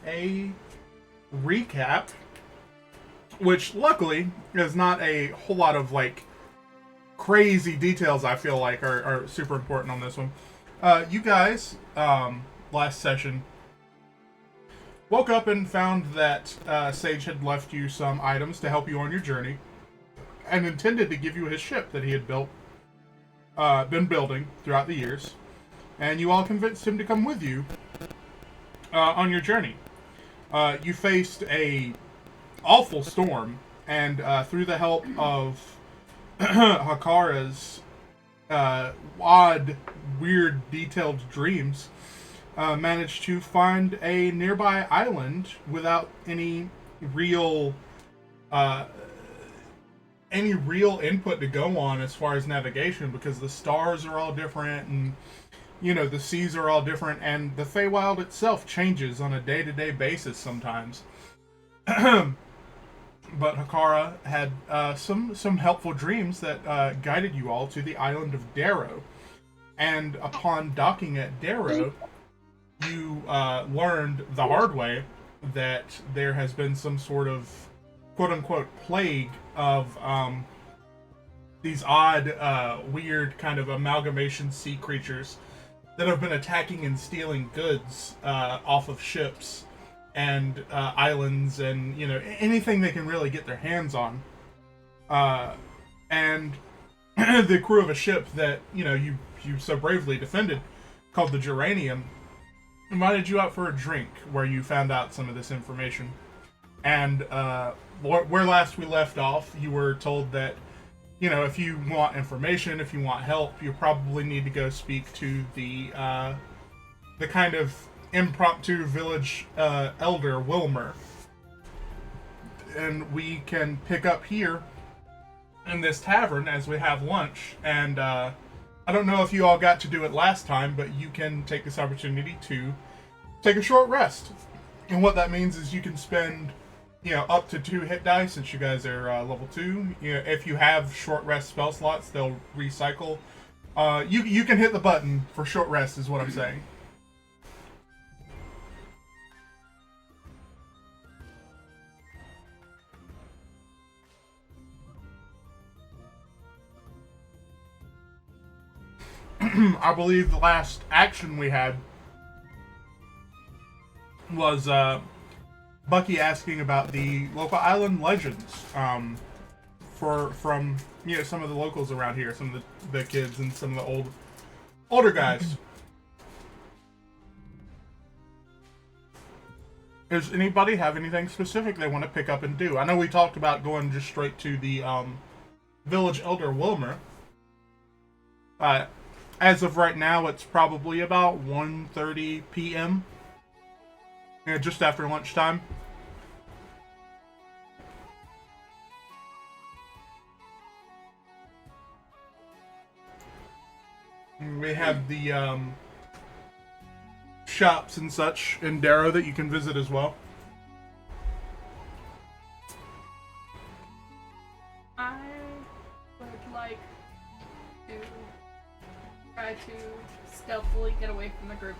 a recap, which luckily is not a whole lot of like crazy details. I feel like are super important on this one. You guys, last session, woke up and found that Sage had left you some items to help you on your journey, and intended to give you his ship that he had been building throughout the years, and you all convinced him to come with you on your journey. You faced a awful storm, and through the help of Hakara's odd, weird, detailed dreams, managed to find a nearby island without real uh, any real input to go on as far as navigation, because the stars are all different, and the seas are all different, and the Feywild itself changes on a day-to-day basis sometimes. But Hakara had some helpful dreams that guided you all to the island of Darrow. And upon docking at Darrow, you learned the hard way that there has been some sort of quote-unquote plague of these odd, weird kind of amalgamation sea creatures that have been attacking and stealing goods off of ships and islands, and anything they can really get their hands on. And the crew of a ship that you so bravely defended, called the Geranium, invited you out for a drink, where you found out some of this information. And where last we left off, you were told that if you want information, if you want help, you probably need to go speak to the kind of impromptu village elder, Wilmer. And we can pick up here in this tavern as we have lunch. And I don't know if you all got to do it last time, but you can take this opportunity to take a short rest. And what that means is you can spend up to 2 hit dice, since you guys are level 2. If you have short rest spell slots, they'll recycle. You can hit the button for short rest, is what I'm saying. I believe the last action we had was Bucky asking about the local island legends from some of the locals around here, some of the kids and some of the older guys. Does anybody have anything specific they want to pick up and do? I know we talked about going just straight to the village elder Wilmer. As of right now, it's probably about 1:30 p.m. Just after lunchtime. We have the shops and such in Darrow that you can visit as well. I would like to try to stealthily get away from the group.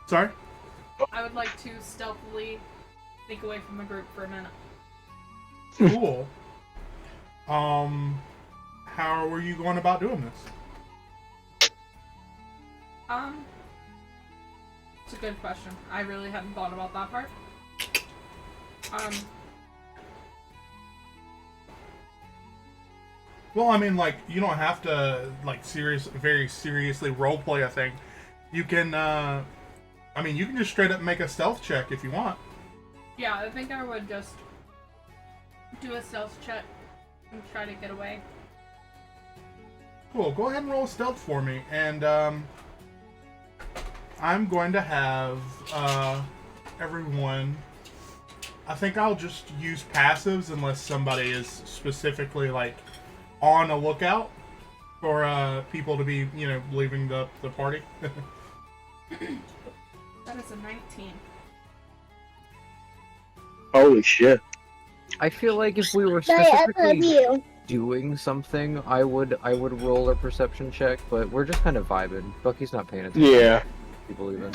Sorry? I would like to stealthily sneak away from the group for a minute. Cool. How were you going about doing this? It's a good question. I really hadn't thought about that part. Well, I mean, like, you don't have to, like, very seriously roleplay a thing. You can, you can just straight up make a stealth check if you want. Yeah, I think I would just do a stealth check and try to get away. Cool, go ahead and roll stealth for me, and, I'm going to have, everyone... I think I'll just use passives unless somebody is specifically, like, on a lookout for, people to be, leaving the party. That is a 19. Holy shit. I feel like if we were specifically doing something, I would roll a perception check, but we're just kind of vibing. Bucky's not paying attention. Yeah. People even.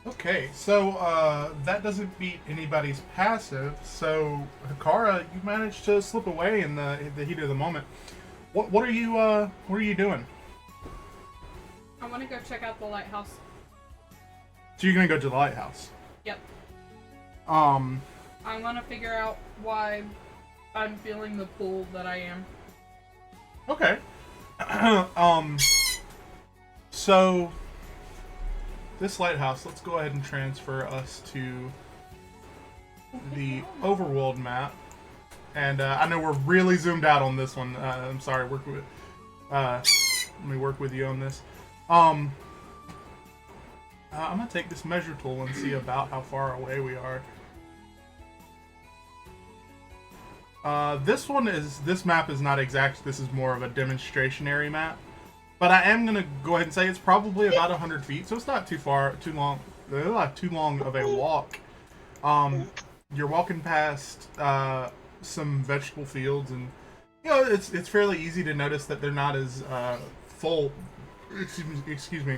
Okay, so that doesn't beat anybody's passive. So Hikara, you managed to slip away in the heat of the moment. What are you doing? I want to go check out the lighthouse. So you're gonna go to the lighthouse. Yep. Um. I want to figure out why I'm feeling the pull that I am. Okay. So this lighthouse. Let's go ahead and transfer us to the overworld map. And I know we're really zoomed out on this one. I'm sorry. Let me work with you on this. I'm gonna take this measure tool and see about how far away we are. This map is not exact. This is more of a demonstrationary map. But I am gonna go ahead and say it's probably about 100 feet, so it's not too long of a walk. You're walking past some vegetable fields, and it's fairly easy to notice that they're not as full. Excuse me,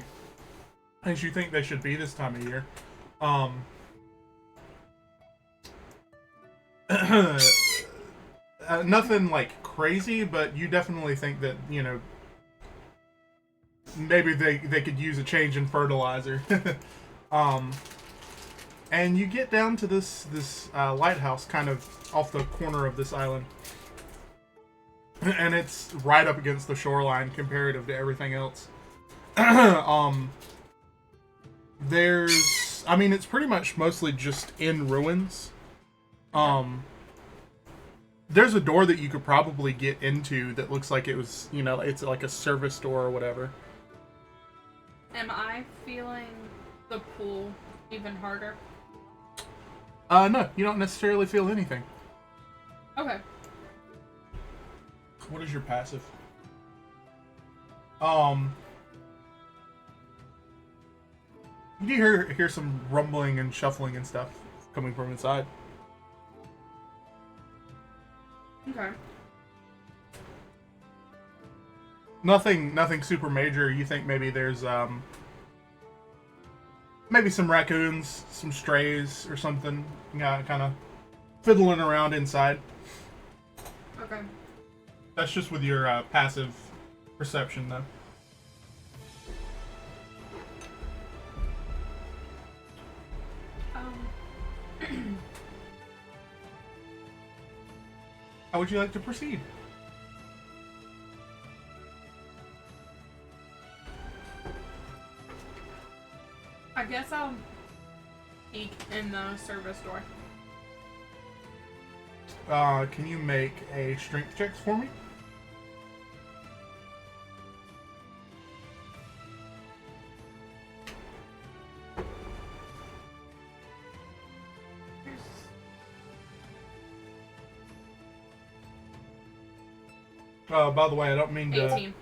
as you think they should be this time of year. Nothing like crazy, but you definitely think that maybe they could use a change in fertilizer. And you get down to this lighthouse kind of off the corner of this island. And it's right up against the shoreline comparative to everything else. It's pretty much mostly just in ruins. There's a door that you could probably get into that looks like it was, it's like a service door or whatever. Am I feeling the pull even harder? No, you don't necessarily feel anything. Okay. What is your passive? You do hear some rumbling and shuffling and stuff coming from inside. Okay. Nothing super major. You think maybe there's maybe some raccoons, some strays or something, kind of fiddling around inside. Okay. That's just with your passive perception, though. How would you like to proceed? I guess I'll peek in the service door. Can you make a strength check for me? By the way, I don't mean to... 18.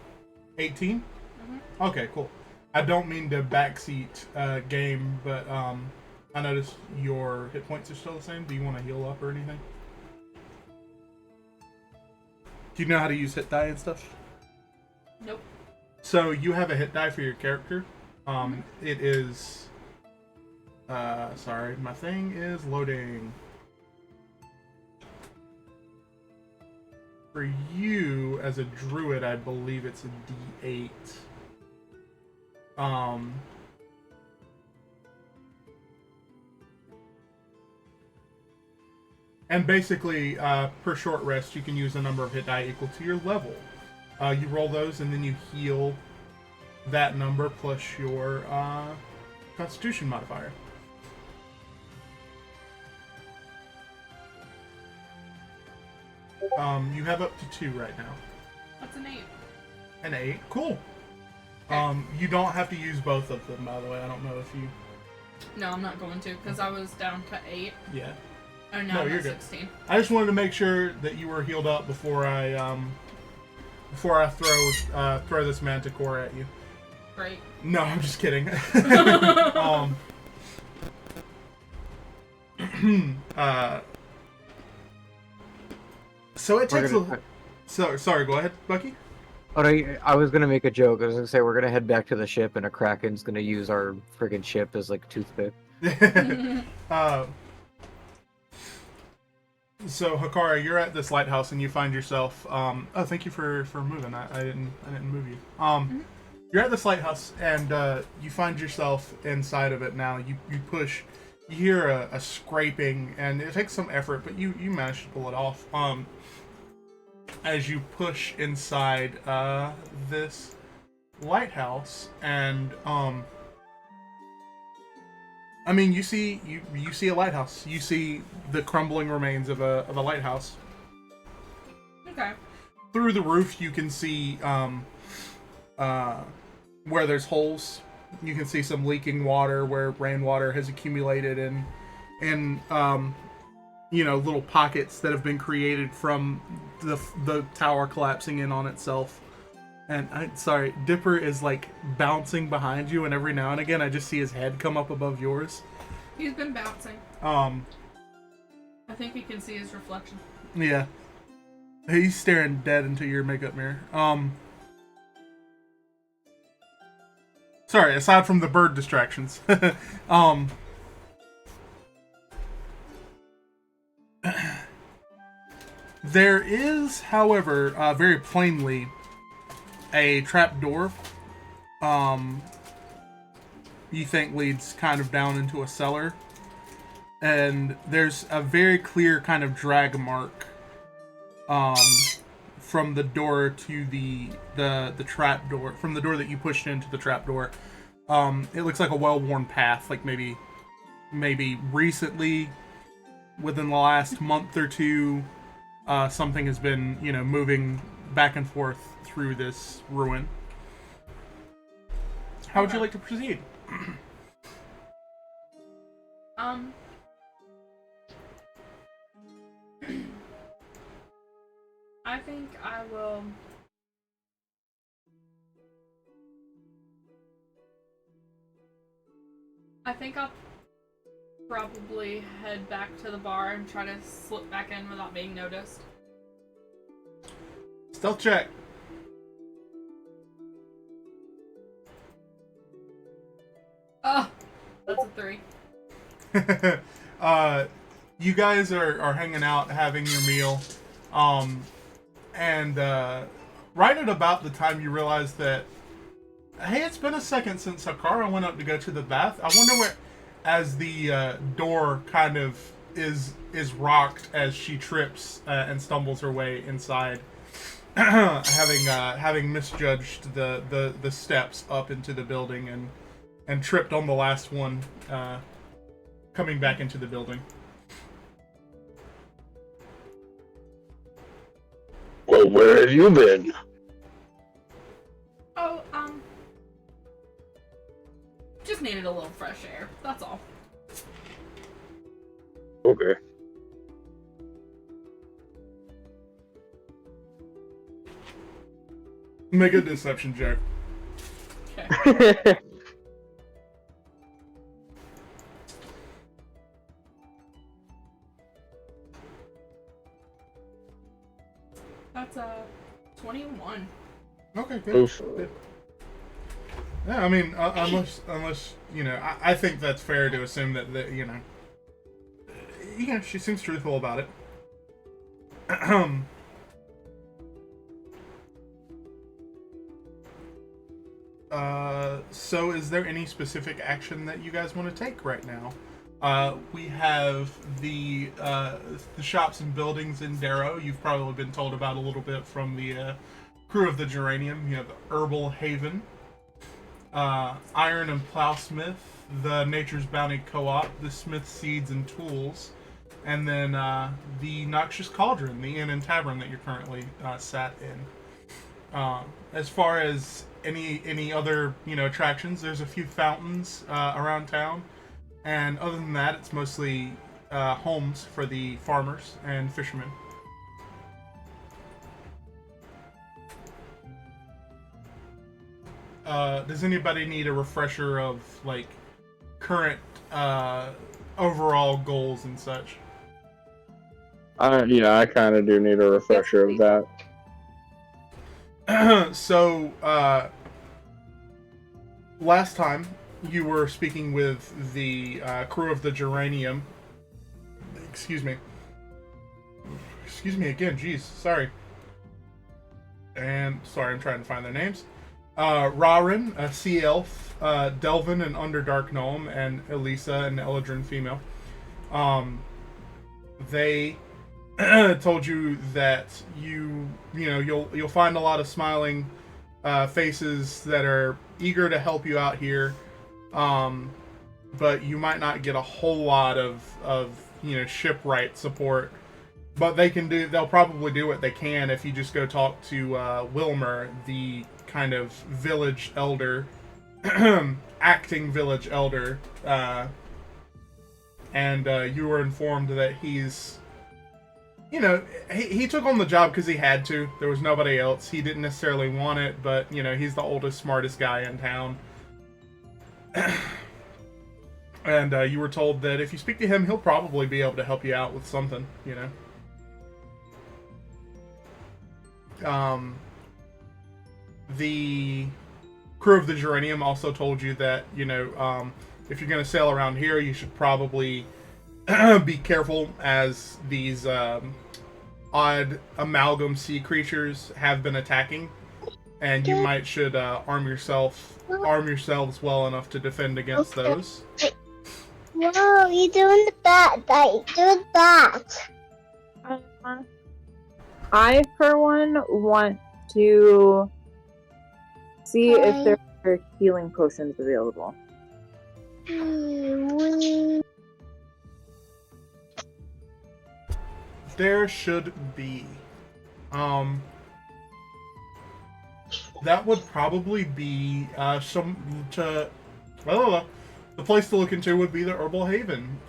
18? Mm-hmm. Okay, cool. I don't mean to backseat game, but I noticed your hit points are still the same. Do you want to heal up or anything? Do you know how to use hit die and stuff? Nope. So you have a hit die for your character. It is... sorry, my thing is loading. For you, as a druid, I believe it's a D8. And basically, per short rest, you can use a number of hit die equal to your level. You roll those, and then you heal that number plus your Constitution modifier. You have up to 2 right now. What's an 8? An 8, cool. You don't have to use both of them, by the way. I don't know if you... No, I'm not going to, because I was down to 8. Yeah. Oh, now I'm at 16. I just wanted to make sure that you were healed up before I throw this manticore at you. Great. No, I'm just kidding. So it takes sorry, go ahead, Bucky. Oh, no, I was gonna make a joke. I was gonna say we're gonna head back to the ship, and a kraken's gonna use our friggin' ship as like a toothpick. uh, so Hakara, you're at this lighthouse and you find yourself. Oh, thank you for moving. I didn't move you. You're at this lighthouse and you find yourself inside of it now. You push. You hear a scraping and it takes some effort, but you manage to pull it off. As you push inside this lighthouse and I mean, you see a lighthouse. You see the crumbling remains of a lighthouse. Okay. Through the roof, you can see where there's holes. You can see some leaking water where rainwater has accumulated and little pockets that have been created from the tower collapsing in on itself. And sorry, Dipper is like bouncing behind you, and every now and again I just see his head come up above yours. He's been bouncing. I think he can see his reflection. Yeah. He's staring dead into your makeup mirror. Sorry, aside from the bird distractions. There is, however, very plainly a trap door, you think leads kind of down into a cellar, and there's a very clear kind of drag mark, from the door to the trap door, from the door that you pushed into the trap door. It looks like a well-worn path, like maybe recently, within the last month or two, something has been, moving back and forth through this ruin. How would you like to proceed? I think I will. I think I'll probably head back to the bar and try to slip back in without being noticed. Stealth check. Oh, that's a 3. You guys are hanging out, having your meal, and right at about the time you realize that, hey, it's been a second since Hakara went up to go to the bath. I wonder where, as the door kind of is rocked as she trips and stumbles her way inside, having misjudged the steps up into the building and tripped on the last one, coming back into the building. Well, where have you been? Oh, just needed a little fresh air. That's all. Okay. Make a deception check. Okay. That's 21. Okay, good. Oof. Good. Yeah, I mean, unless I think that's fair to assume that she seems truthful about it. So is there any specific action that you guys want to take right now? We have the shops and buildings in Darrow. You've probably been told about a little bit from the crew of the Geranium. You have Herbal Haven, Iron and Plowsmith, the Nature's Bounty Co-op, the Smith Seeds and Tools, and then the Noxious Cauldron, the inn and tavern that you're currently sat in. As far as any other attractions, there's a few fountains around town, and other than that, it's mostly homes for the farmers and fishermen. Does anybody need a refresher of current overall goals and such? I kind of do need a refresher of that. So, last time you were speaking with the crew of the Geranium. Excuse me. Excuse me again. Jeez, sorry. And sorry, I'm trying to find their names. Rarin, a sea elf, Delvin, an Underdark gnome, and Elisa, an Eladrin female. They told you that you'll find a lot of smiling faces that are eager to help you out here, but you might not get a whole lot of shipwright support. But they'll probably do what they can if you just go talk to Wilmer, the kind of village elder, acting village elder, and you were informed that he's, he took on the job because he had to. There was nobody else. He didn't necessarily want it, but, he's the oldest, smartest guy in town. And you were told that if you speak to him, he'll probably be able to help you out with something, The crew of the Geranium also told you that, if you're going to sail around here, you should probably be careful, as these odd amalgam sea creatures have been attacking, and you should arm yourselves well enough to defend against those. No, you're doing the bat. Do that. I, for one, want to see if there are healing potions available. There should be. That would probably be the place to look into would be the Herbal Haven,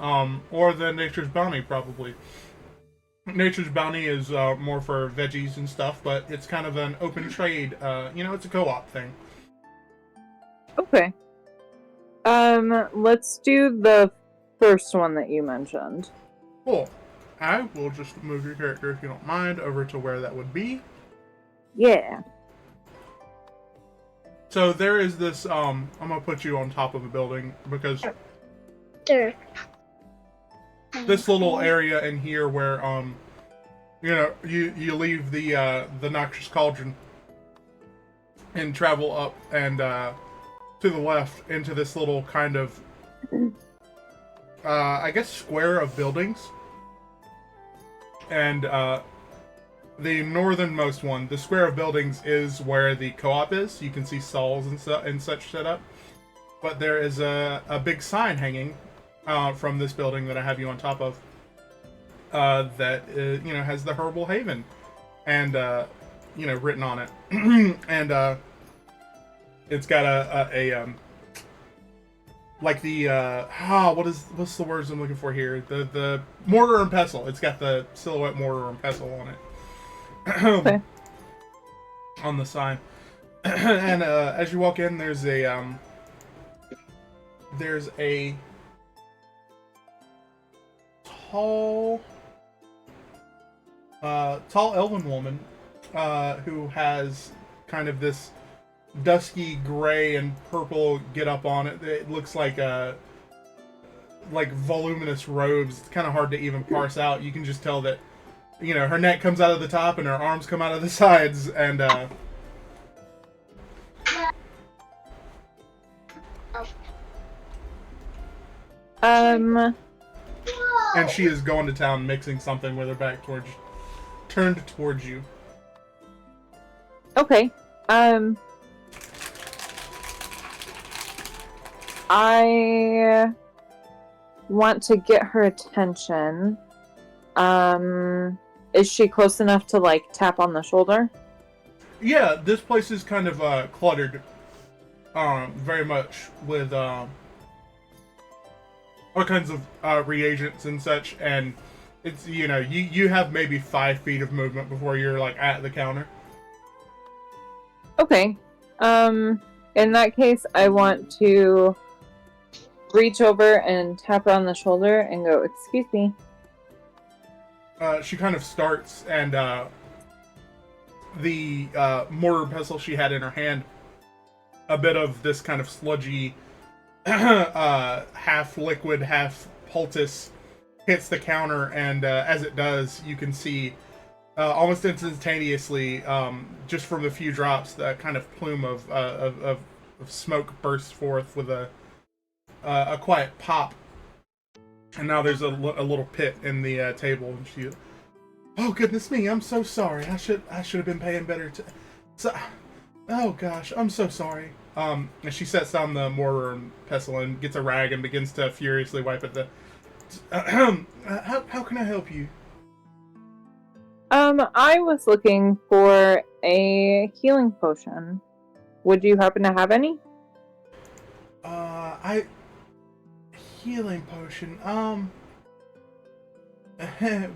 or the Nature's Bounty, probably. Nature's Bounty is more for veggies and stuff, but it's kind of an open trade. It's a co-op thing. Okay. Let's do the first one that you mentioned. Cool. I will just move your character, if you don't mind, over to where that would be. Yeah. So there is this, I'm gonna put you on top of a building, because Sure. this little area in here where, you leave the Noxious Cauldron and travel up and, to the left into this little kind of, I guess, square of buildings. And, the northernmost one, the square of buildings, is where the co-op is. You can see stalls and such set up. But there is a big sign hanging from this building that I have you on top of that has the Herbal Haven and written on it. And it's got a like the what's the words I'm looking for here? The mortar and pestle. It's got the silhouette mortar and pestle on it. Okay. On the sign. And as you walk in, there's a tall elven woman who has kind of this dusky gray and purple get up on it. It looks like voluminous robes. It's kind of hard to even parse out. You can just tell that her neck comes out of the top and her arms come out of the sides, and And she is going to town mixing something with her back turned towards you. Okay. I want to get her attention. Is she close enough to, tap on the shoulder? Yeah, this place is kind of cluttered, very much with all kinds of reagents and such, and it's, you have maybe 5 feet of movement before you're, at the counter. Okay. In that case, I want to reach over and tap her on the shoulder and go, "Excuse me." She kind of starts, and the mortar pestle she had in her hand, a bit of this kind of sludgy half liquid, half poultice hits the counter, and as it does, you can see almost instantaneously, just from the few drops, the kind of plume of smoke bursts forth with a quiet pop. And now there's a little pit in the table, and she, oh goodness me, I'm so sorry. I should have been paying better oh gosh, I'm so sorry. And she sets down the mortar and pestle and gets a rag and begins to furiously wipe at the. How can I help you? I was looking for a healing potion. Would you happen to have any? Healing potion.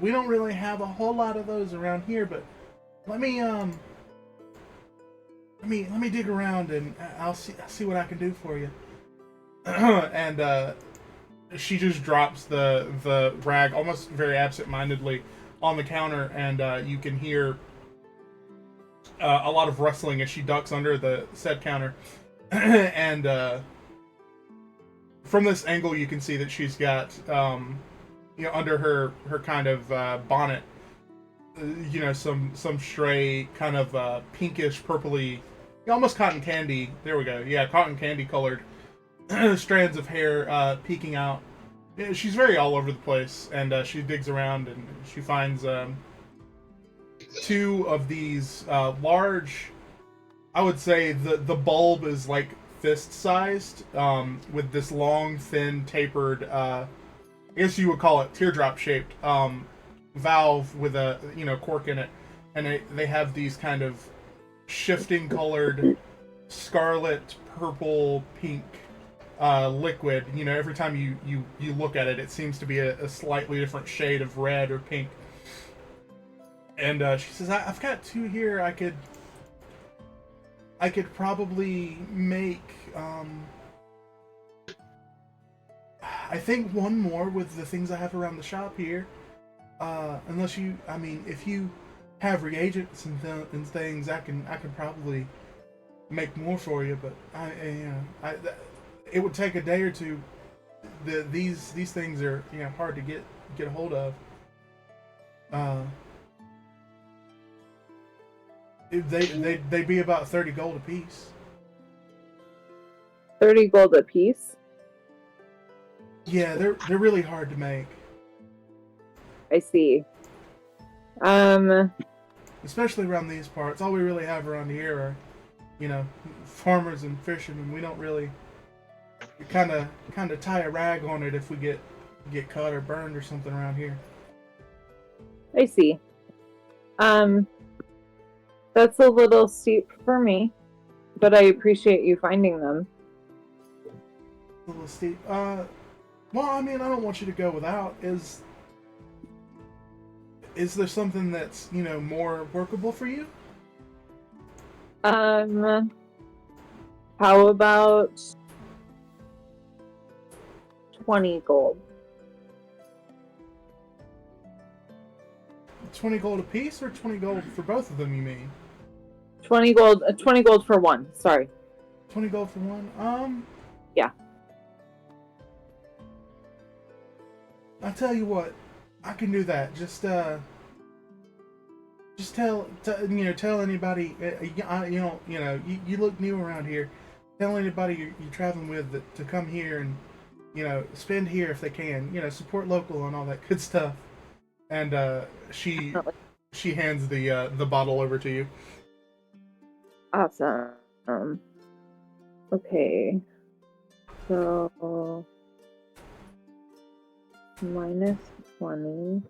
We don't really have a whole lot of those around here, but let me dig around and I'll see what I can do for you. And she just drops the rag almost very absent-mindedly on the counter, and you can hear a lot of rustling as she ducks under the said counter. And from this angle, you can see that she's got, under her kind of bonnet, some stray kind of pinkish, purpley, almost cotton candy. There we go. Yeah, cotton candy colored strands of hair peeking out. Yeah, she's very all over the place, and she digs around and she finds two of these large. I would say the bulb is like fist-sized, with this long, thin, tapered, I guess you would call it teardrop-shaped valve with a cork in it, and they have these kind of shifting colored scarlet, purple, pink liquid. Every time you look at it, it seems to be a slightly different shade of red or pink. And she says, I've got two here. I could probably make, I think one more with the things I have around the shop here. Unless if you have reagents and things, I can probably make more for you. But it would take a day or two. These things are hard to get a hold of. They'd be about 30 gold a piece. 30 gold a piece? Yeah, they're really hard to make. I see. Especially around these parts. All we really have around here are, farmers and fishermen. We don't really kind of tie a rag on it if we get cut or burned or something around here. I see. That's a little steep for me, but I appreciate you finding them. A little steep. Well, I don't want you to go without. Is there something that's, more workable for you? How about 20 gold? 20 gold a piece, or 20 gold for both of them, you mean? 20 gold for one, sorry. 20 gold for one? Yeah. I'll tell you what, I can do that. Just tell anybody, you look new around here. Tell anybody you're traveling with to come here and, spend here if they can. Support local and all that good stuff. And she hands the bottle over to you. Awesome. Okay. So minus 20.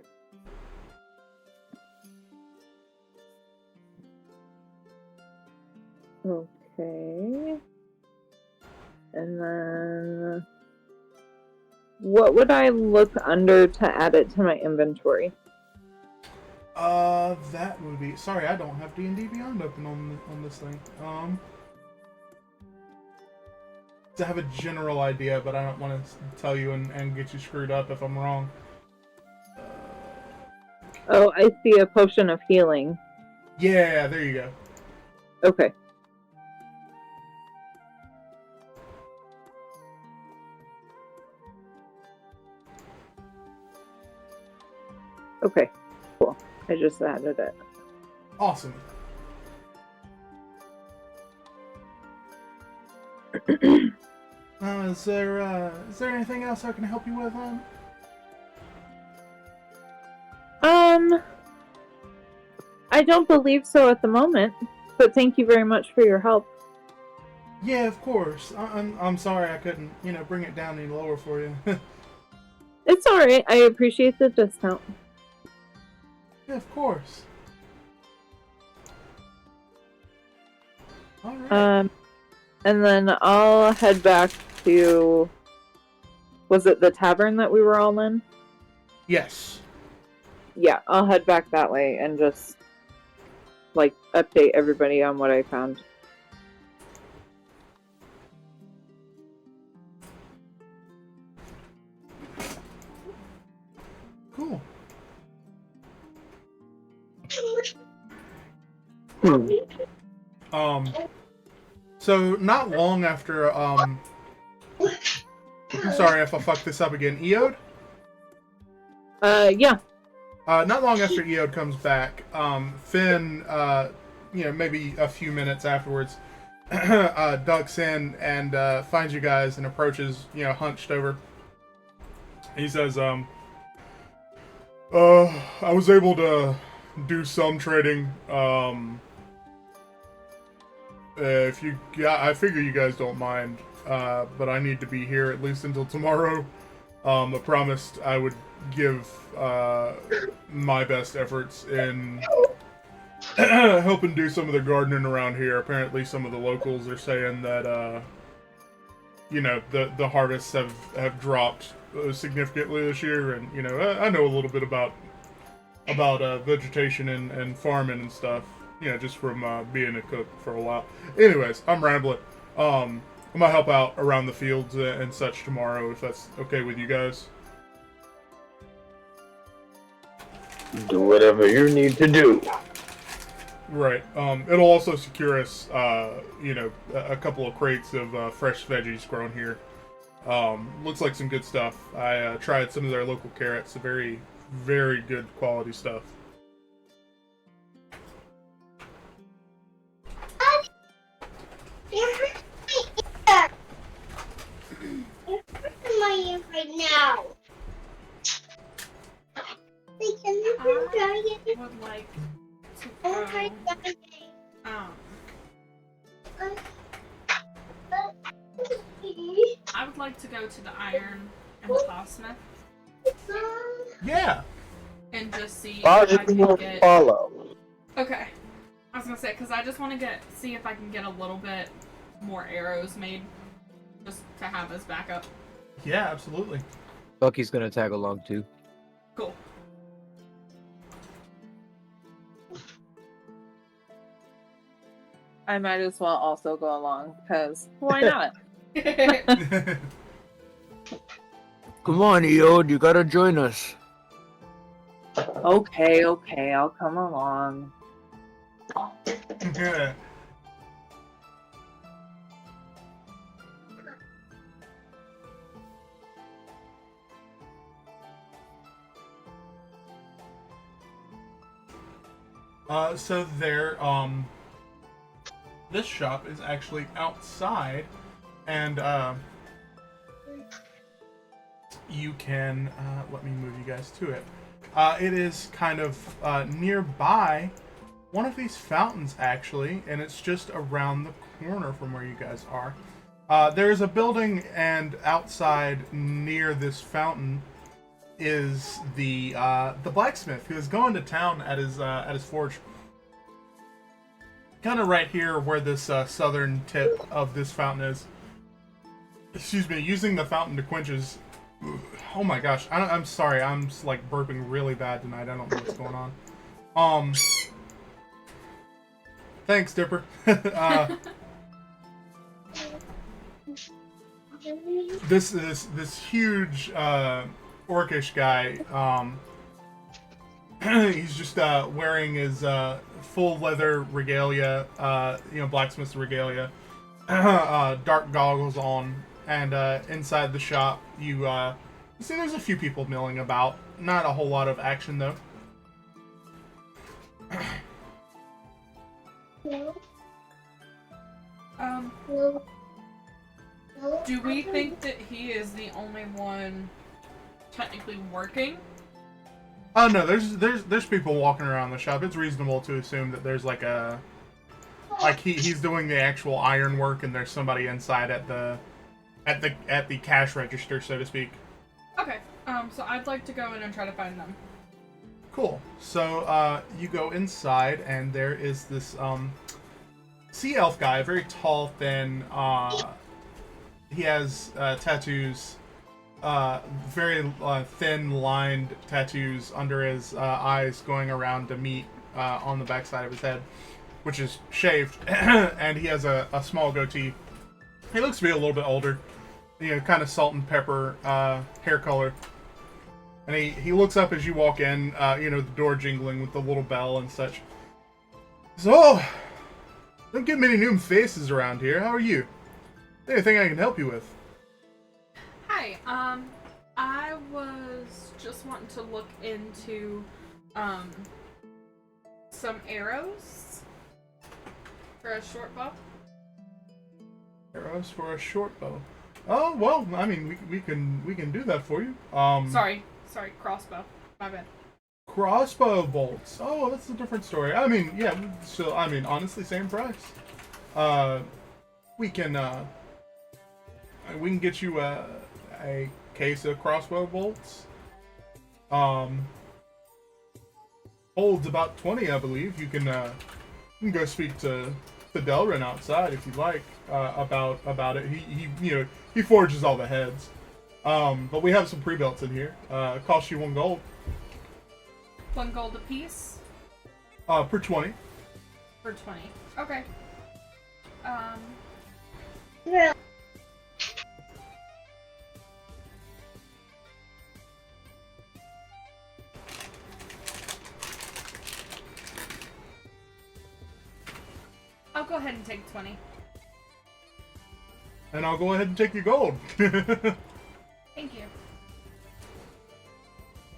Okay. And then what would I look under to add it to my inventory? That would be... Sorry, I don't have D&D Beyond open on this thing. To have a general idea, but I don't want to tell you and get you screwed up if I'm wrong. Oh, I see a potion of healing. Yeah, there you go. Okay. Okay, cool. I just added it. Awesome. Is there anything else I can help you with? I don't believe so at the moment, but thank you very much for your help. Yeah, of course. I'm sorry I couldn't, bring it down any lower for you. It's alright, I appreciate the discount. Yeah, of course. All right. And then I'll head back to... Was it the tavern that we were all in? Yes. Yeah, I'll head back that way and just, update everybody on what I found. Cool. So not long after, I'm sorry if I fuck this up again. Eode? Yeah. Not long after Eode comes back, Finn, maybe a few minutes afterwards, ducks in and finds you guys and approaches, hunched over. He says, I was able to do some trading. I figure you guys don't mind, but I need to be here at least until tomorrow. I promised I would give my best efforts in helping do some of the gardening around here. Apparently some of the locals are saying that the harvests have dropped significantly this year, and I know a little bit about vegetation and farming and stuff, just from being a cook for a while. Anyways, I'm rambling. I'm gonna help out around the fields and such tomorrow, if that's okay with you guys. Do whatever you need to do. Right. It'll also secure us, a couple of crates of fresh veggies grown here. Looks like some good stuff. I tried some of their local carrots. Very, very good quality stuff. Right now. I would like to go, I would like to go to the Iron and Clothsmith Yeah. and just see if I can get... Follow. Okay. I was gonna say, because I just want to see if I can get a little bit more arrows made, just to have as backup. Yeah, absolutely. Bucky's gonna tag along too. Cool. I might as well also go along, because why not? Come on, Eode, you gotta join us. Okay, I'll come along. Yeah. So there, this shop is actually outside, and, you can, let me move you guys to it. It is kind of, nearby one of these fountains, actually, and it's just around the corner from where you guys are. There's a building, and outside near this fountain is the blacksmith who is going to town at his forge. Kind of right here where this southern tip of this fountain is. Excuse me, using the fountain to quench his... Oh my gosh, I'm sorry, I'm just, like burping really bad tonight. I don't know what's going on. Thanks, Dipper. This huge orcish guy. He's just wearing his full leather regalia, blacksmith's regalia, dark goggles on, and inside the shop you see there's a few people milling about. Not a whole lot of action though. Do we think that he is the only one technically working? Oh no, there's people walking around the shop. It's reasonable to assume that there's like he's doing the actual iron work, and there's somebody inside at the cash register, so to speak. Okay. So I'd like to go in and try to find them. Cool. So you go inside, and there is this sea elf guy, very tall, thin. He has tattoos, very thin lined tattoos under his eyes, going around to meet on the backside of his head, which is shaved, and he has a small goatee. He looks to be a little bit older, kind of salt and pepper hair color. And he looks up as you walk in, the door jingling with the little bell and such. So, don't get many new faces around here. How are you? Anything I can help you with? Hi, I was just wanting to look into, some arrows for a short bow. Arrows for a short bow. Oh, well, I mean, we can do that for you. Sorry, crossbow. My bad. Crossbow bolts. Oh, that's a different story. I mean, yeah, so, I mean, honestly, same price. We can get you a case of crossbow bolts. Holds about 20, I believe. You can go speak to Delrin outside if you'd like about it. He forges all the heads. But we have some pre-builts in here. Cost you 1 gold. 1 gold a piece? Per 20. For 20. Okay. Yeah. I'll go ahead and take 20. And I'll go ahead and take your gold. Thank you.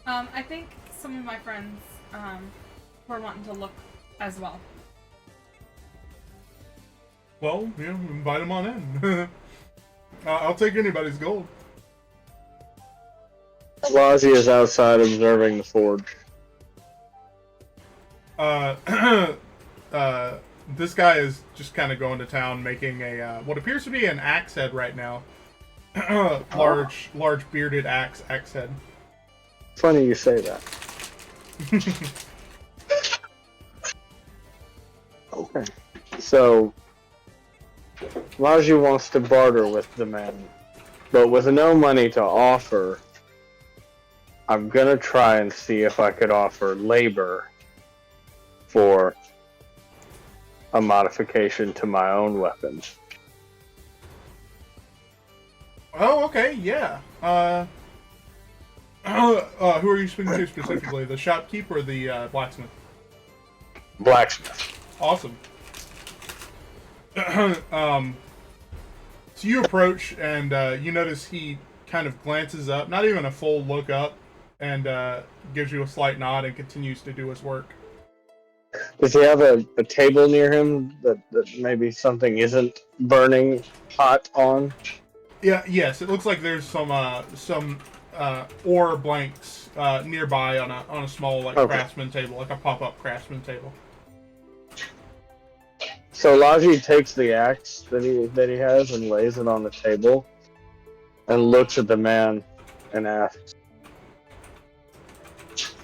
I think some of my friends, were wanting to look as well. Well, invite them on in. I'll take anybody's gold. Lazi is outside observing the forge. This guy is just kind of going to town making a what appears to be an axe head right now. large bearded axe head. Funny you say that. Okay. So, Laji wants to barter with the man, but with no money to offer, I'm gonna try and see if I could offer labor for a modification to my own weapons. Oh, okay, yeah. Who are you speaking to specifically? The shopkeep or the blacksmith? Blacksmith. Awesome. So you approach and you notice he kind of glances up, not even a full look up, and gives you a slight nod and continues to do his work. Does he have a table near him that maybe something isn't burning hot on? Yeah, yes, it looks like there's some ore blanks nearby on a small craftsman table, like a pop-up craftsman table. So Laji takes the axe that he has and lays it on the table, and looks at the man and asks,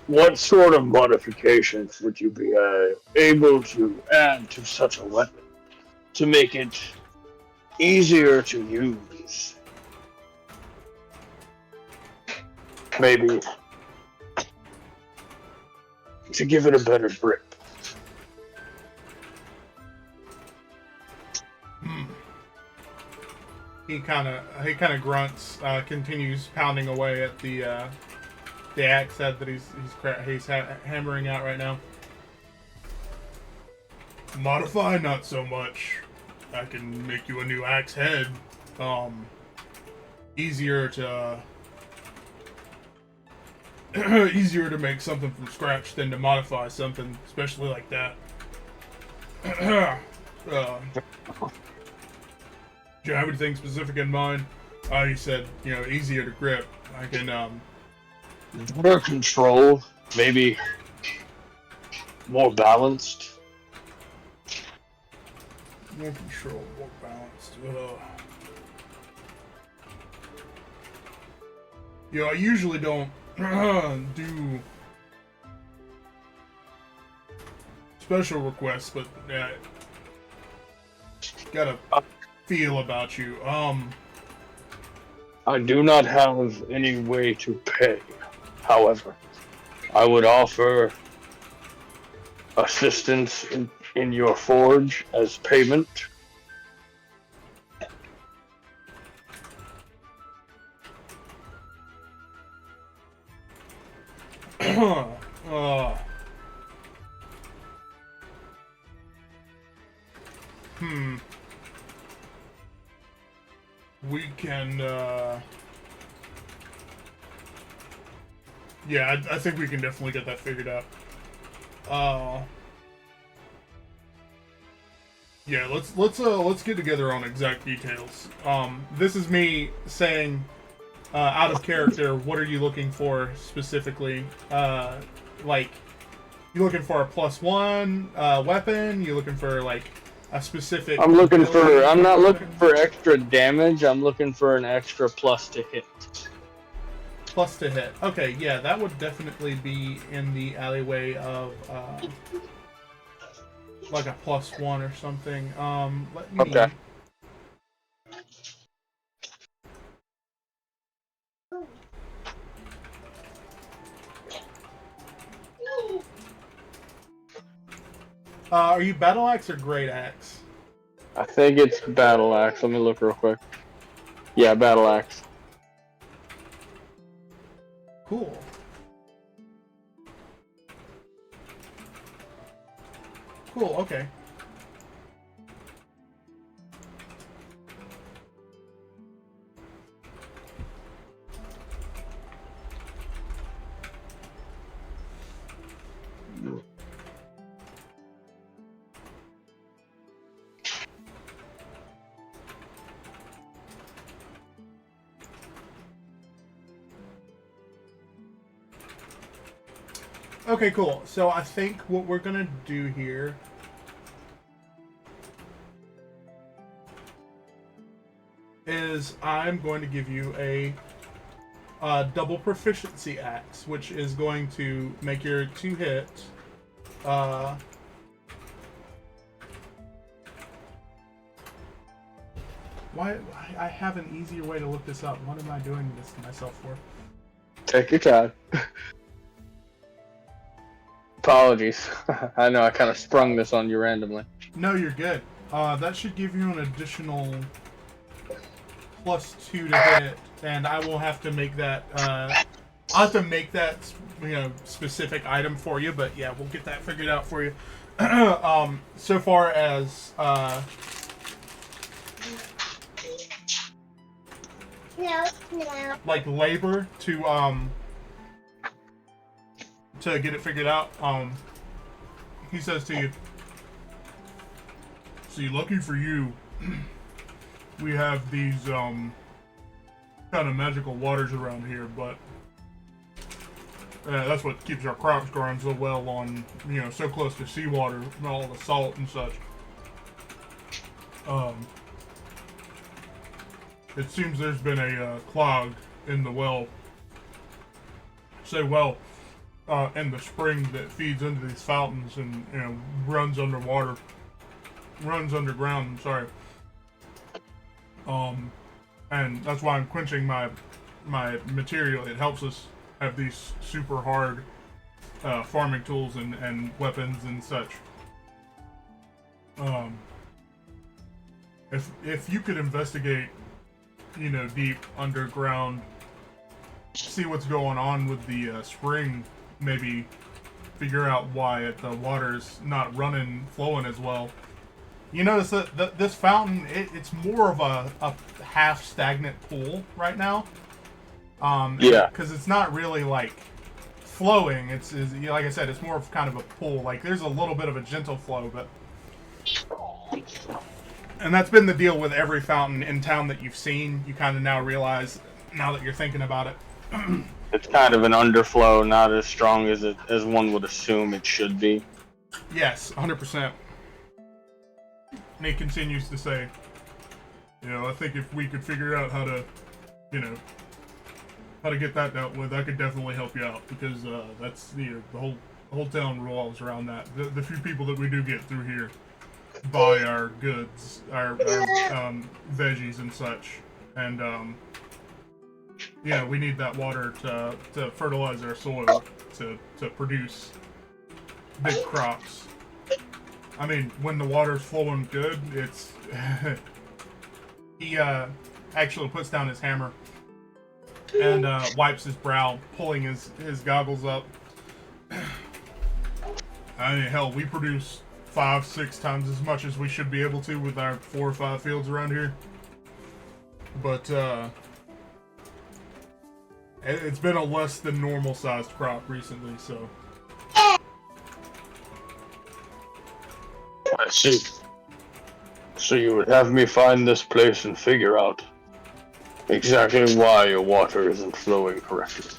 "What sort of modifications would you be able to add to such a weapon to make it easier to use? Maybe to give it a better grip." He kind of grunts, continues pounding away at the axe head that he's hammering out right now. Modify, not so much. I can make you a new axe head. Easier to easier to make something from scratch than to modify something, especially like that. Do you have anything specific in mind? You said, easier to grip. I can, Better control, maybe more balanced. more control, more balanced. I usually don't do special requests, but got a feel about you. I do not have any way to pay. However, I would offer assistance in your forge as payment. We can, yeah, I think we can definitely get that figured out. Yeah, let's get together on exact details. This is me saying, out of character, what are you looking for specifically? Like, you looking for a +1 weapon? You looking for like a specific? I'm not looking for extra damage. I'm looking for an extra plus to hit. Plus to hit. Okay, yeah, that would definitely be in the alleyway of like a +1 or something. Let me. Okay. Are you battle axe or great axe? I think it's battle axe. Let me look real quick. Yeah, battle axe. Cool. Cool, okay. Okay, cool. So I think what we're gonna do here is I'm going to give you a double proficiency axe, which is going to make your 2 hits. Why? I have an easier way to look this up. What am I doing this to myself for? Take your time. Apologies. I know I kind of sprung this on you randomly. No, you're good. That should give you an additional +2 to hit, and I will have to make that. I'll have to make that specific item for you, but yeah, we'll get that figured out for you. So far as No. like labor to get it figured out, he says to you, see, lucky for you, we have these kind of magical waters around here, but that's what keeps our crops growing so well on, so close to seawater and all the salt and such. It seems there's been a clog in the well. In the spring that feeds into these fountains and runs underground. I'm sorry. And that's why I'm quenching my material. It helps us have these super hard farming tools and weapons and such. If you could investigate, deep underground, see what's going on with the spring, maybe figure out why the water's not flowing as well. You notice that this fountain, it's more of a half stagnant pool right now. Yeah. Because it's not really like flowing. It's like I said, it's more of kind of a pool. Like there's a little bit of a gentle flow, but and that's been the deal with every fountain in town that you've seen. You kind of now realize, now that you're thinking about it. It's kind of an underflow, not as strong as one would assume it should be. Yes, 100%. And he continues to say, I think if we could figure out how to, how to get that dealt with, I could definitely help you out, because that's the whole town revolves around that. The few people that we do get through here buy our goods, our veggies and such, and we need that water to fertilize our soil to produce big crops. I mean, when the water's flowing good, it's he actually puts down his hammer and wipes his brow, pulling his goggles up. I mean, hell, we produce 5-6 times as much as we should be able to with our 4 or 5 fields around here. But it's been a less than normal sized crop recently, so. I see. So you would have me find this place and figure out exactly why your water isn't flowing correctly.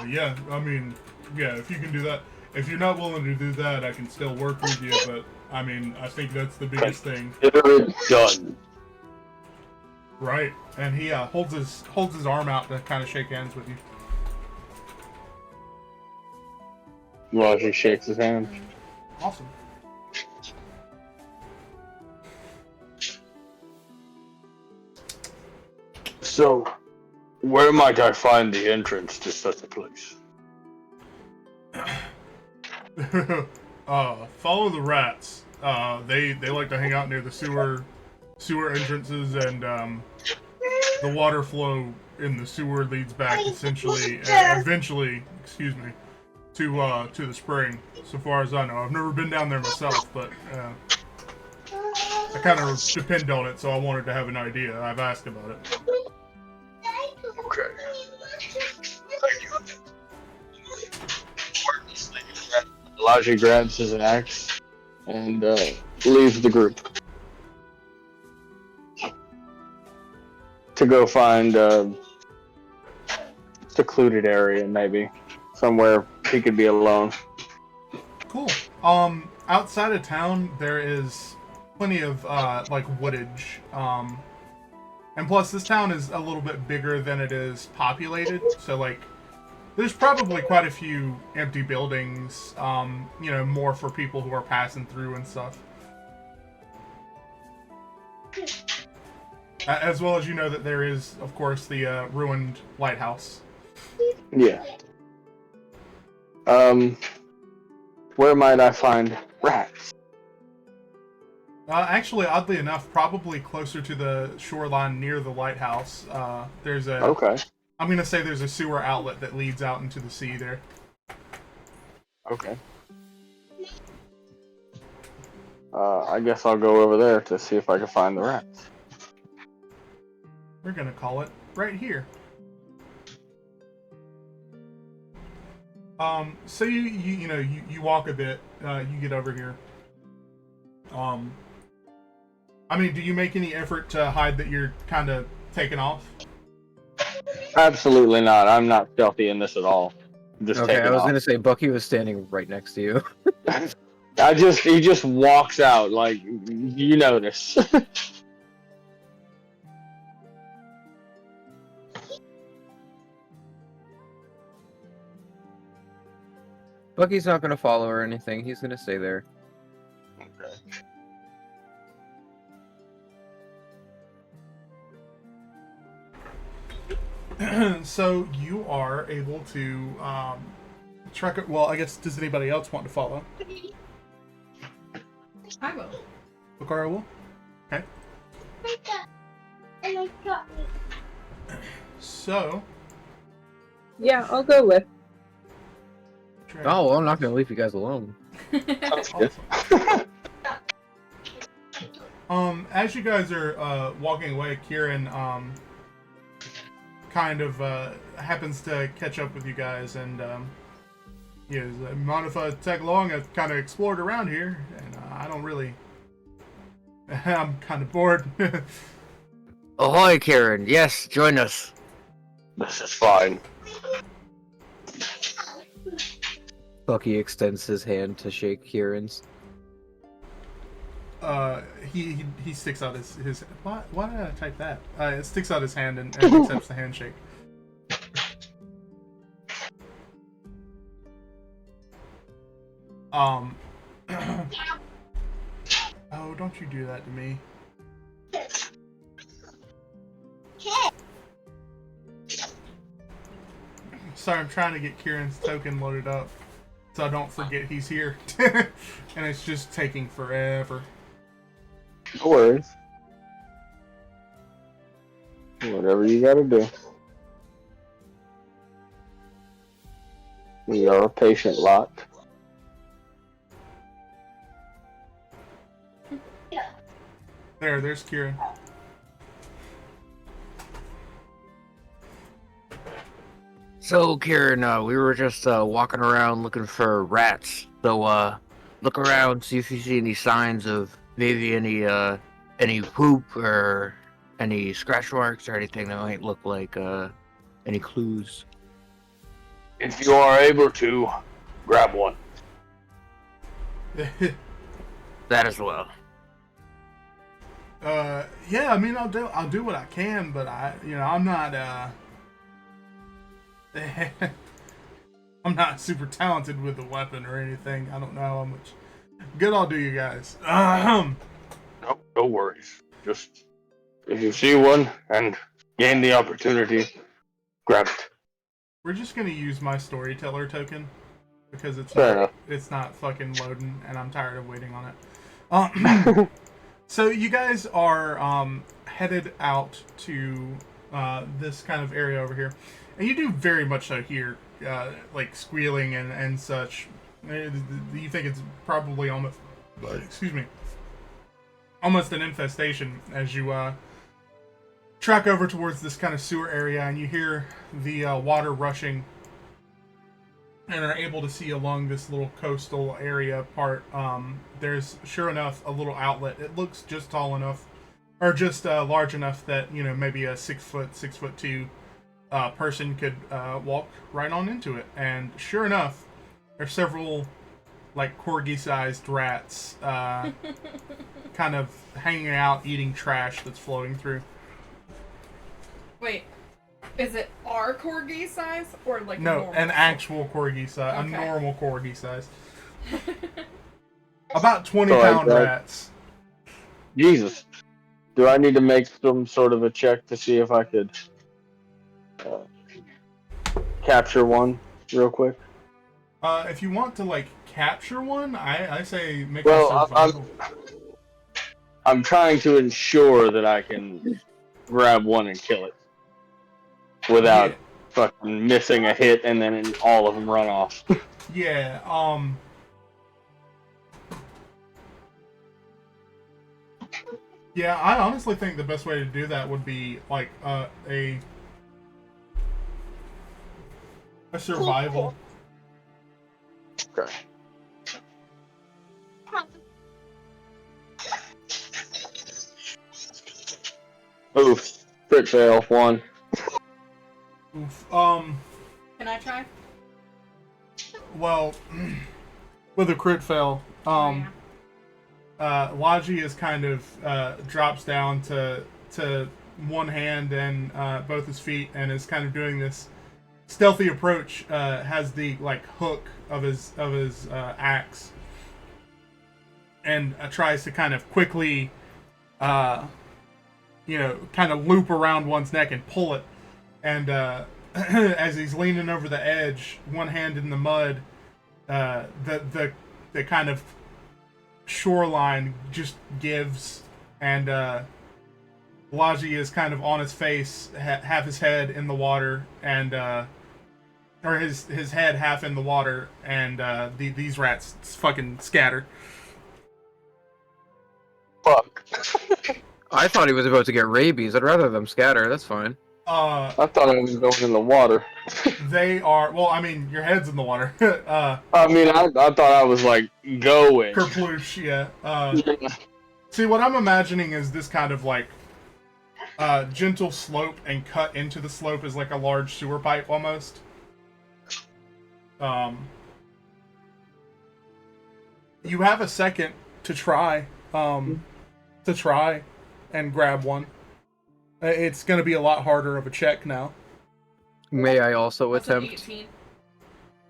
Yeah, I mean, yeah, if you can do that. If you're not willing to do that, I can still work with you, but, I mean, I think that's the biggest thing. Consider it done. Right, and he holds his arm out to kind of shake hands with you. Roger shakes his hand. Awesome. So, where might I find the entrance to such a place? Follow the rats. They like to hang out near the sewer entrances, and the water flow in the sewer leads back eventually, to the spring. So far as I know, I've never been down there myself, but I kind of depend on it, so I wanted to have an idea. I've asked about it. Okay. Elijah grabs his axe and leaves the group to go find a secluded area, maybe somewhere he could be alone. Cool. Outside of town, there is plenty of like woodage. And plus, this town is a little bit bigger than it is populated, so like, there's probably quite a few empty buildings. More for people who are passing through and stuff. As well as that there is, of course, the ruined lighthouse. Yeah. Where might I find rats? Actually, oddly enough, probably closer to the shoreline near the lighthouse. There's a. Okay. I'm gonna say there's a sewer outlet that leads out into the sea there. Okay. I guess I'll go over there to see if I can find the rats. We're gonna call it right here. So you walk a bit. You get over here. I mean, do you make any effort to hide that you're kind of taking off? Absolutely not. I'm not stealthy in this at all. Just Okay, take it I was off. gonna say Bucky was standing right next to you. He just walks out like you notice. Bucky's not gonna follow or anything. He's gonna stay there. Okay. So you are able to track it. Well, I guess, does anybody else want to follow? I will. Bakara will? Okay. So. Yeah, I'll go with. Oh, well, I'm not gonna leave you guys alone. As you guys are walking away, Kieran, kind of happens to catch up with you guys, and he goes, "Mind if I tag along? I've kind of explored around here, and I don't really. I'm kind of bored." Ahoy, Kieran. Yes, join us. This is fine. Bucky extends his hand to shake Kieran's. He sticks out his why did I type that? It sticks out his hand and accepts the handshake. Oh, don't you do that to me. Sorry, I'm trying to get Kieran's token loaded up so I don't forget he's here. And it's just taking forever. No worries. Whatever you gotta do. We are a patient lot. There's Kieran. So, Kieran, we were just walking around looking for rats. So, look around, see if you see any signs of maybe any poop or any scratch marks or anything that might look like any clues. If you are able to, grab one. That as well. Yeah, I mean, I'll do what I can, but I'm not I'm not super talented with a weapon or anything. I don't know how much good I'll do you guys. No worries. Just if you see one and gain the opportunity, grab it. We're just gonna use my storyteller token because Fair it's not fucking loading, and I'm tired of waiting on it. So you guys are headed out to this kind of area over here, and you do very much so hear like squealing and such. You think it's probably almost, almost an infestation as you track over towards this kind of sewer area, and you hear the water rushing, and are able to see along this little coastal area part. There's sure enough a little outlet. It looks just tall enough, or just large enough that maybe a 6'2" person could walk right on into it. And sure enough, there's several like corgi-sized rats, kind of hanging out, eating trash that's floating through. Wait, is it our corgi size or like No, normal? an actual corgi size, Okay. a normal corgi size. About 20 So, pound like, rats. Jesus. Do I need to make some sort of a check to see if I could capture one real quick? If you want to like capture one, I say make Well, a survival. I'm trying to ensure that I can grab one and kill it without fucking missing a hit and then all of them run off. Yeah, yeah, I honestly think the best way to do that would be like a survival. Okay. Oof. Crit fail. 1. Oof. Can I try? Well, with a crit fail, Logi is kind of drops down to one hand and both his feet, and is kind of doing this stealthy approach. Has the like hook of his axe, and tries to kind of quickly, kind of loop around one's neck and pull it. And as he's leaning over the edge, one hand in the mud, the kind of shoreline just gives, and Logi is kind of on his face, half his head in the water, and or his head half in the water, and these rats fucking scatter. Fuck. I thought he was about to get rabies. I'd rather them scatter. That's fine. I thought I was going in the water. They are. Well, I mean, your head's in the water. I mean, I thought I was like going. Kerploosh, yeah. See, what I'm imagining is this kind of like gentle slope, and cut into the slope is like a large sewer pipe almost. You have a second to try and grab one. It's going to be a lot harder of a check now. May I also That's an attempt? 18.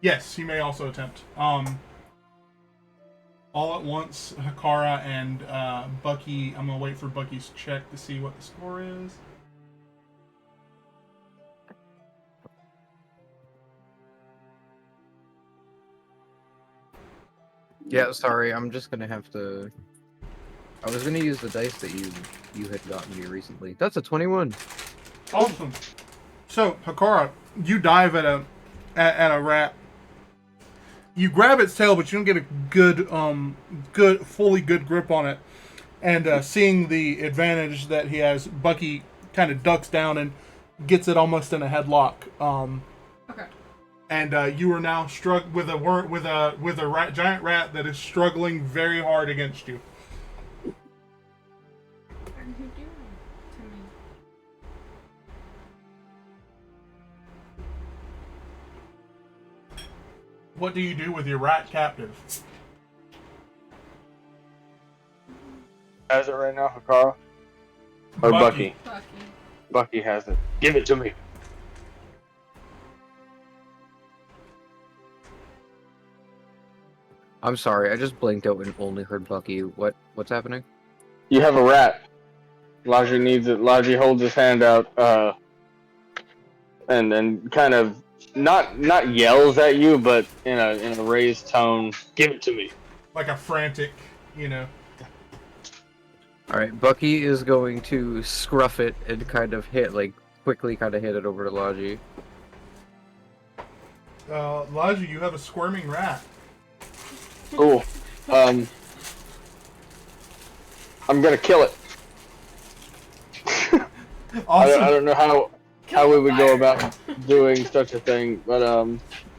Yes, you may also attempt. All at once, Hakara and Bucky. I'm gonna wait for Bucky's check to see what the score is. Yeah, sorry, I'm just gonna have to. I was gonna use the dice that you had gotten me recently. That's a 21. Awesome. So, Hakara, you dive at a rat. You grab its tail, but you don't get a fully good grip on it. And seeing the advantage that he has, Bucky kind of ducks down and gets it almost in a headlock. Okay. And you are now struck with a giant rat that is struggling very hard against you. What are you doing to me? What do you do with your rat captive? Has it right now, Hakara? Or Bucky? Bucky. Bucky has it. Give it to me. I'm sorry, I just blinked out and only heard Bucky. What's happening? You have a rat. Laji needs it. Laji holds his hand out, and then kind of not yells at you, but in a raised tone. Give it to me. Like a frantic, you know. Alright, Bucky is going to scruff it and kind of quickly hit it over to Logi. Laji, you have a squirming rat. Cool. I'm gonna kill it. Awesome. I don't know how we would go about doing such a thing, but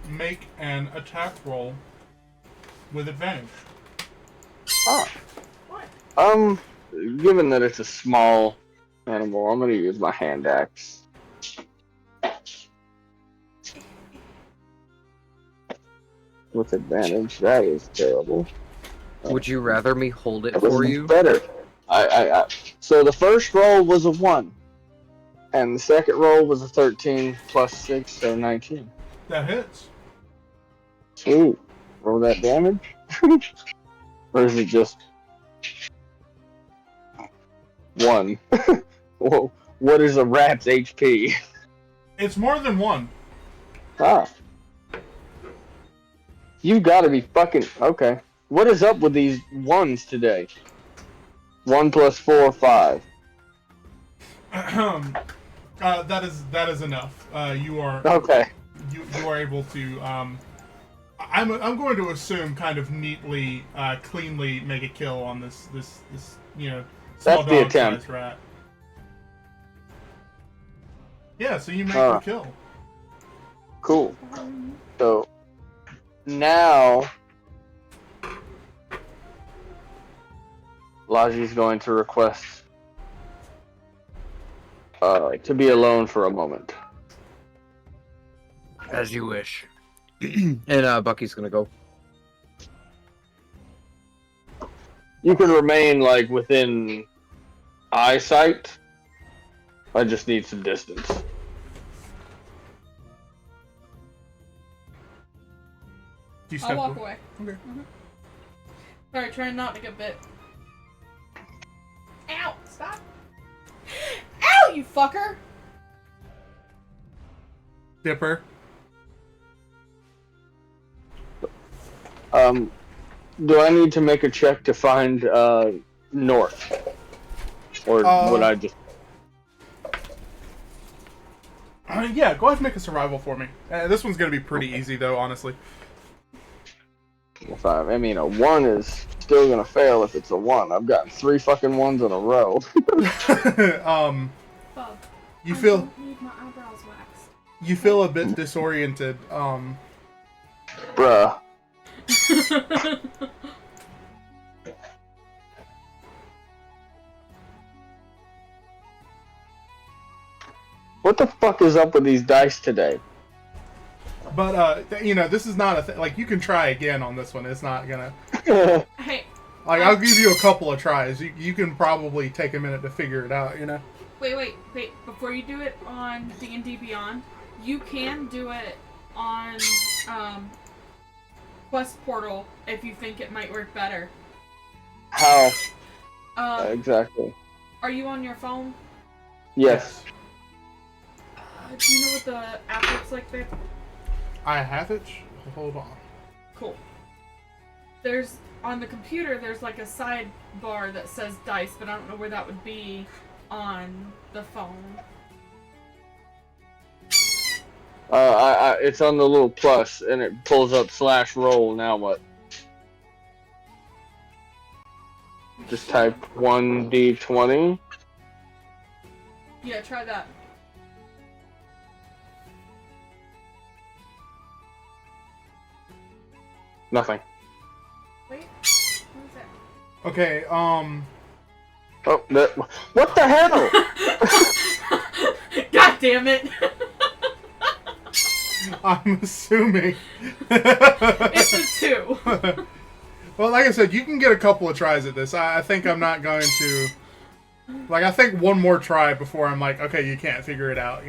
Make an attack roll with advantage. given that it's a small animal, I'm gonna use my hand axe. With advantage, that is terrible. Would you rather me hold it That was for much you? better. So the first roll was a 1. And the second roll was a 13 plus 6, so 19. That hits. Ooh, roll that damage? Or is it just 1? Whoa, what is a rat's HP? It's more than 1. Ah. You gotta be fucking... Okay. What is up with these 1s today? 1 plus 4, 5. That is enough. You are Okay. you are able to. I'm going to assume kind of neatly, cleanly make a kill on this small That's the dog-sized rat. Yeah, so you make the kill. Cool. So, now... Laji's going to request to be alone for a moment. As you wish. And Bucky's gonna go. You can remain, like, within eyesight. I just need some distance. Do you I'll step walk away? away. Okay. Sorry, trying not to get bit. Ow! Stop! Ow, you fucker! Dipper. Do I need to make a check to find north? Or would I just... Yeah, go ahead and make a survival for me. This one's gonna be pretty easy though, honestly. I mean, a 1 is still gonna fail if it's a 1. I've gotten 3 fucking 1s in a row. Fuck. You I feel don't need my eyebrows waxed. you feel a bit disoriented. Bruh. What the fuck is up with these dice today? But this is not a like you can try again on this one. It's not gonna Hey, like I'll give you a couple of tries. You can probably take a minute to figure it out. wait. Before you do it on D&D Beyond, you can do it on Quest Portal if you think it might work better. How Um, exactly? are you on your phone? Yes. Do you know what the app looks like there? I have it. Hold on. Cool. On the computer, there's like a sidebar that says dice, but I don't know where that would be on the phone. It's on the little plus, and it pulls up /roll. Now what? Just type 1d20. Yeah, try that. Nothing. Wait, what is that? Okay. Oh, what the hell? God damn it! I'm assuming. It's a 2. Well, like I said, you can get a couple of tries at this. I think I'm not going to. Like, I think one more try before I'm like, okay, you can't figure it out,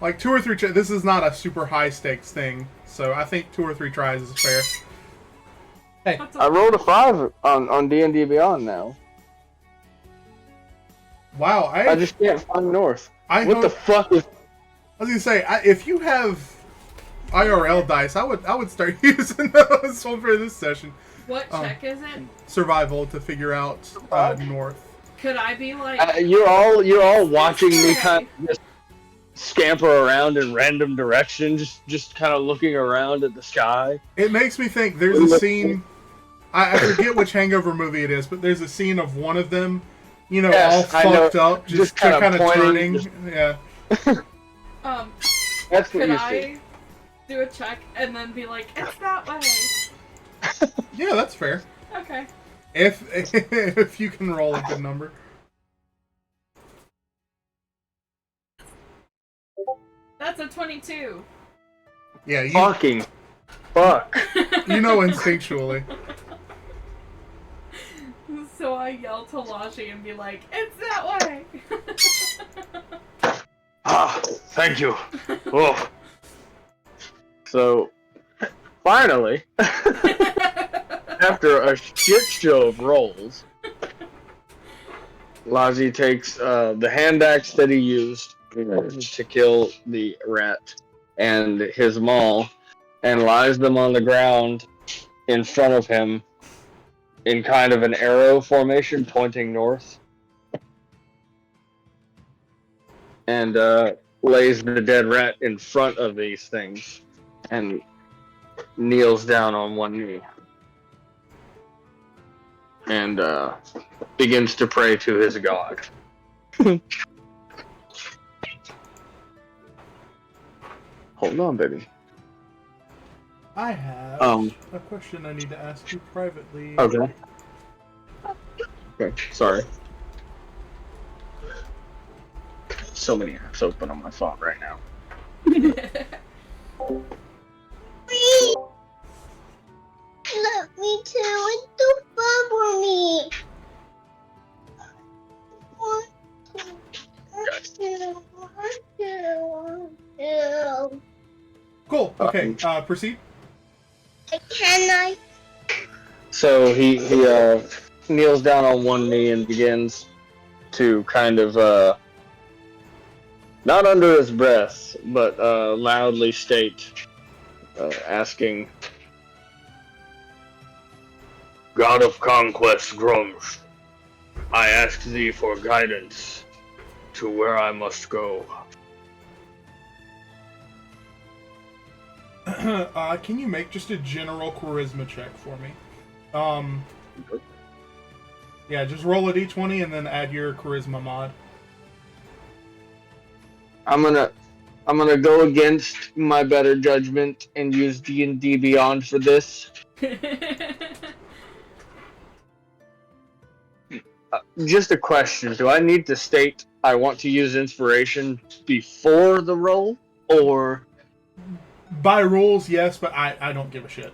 Like, 2 or 3 this is not a super high stakes thing, so I think 2 or 3 tries is fair. I rolled a 5 on D&D Beyond now. Wow, I just can't find North. What the fuck is... I was gonna say, if you have IRL dice, I would start using those for this session. What check is it? Survival to figure out North. Could I be like... You're all watching me Okay. kind of just scamper around in random directions, just kind of looking around at the sky. It makes me think there's a scene. I forget which Hangover movie it is, but there's a scene of one of them, Yes, all I know. fucked up, just Just kinda kind of pointing, turning. Yeah. That's what Could you see. I do a check and then be like, it's that way? Yeah, that's fair. Okay. If you can roll a good number. That's a 22. Yeah, Fucking fuck. Instinctually. So I yell to Laji and be like, it's that way! Ah, thank you. Oh. So, finally, after a shit show of rolls, Lazi takes the hand axe that he used to kill the rat and his maul and lies them on the ground in front of him in kind of an arrow formation pointing north. And lays the dead rat in front of these things and kneels down on one knee and begins to pray to his god. Hold on, baby. I have a question I need to ask you privately. Okay. Okay, sorry. So many apps open on my phone right now. Let me too. It's too fun for me. Cool. Okay. Proceed. Can I? So he kneels down on one knee and begins to kind of not under his breath, but loudly state, asking, God of conquest Gromsh, I ask thee for guidance to where I must go. Can you make just a general charisma check for me? Yeah, just roll a d20 and then add your charisma mod. I'm gonna go against my better judgment and use D&D Beyond for this. Just a question: do I need to state I want to use inspiration before the roll, or By rules, yes, but I don't give a shit.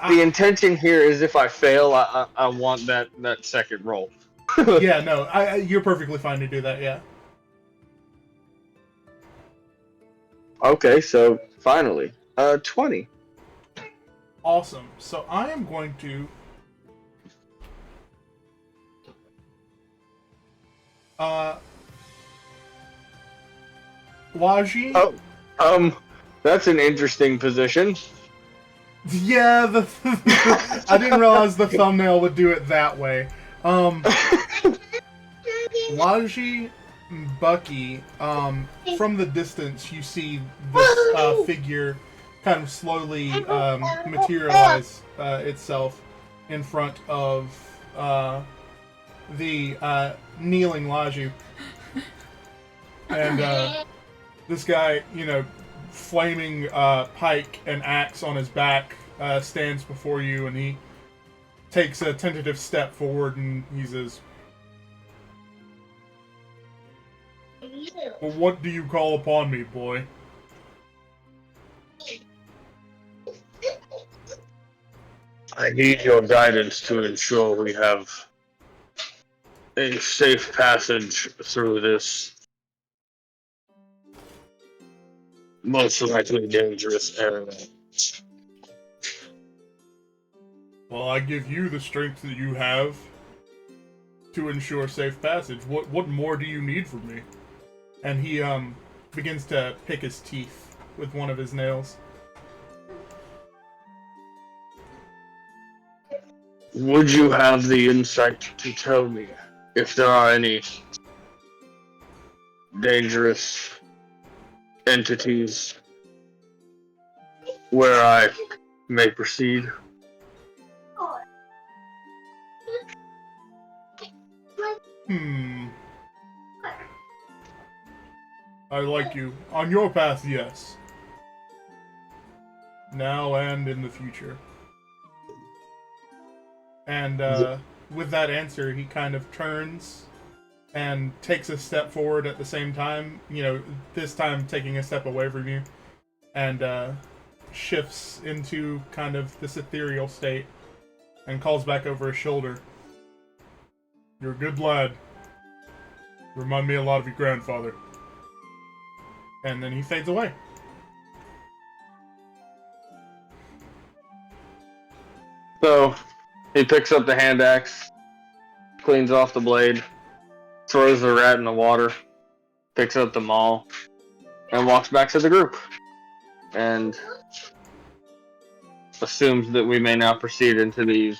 the intention here is if I fail, I want that second roll. Yeah, no, you're perfectly fine to do that. Yeah. Okay, so finally, 20. Awesome. So I am going to Waji. Oh, that's an interesting position. Yeah, I didn't realize the thumbnail would do it that way. Laji, Bucky, from the distance you see this figure kind of slowly materialize itself in front of the kneeling Laju. And this guy, flaming pike and axe on his back, stands before you, and he takes a tentative step forward, and he says, "Well, what do you call upon me, boy?" I need your guidance to ensure we have a safe passage through this most likely dangerous area. Well, I give you the strength that you have to ensure safe passage. What more do you need from me? And he begins to pick his teeth with one of his nails. Would you have the insight to tell me if there are any dangerous entities where I may proceed? I like you. On your path, yes. Now and in the future. And with that answer, he kind of turns and takes a step forward at the same time, this time taking a step away from you, and shifts into kind of this ethereal state and calls back over his shoulder. "You're a good lad. You remind me a lot of your grandfather." And then he fades away. So, he picks up the hand axe, cleans off the blade, throws the rat in the water, picks up the maul, and walks back to the group. And assumes that we may now proceed into these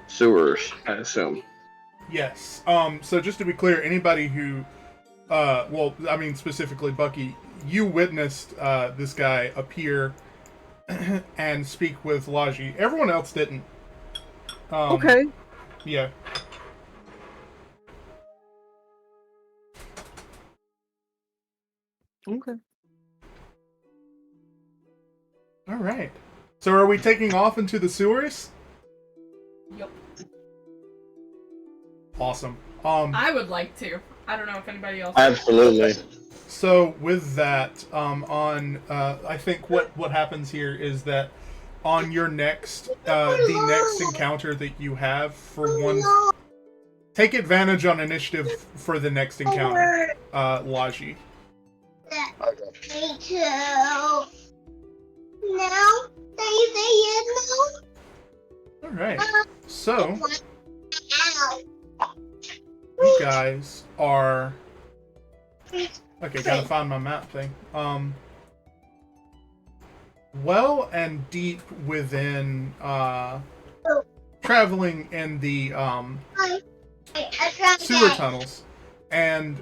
sewers, I assume. Yes. So just to be clear, anybody who, specifically Bucky, you witnessed this guy appear and speak with Laji. Everyone else didn't. Okay. Yeah. Okay. All right. So are we taking off into the sewers? Yep. Awesome. I would like to. I don't know if anybody else. Absolutely. So with that, I think what happens here is that on your next, the next encounter that you have for one, take advantage on initiative for the next encounter, Laji. Me too. Now? Can you say it All right. So now? Ow. you guys are okay. Gotta find my map thing. Well and deep within, traveling in the I tried sewer that. tunnels, and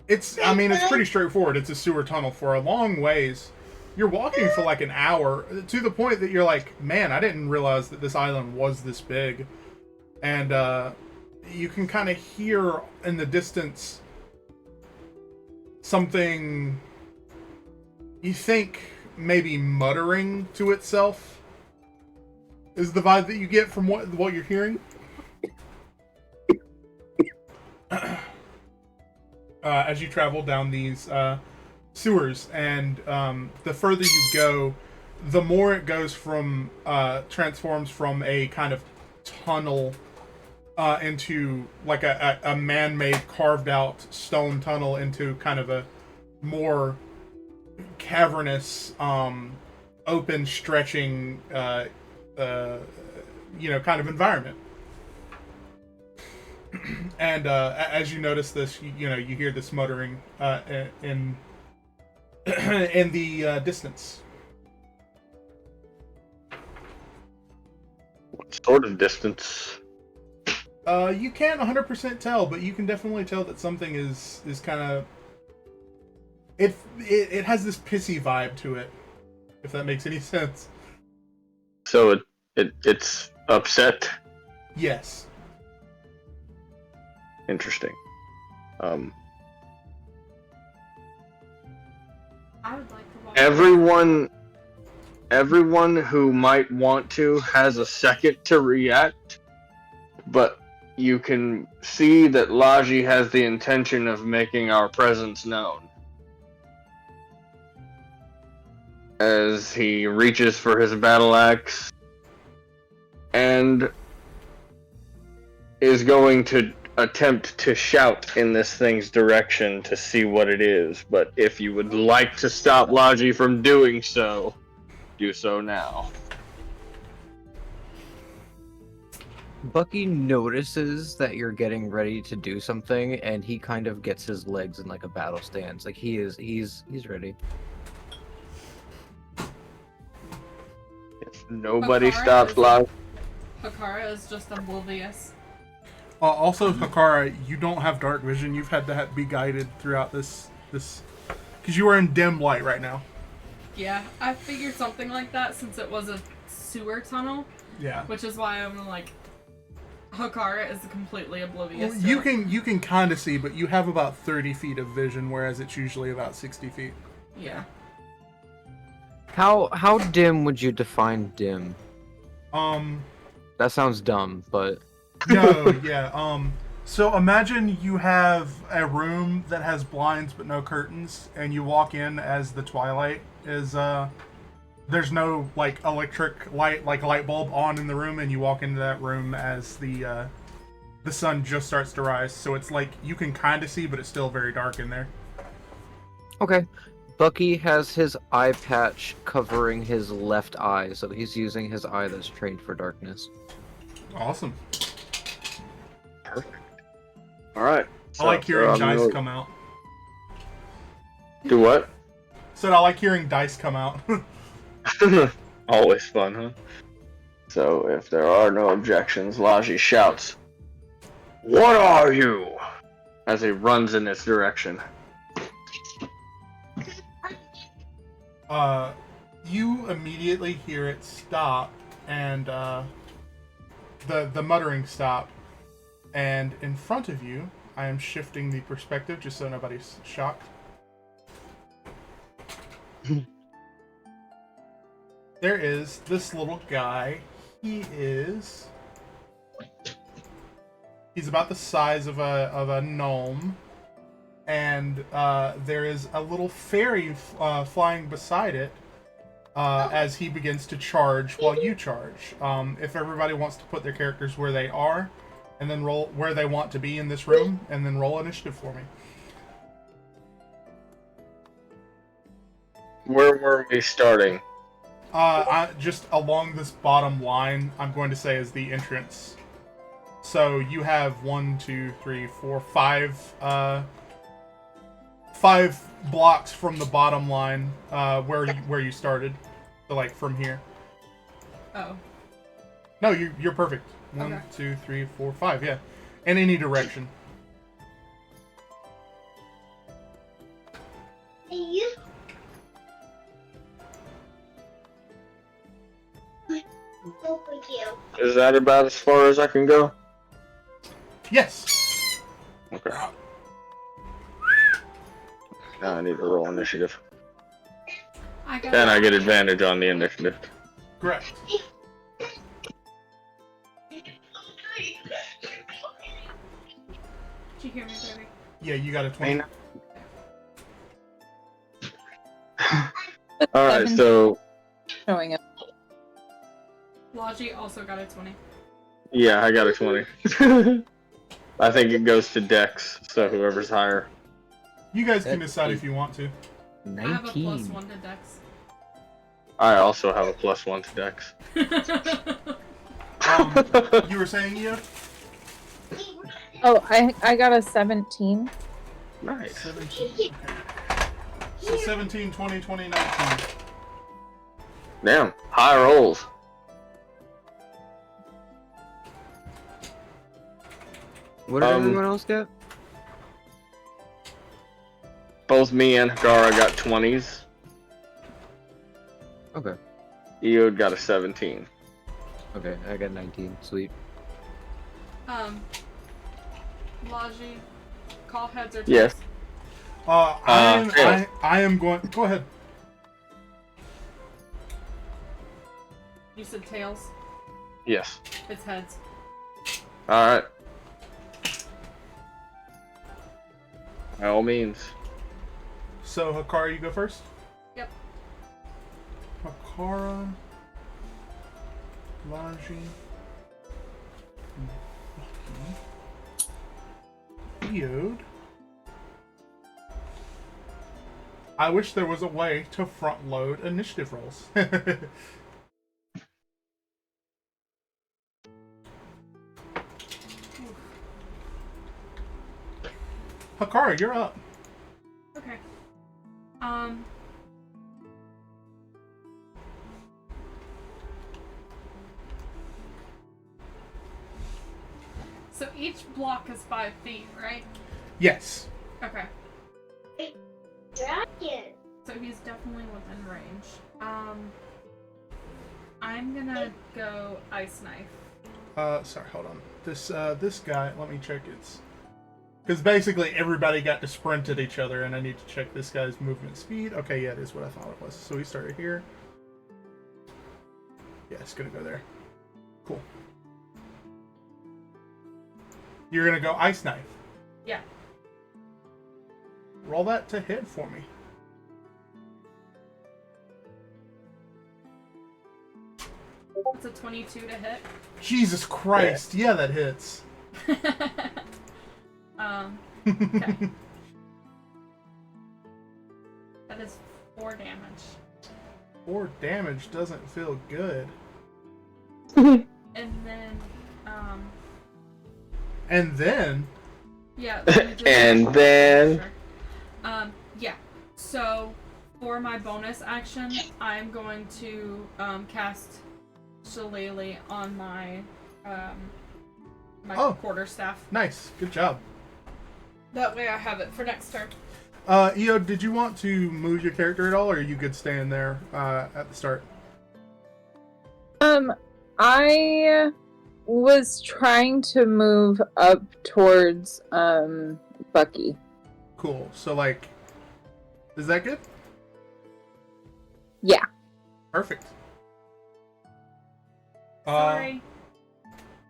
it's pretty straightforward. It's a sewer tunnel for a long ways. You're walking for like an hour, to the point that you're like, man, I didn't realize that this island was this big. And you can kind of hear in the distance something you think maybe muttering to itself is the vibe that you get from what you're hearing. As you travel down these sewers, and the further you go, the more it goes from transforms from a kind of tunnel into like a man-made carved out stone tunnel into kind of a more cavernous open stretching kind of environment. And as you notice this, you hear this muttering in in the distance. What sort of distance? You can't 100% tell, but you can definitely tell that something is kind of it has this pissy vibe to it, if that makes any sense. So it's upset. Yes. Interesting. I would like to walk. Everyone who might want to has a second to react, but you can see that Laji has the intention of making our presence known. As he reaches for his battle axe and is going to attempt to shout in this thing's direction to see what it is. But if you would like to stop Laji from doing so, do so now. Bucky notices that you're getting ready to do something, and he kind of gets his legs in like a battle stance. Like he's ready. If nobody Hakara stops is- Laji, Hakara is just oblivious. Also, Hakara, you don't have dark vision. You've had to be guided throughout this because you are in dim light right now. Yeah, I figured something like that since it was a sewer tunnel, Yeah. which is why I'm like, Hakara is completely oblivious. Well, to it. you can kind of see, but you have about 30 feet of vision, whereas it's usually about 60 feet. Yeah. How dim would you define dim? Um, That sounds dumb, but no, yeah. So imagine you have a room that has blinds but no curtains, and you walk in as the twilight is. There's no like electric light, like light bulb on in the room, and you walk into that room as the sun just starts to rise. So it's like you can kind of see, but it's still very dark in there. okay. Bucky has his eye patch covering his left eye, so he's using his eye that's trained for darkness. Awesome. perfect. All right. I like hearing dice gonna- come out. Do what? Said I like hearing dice come out. Always fun, huh? So, if there are no objections, Laji shouts, "What are you?" as he runs in its direction. You immediately hear it stop, and the muttering stop, and in front of you, I am shifting the perspective just so nobody's shocked. There is this little guy. He's about the size of a gnome, and there is a little fairy flying beside it as he begins to charge while you charge. If everybody wants to put their characters where they are, and then roll where they want to be in this room, and then roll initiative for me. Where were we starting? Just along this bottom line, I'm going to say is the entrance. So you have 5 blocks from the bottom line, where you started. So like from here. Oh. No, you're perfect. 1, Okay. 2, 3, 4, 5. Yeah, in any direction. Hey, you. Go for you. Is that about as far as I can go? Yes. Okay. Now I need to roll initiative. I got And I get advantage on the initiative. Correct. Did you hear me, baby? Yeah, you got a 20. Alright, so Showing up. Logi also got a 20. yeah, I got a 20. I think it goes to Dex, so whoever's higher. You guys can That's decide eight. if you want to. I have a 19. +1 to Dex. I also have a +1 to Dex. You were saying, Eo? Oh, I got a 17. Nice. 17. Okay. So 17, 20, 20, 19. Damn, high rolls. What did Um, everyone else get? Both me and Hagara got 20s. Okay. Eode got a 17. Okay, I got 19. Sweet. Logi, call heads or tails? Yes. I am going. Go ahead. You said tails? Yes. It's heads. Alright. By all means. So, Hakara, you go first? Yep. Hakara. Laji. Eode. I wish there was a way to front load initiative rolls. Hakara, you're up. Okay. So each block is 5 feet, right? Yes. Okay. Dragon. So he's definitely within range. I'm gonna go ice knife. Sorry, hold on. This guy, let me check its... Because basically everybody got to sprint at each other, and I need to check this guy's movement speed. Okay, yeah, it is what I thought it was. So he started here. Yeah, it's gonna go there. Cool. You're gonna go ice knife. Yeah. Roll that to hit for me. It's a 22 to hit. Jesus Christ. Yeah, that hits. Okay. That is 4 damage. 4 damage doesn't feel good. And then, And then... yeah. let me do And that. then- Sure. Yeah. So, for my bonus action, I'm going to, cast Shillelagh on my, Oh. quarterstaff. Nice. Good job. That way I have it for next turn. Eo, did you want to move your character at all, or are you good staying there at the start? I was trying to move up towards Bucky. Cool. So, like, is that good? Yeah. Perfect. Sorry.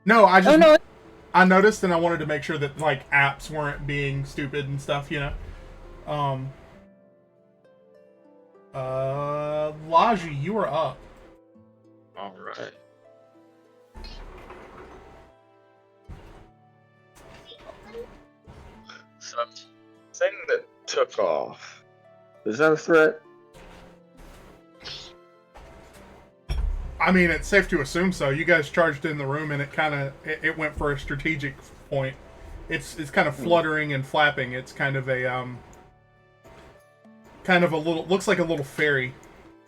No, I just... Oh no. I noticed, and I wanted to make sure that, like, apps weren't being stupid and stuff, you know? Laji, you are up. Alright. So, thing that took off. Is that a threat? I mean, it's safe to assume so. You guys charged in the room, and it kind of it went for a strategic point. It's kind of fluttering and flapping. It's kind of a little, looks like a little fairy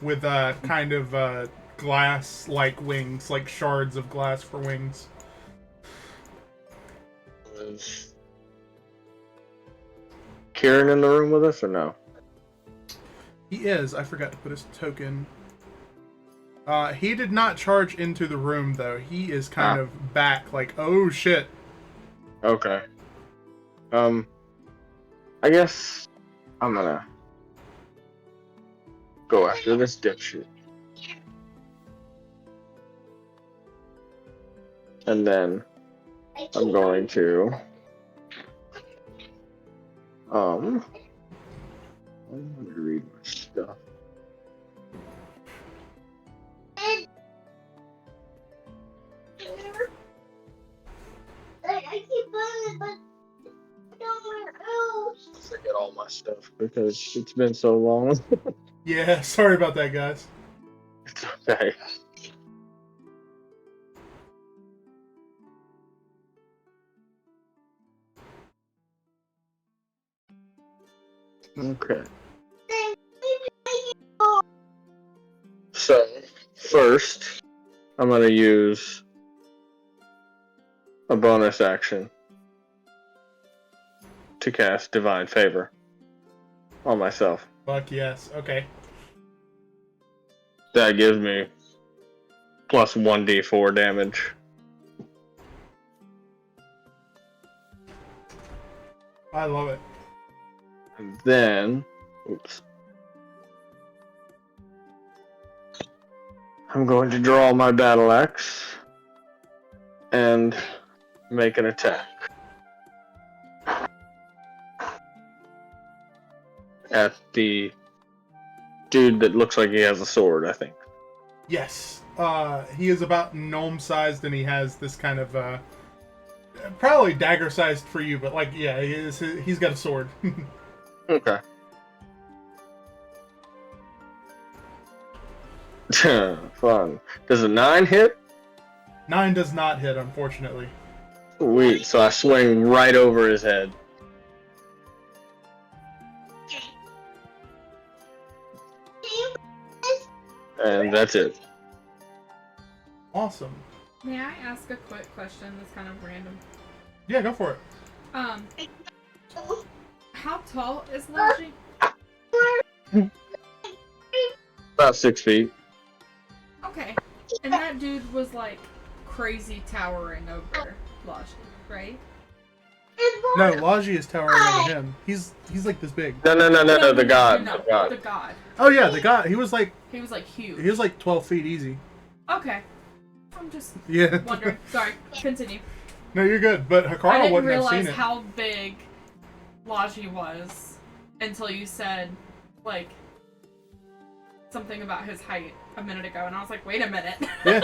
with kind of glass like wings, like shards of glass for wings. Is Kieran in the room with us or no? He is. I forgot to put his token. He did not charge into the room though. He is kind of back, like, oh shit. Okay. I guess I'm gonna go after this dipshit. And then I'm going to I'm gonna read my stuff. I keep playing it, but I don't want to. Forget all my stuff because it's been so long. Yeah, sorry about that, guys. It's okay. Okay. So, first, I'm going to use a bonus action to cast Divine Favor on myself. Fuck yes. Okay. That gives me plus 1d4 damage. I love it. And then, oops. I'm going to draw my battle axe and make an attack at the dude that looks like he has a sword, I think. Yes. He is about gnome sized and he has this kind of probably dagger sized for you, but like yeah, he's got a sword. Okay. Fun. Does a 9 hit? 9 does not hit, unfortunately. Sweet. So I swing right over his head. And that's it. Awesome. May I ask a quick question that's kind of random? Yeah, go for it. How tall is Logi? About 6 feet. Okay. And that dude was like crazy towering over Logi, right? No, Logi is towering over him. He's like this big. No, the god. No, The god. the god. Oh yeah, the guy. He was like huge. 12 feet easy. Okay. I'm just Yeah. wondering. Sorry, continue. No, you're good. But I Hikaru didn't wouldn't have seen realize it. how big Logi was until you said, like, something about his height a minute ago, and I was like, wait a minute. Yeah.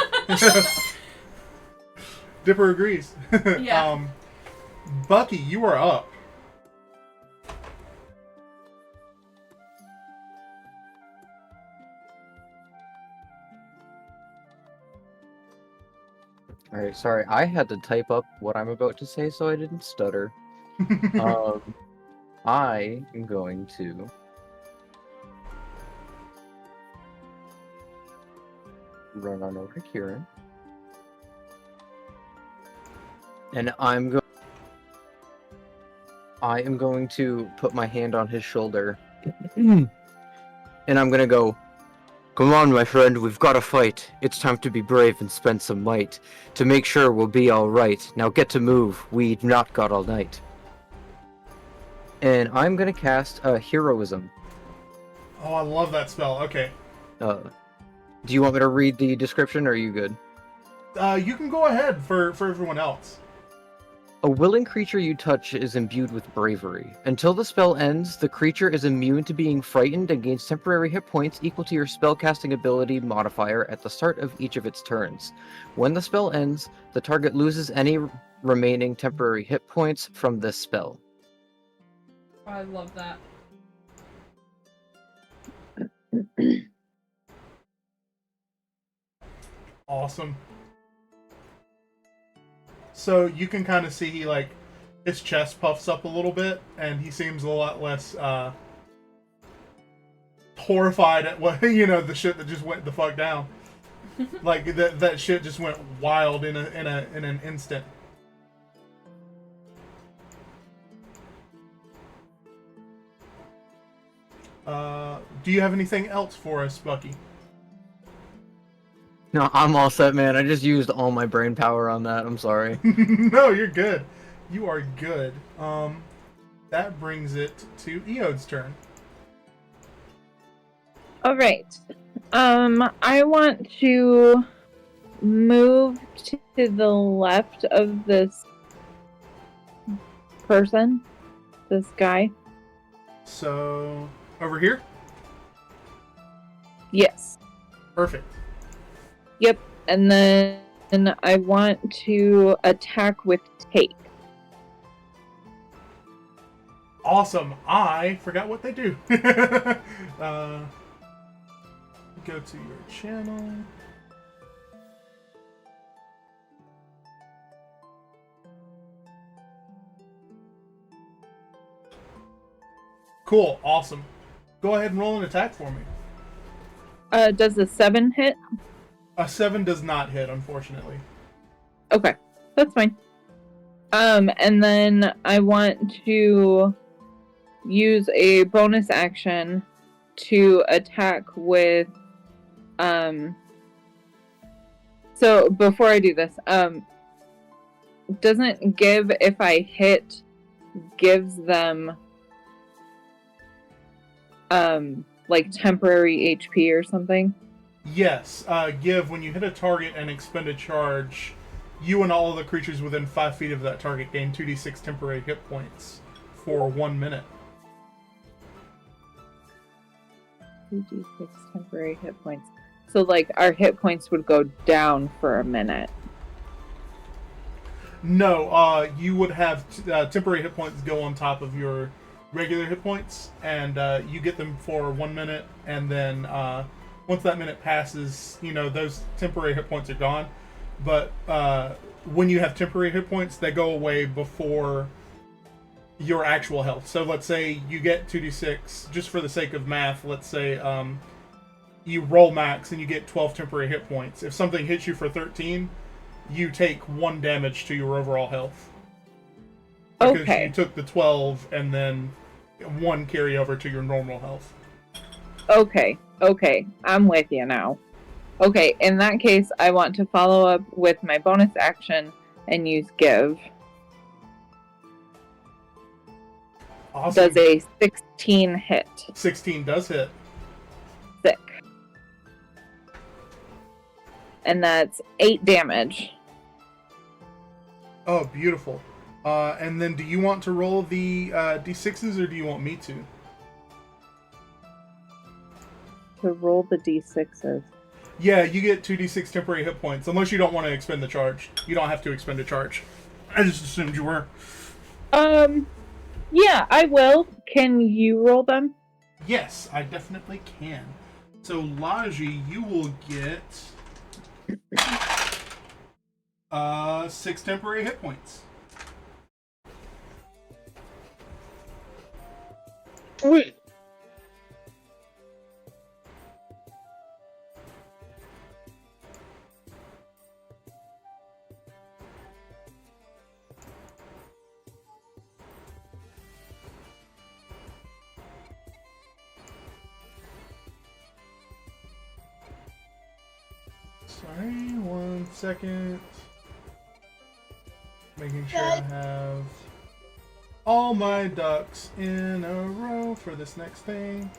Dipper agrees. Yeah. Bucky, you are up. Alright, sorry, I had to type up what I'm about to say so I didn't stutter. I am going to run on over to Kieran. And I am going to put my hand on his shoulder. And I'm gonna go, "Come on, my friend, we've got to fight. It's time to be brave and spend some might. To make sure we'll be alright. Now get to move. We've not got all night." And I'm gonna cast Heroism. Oh, I love that spell. Okay. Do you want me to read the description, or are you good? You can go ahead for everyone else. A willing creature you touch is imbued with bravery. Until the spell ends, the creature is immune to being frightened and gains temporary hit points equal to your spellcasting ability modifier at the start of each of its turns. When the spell ends, the target loses any remaining temporary hit points from this spell. I love that. Awesome. So you can kind of see his chest puffs up a little bit, and he seems a lot less horrified at what the shit that just went the fuck down. Like that shit just went wild in an instant. Do you have anything else for us, Bucky? No, I'm all set, man. I just used all my brain power on that. I'm sorry. No, you're good. You are good. That brings it to Eod's turn. All right. I want to move to the left of this person, this guy. So, over here? Yes. Perfect. Yep. And then I want to attack with take. Awesome. I forgot what they do. Go to your channel. Cool. Awesome. Go ahead and roll an attack for me. Does a 7 hit? A 7 does not hit, unfortunately. Okay, that's fine. And then I want to use a bonus action to attack with, so before I do this, doesn't give if I hit gives them, like temporary HP or something? Yes. Give, when you hit a target and expend a charge, you and all of the creatures within 5 feet of that target gain 2d6 temporary hit points for 1 minute. 2d6 temporary hit points. So, like, our hit points would go down for a minute. No, you would have temporary hit points go on top of your regular hit points, and you get them for 1 minute, and then once that minute passes, you know, those temporary hit points are gone. But when you have temporary hit points, they go away before your actual health. So let's say you get 2d6, just for the sake of math, let's say you roll max and you get 12 temporary hit points. If something hits you for 13, you take 1 damage to your overall health. Because Okay. you took the 12 and then 1 carry over to your normal health. Okay, I'm with you now. Okay, in that case, I want to follow up with my bonus action and use give. Awesome. Does a 16 hit? 16 does hit. Sick. And that's 8 damage. Oh, beautiful. And then do you want to roll the d6s or do you want me to? To roll the d6s. Yeah, you get 2d6 temporary hit points, unless you don't want to expend the charge. You don't have to expend a charge. I just assumed you were. Yeah, I will. Can you roll them? Yes, I definitely can. So, Laji, you will get 6 temporary hit points. Wait. Sorry, 1 second. Making sure I have all my ducks in a row for this next thing.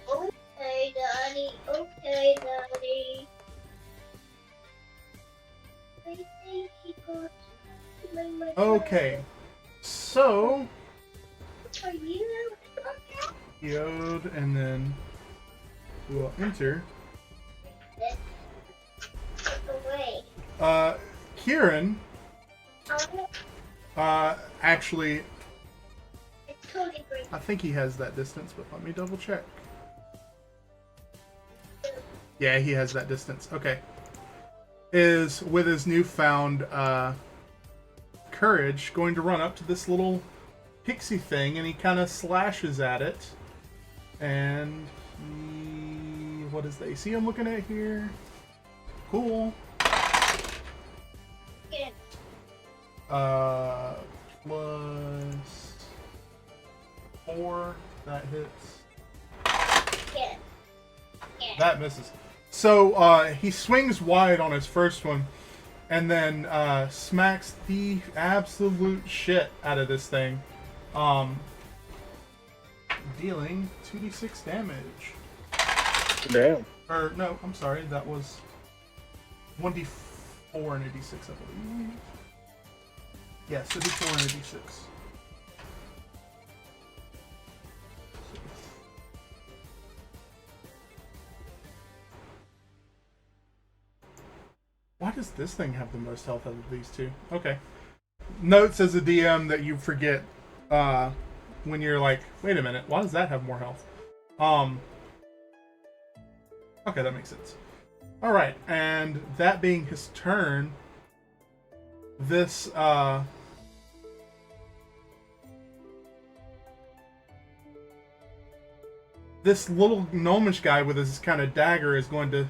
Okay, Daddy. Okay, Daddy. I think he got my Okay, so Are you? Yod, and then we'll enter. Away. Kieran, actually, It's totally great. I think he has that distance, but let me double check. Yeah, he has that distance. Okay. Is, with his newfound courage, going to run up to this little pixie thing, and he kind of slashes at it. And what is the AC I'm looking at here? Cool. Get Plus 4. That hits. it. That misses. So he swings wide on his first one, and then smacks the absolute shit out of this thing, dealing 2d6 damage. Damn. Or no, I'm sorry, that was 1d4 and a d6, I believe. Yes, a d4 and a d6. Why does this thing have the most health out of these two? Okay. Notes as a DM that you forget when you're like, wait a minute, why does that have more health? Okay, that makes sense. Alright, and that being his turn, this this little gnomish guy with his kind of dagger is going to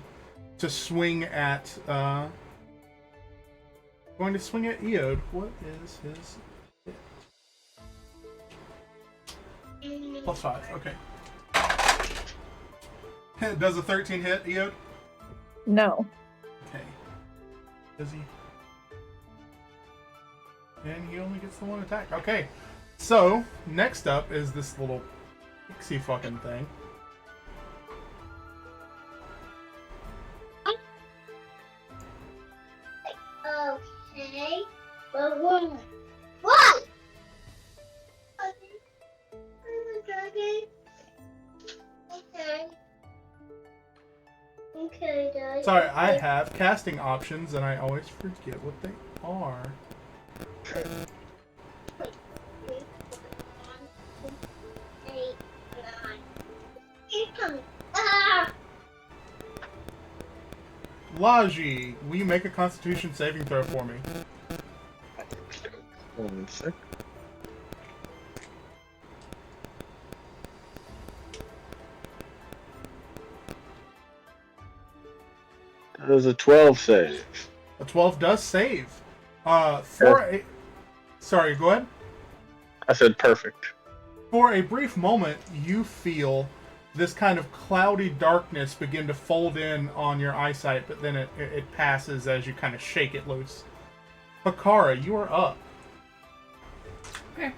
swing at Eode. What is his hit? +5. Okay. Does a 13 hit, Eode? No. Okay. Does he? And he only gets the one attack. Okay. So next up is this little pixie fucking thing. Okay. But what? What? Okay. Okay. Okay, Dad. Sorry, I have casting options and I always forget what they are. Laji, will you make a Constitution saving throw for me? 1 sec. That was a 12 save. A 12 does save. Sorry, go ahead. I said perfect. For a brief moment, you feel this kind of cloudy darkness begin to fold in on your eyesight, but then it passes as you kind of shake it loose. Bakara, you are up. Okay.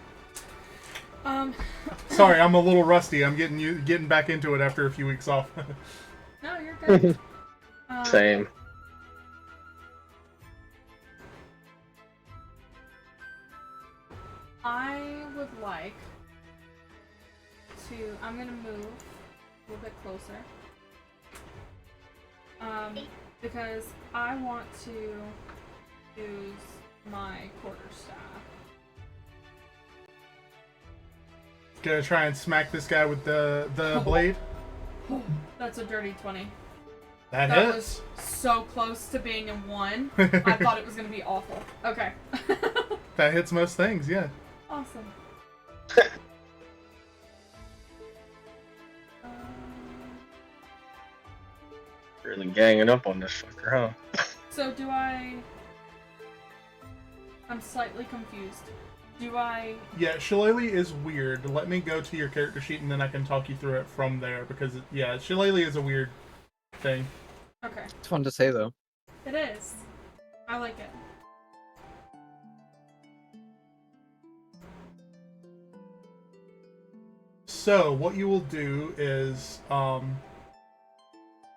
Sorry, I'm a little rusty. I'm getting back into it after a few weeks off. No, you're good. Same. I would like to. I'm gonna move a little bit closer. Because I want to use my quarterstaff. Gonna try and smack this guy with the blade. That's a dirty 20. That That hits. was so close to being a 1. I thought it was gonna be awful. Okay. That hits most things, yeah. Awesome. Really ganging up on this fucker, huh? So do I'm slightly confused. Do I... Yeah, Shillelagh is weird. Let me go to your character sheet and then I can talk you through it from there because, yeah, Shillelagh is a weird thing. Okay. It's fun to say though. It is. I like it. So, what you will do is,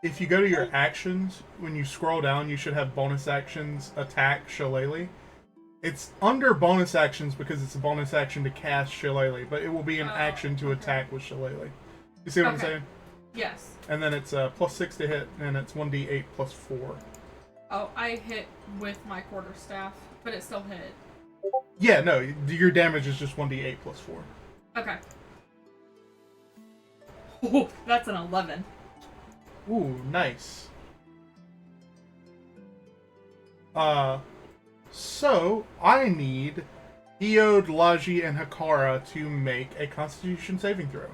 if you go to your actions, when you scroll down, you should have bonus actions, attack Shillelagh. It's under bonus actions because it's a bonus action to cast Shillelagh, but it will be an action to attack with Shillelagh. You see what I'm saying? Yes. And then it's +6 to hit, and it's 1d8 +4. Oh, I hit with my quarterstaff, but it still hit. Yeah, no, your damage is just 1d8 +4. Okay. Oh, that's an 11. Ooh, nice. So I need Eode, Laji, and Hakara to make a Constitution saving throw.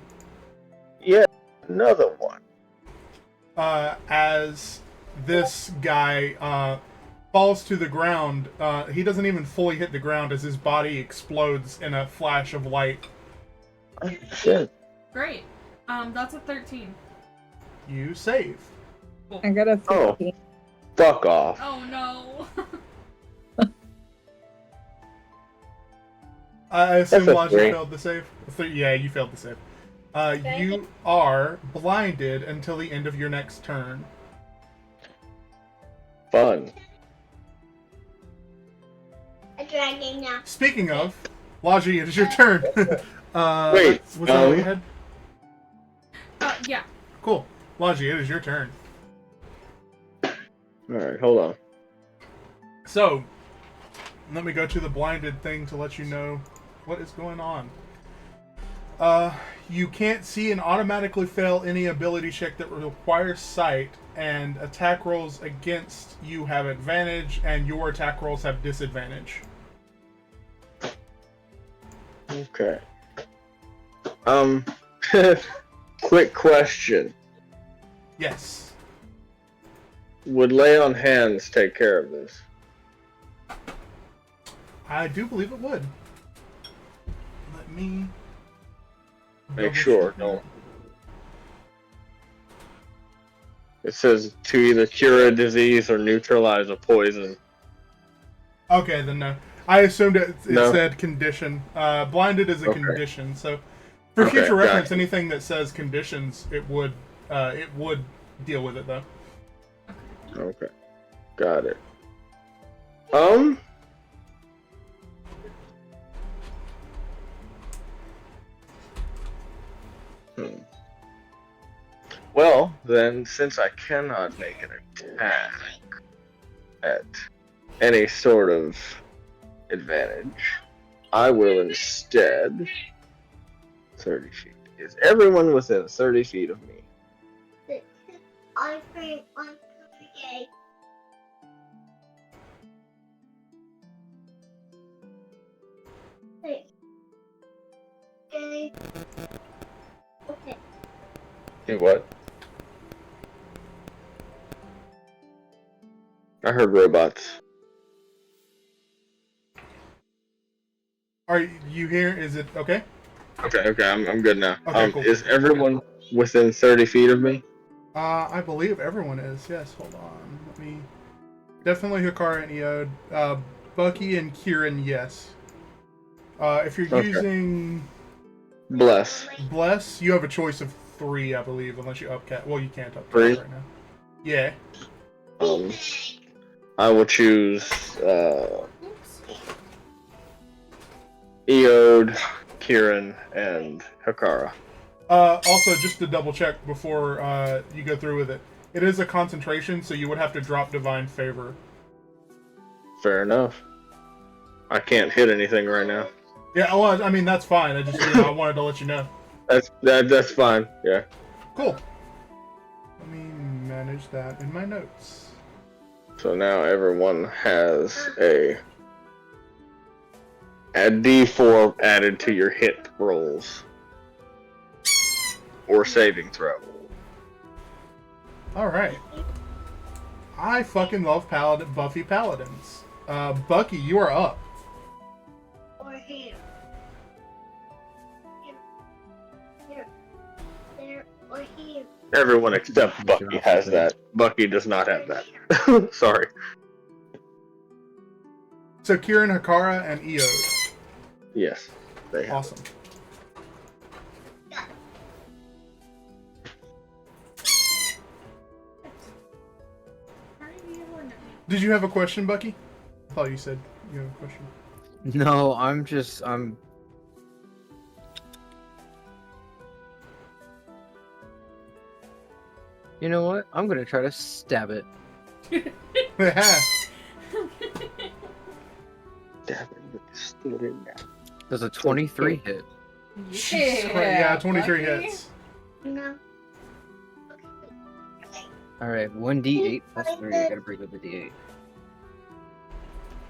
Yeah, another one. As this guy falls to the ground, he doesn't even fully hit the ground as his body explodes in a flash of light. Oh, shit. Great. That's a 13. You save. I got a 15. Fuck off. Oh no. I assume That's a Logic 3. failed the save. Yeah, you failed the save. You are blinded until the end of your next turn. Fun. A dragon now. Speaking of, Logic, it is your turn. Wait, was that all you had? Yeah. Cool. Logic, it is your turn. Alright, hold on. So, let me go to the blinded thing to let you know what is going on. You can't see and automatically fail any ability check that requires sight, and attack rolls against you have advantage, and your attack rolls have disadvantage. Okay. Quick question. Yes. Would lay on hands take care of this? I do believe it would. Let me... Make double sure, check. don't. It says to either cure a disease or neutralize a poison. Okay, then no. I assumed it No. said condition. Blinded is a Okay. condition, so for Okay, future reference, gotcha. anything that says conditions, it would deal with it though. Okay. Got it. Well, then, since I cannot make an attack at any sort of advantage, I will instead 30 feet. Is everyone within 30 feet of me? I frame on okay. Hey. Okay. Okay. Hey, what? I heard robots. Are you here? Is it okay? Okay, I'm good now. Okay, cool. Is everyone within 30 feet of me? I believe everyone is. Yes. Hold on. Let me. Definitely Hikara and Eode. Bucky and Kieran, yes. If you're Okay. using Bless. Bless, you have a choice of 3, I believe, unless you upcat. Well, you can't upcat 3? right now. Yeah. I will choose Eode, Kieran, and Hikara. Also, just to double check before you go through with it, it is a concentration, so you would have to drop Divine Favor. Fair enough. I can't hit anything right now. Yeah, well, I mean, that's fine. I just, I wanted to let you know. That's fine. Yeah. Cool. Let me manage that in my notes. So now everyone has a D4 added to your hit rolls or saving throw. Alright. I fucking love Buffy Paladins. Bucky, you are up. Or here. Here. There or here. Everyone except Bucky has that. Bucky does not have that. Sorry. So Kieran, Hikara, and Eode. Yes, they have. Awesome. Did you have a question, Bucky? I thought you said you have a question. No, I'm. You know what? I'm gonna try to stab it. Yeah. Does a 23 hit? Yeah, 23 Bucky. hits. No. Alright, 1d8 plus 3. I gotta break up the d8.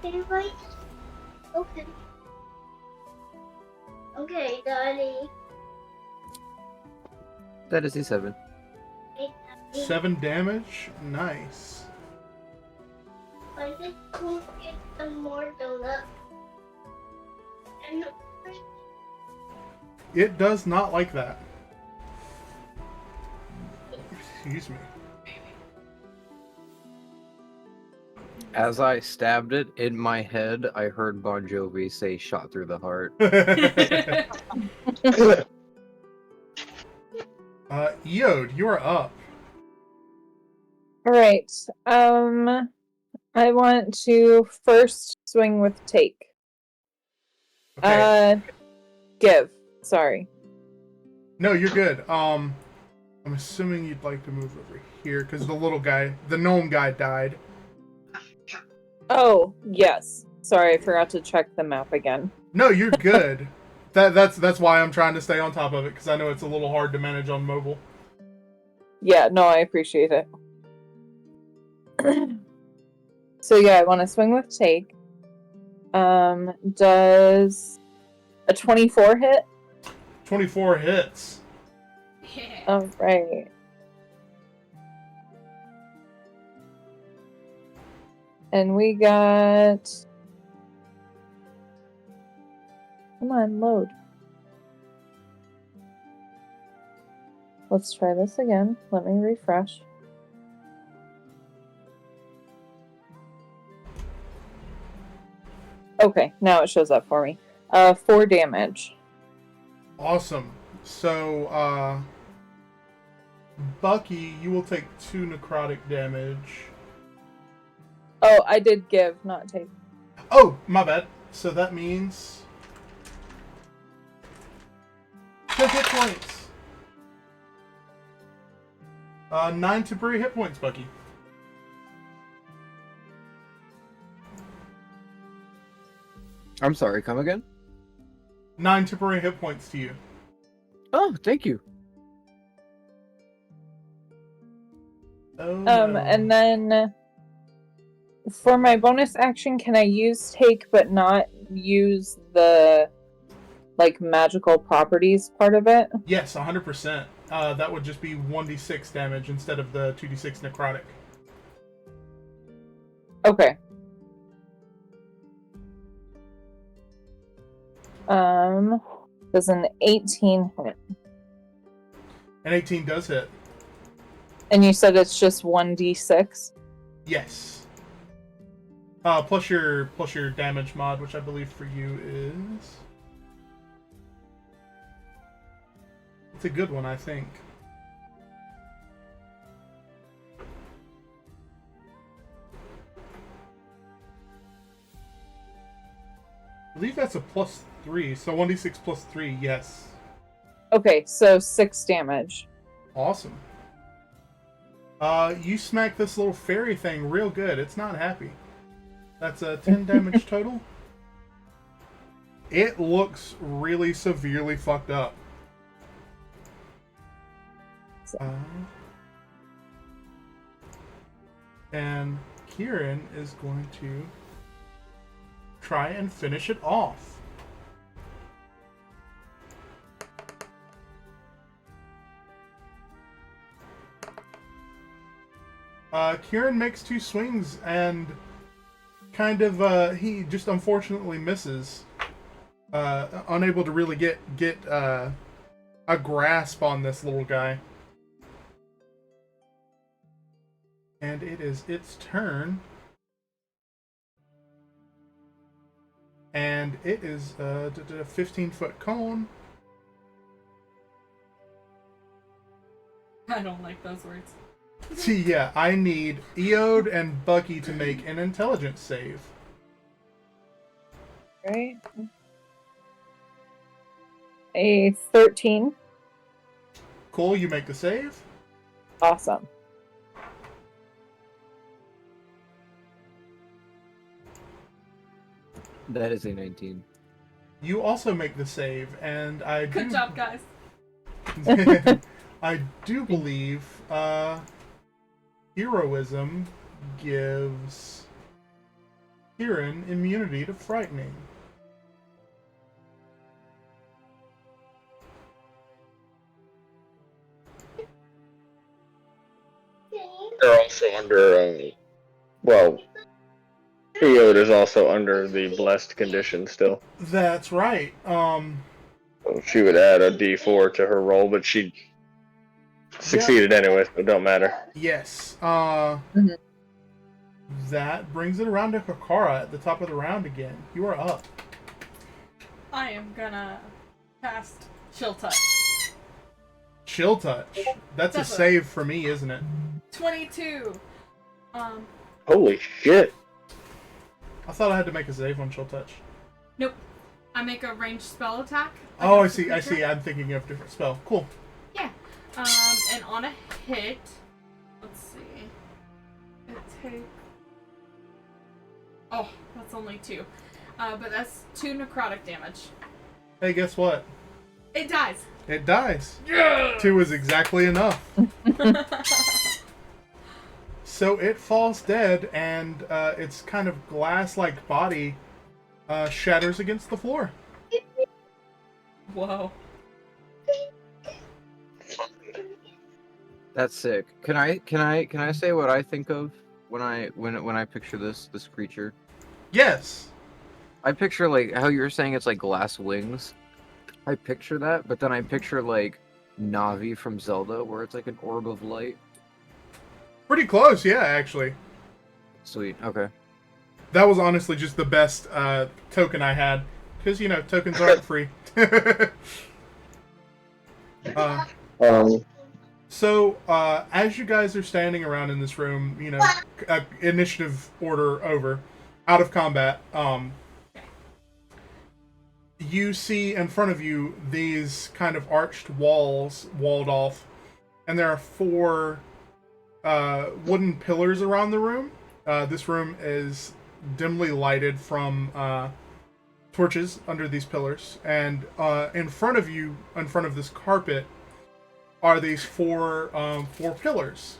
Can you write? Okay. Okay, Daddy. That is a 7. 7 damage. Nice. I just won't get the more deluxe. And It does not like that. Excuse me. As I stabbed it in my head, I heard Bon Jovi say "shot through the heart." Eode, you are up. All right. I want to first swing with take. Okay. Give. Sorry. No, you're good. I'm assuming you'd like to move over here because the little guy, the gnome guy, died. Oh, yes. Sorry, I forgot to check the map again. No, you're good. That's why I'm trying to stay on top of it because I know it's a little hard to manage on mobile. Yeah, no, I appreciate it. So yeah, I want to swing with take. Does a 24 hit? 24 hits. Yeah. All right. And we got... Come on, load. Let's try this again. Let me refresh. Okay, now it shows up for me. 4 damage. Awesome. So, Bucky, you will take 2 necrotic damage. Oh, I did give, not take. Oh, my bad. So that means 10 hit points. 9 temporary hit points, Bucky. I'm sorry, come again? 9 temporary hit points to you. Oh, thank you. Oh, no. And then for my bonus action, can I use take but not use the like magical properties part of it? Yes, 100%. That would just be 1d6 damage instead of the 2d6 necrotic. Okay. Does an 18 hit? And 18 does hit. And you said it's just 1d6? Yes. Plus your damage mod, which I believe for you is... It's a good one, I think. I believe that's a +3, so 1d6 plus 3, yes. Okay, so 6 damage. Awesome. You smack this little fairy thing real good. It's not happy. That's a 10 damage total. It looks really severely fucked up. And Kieran is going to try and finish it off. Kieran makes 2 swings and kind of he just unfortunately misses. Unable to really get a grasp on this little guy. And it is its turn. And it is a 15-foot cone. I don't like those words. See, yeah, I need Eode and Bucky to make an intelligence save. Right. A 13. Cool, you make the save. Awesome. That is a 19. You also make the save, and I do... Good job, guys. I do believe heroism gives Kieran immunity to frightening. They're also under, well, Eode is also under the blessed condition still. That's right. So she would add a d4 to her roll, but she succeeded anyway, so it don't matter. Yes. That brings it around to Kakara at the top of the round again. You are up. I am gonna cast Chill Touch. Chill Touch. That's a That's save for me, isn't it? 22. Holy shit. I thought I had to make a save on Chill Touch. Nope. I make a ranged spell attack. Oh, I against the see. I creature. see. I'm thinking of a different spell. Cool. Yeah. And on a hit, let's see. It takes. Oh, that's only 2. But that's 2 necrotic damage. Hey, guess what? It dies. It dies. Yeah. 2 is exactly enough. So it falls dead, and its kind of glass-like body shatters against the floor. Whoa. That's sick. Can I say what I think of when I picture this creature? Yes. I picture like how you were saying it's like glass wings. I picture that, but then I picture like Navi from Zelda, where it's like an orb of light. Pretty close, yeah, actually. Sweet. Okay. That was honestly just the best token I had. Because, you know, tokens aren't free. So, as you guys are standing around in this room, you know, initiative order over, out of combat, you see in front of you these kind of arched walls walled off, and there are 4 wooden pillars around the room. This room is dimly lighted from torches under these pillars, and in front of you, in front of this carpet, are these 4 pillars.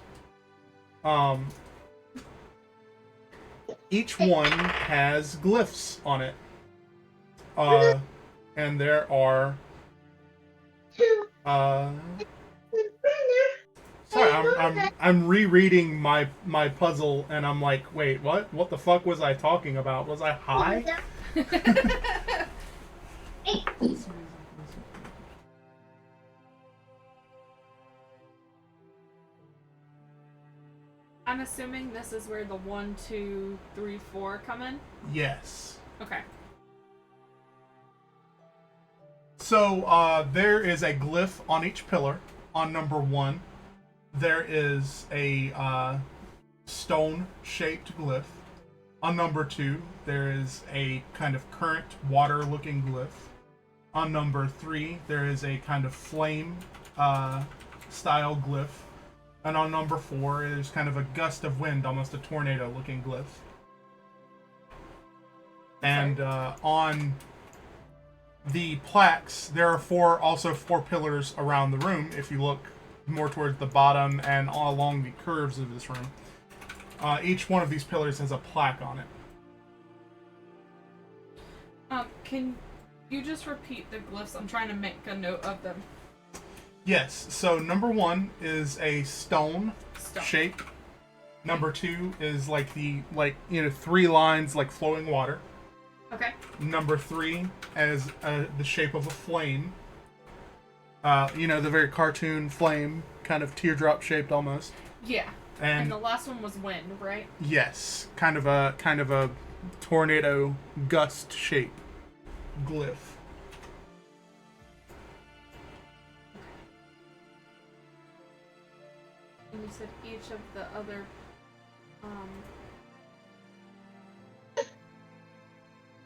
Each one has glyphs on it, and there are. Sorry, I'm rereading my puzzle, and I'm like, wait, what? What the fuck was I talking about? Was I high? I'm assuming this is where the 1, 2, 3, 4 come in? Yes. Okay. So there is a glyph on each pillar. On number 1, there is a stone-shaped glyph. On number 2, there is a kind of current water-looking glyph. On number 3, there is a kind of flame style glyph. And on number 4, there's kind of a gust of wind, almost a tornado-looking glyph. And on the plaques, there are also four pillars around the room. If you look more towards the bottom and all along the curves of this room, each one of these pillars has a plaque on it. Can you just repeat the glyphs? I'm trying to make a note of them. Yes. So number 1 is a stone shape. Number 2 is like 3 lines like flowing water. Okay. Number 3 is the shape of a flame. The very cartoon flame, kind of teardrop shaped almost. Yeah. And the last one was wind, right? Yes, kind of a tornado gust shape glyph. And you said each of the other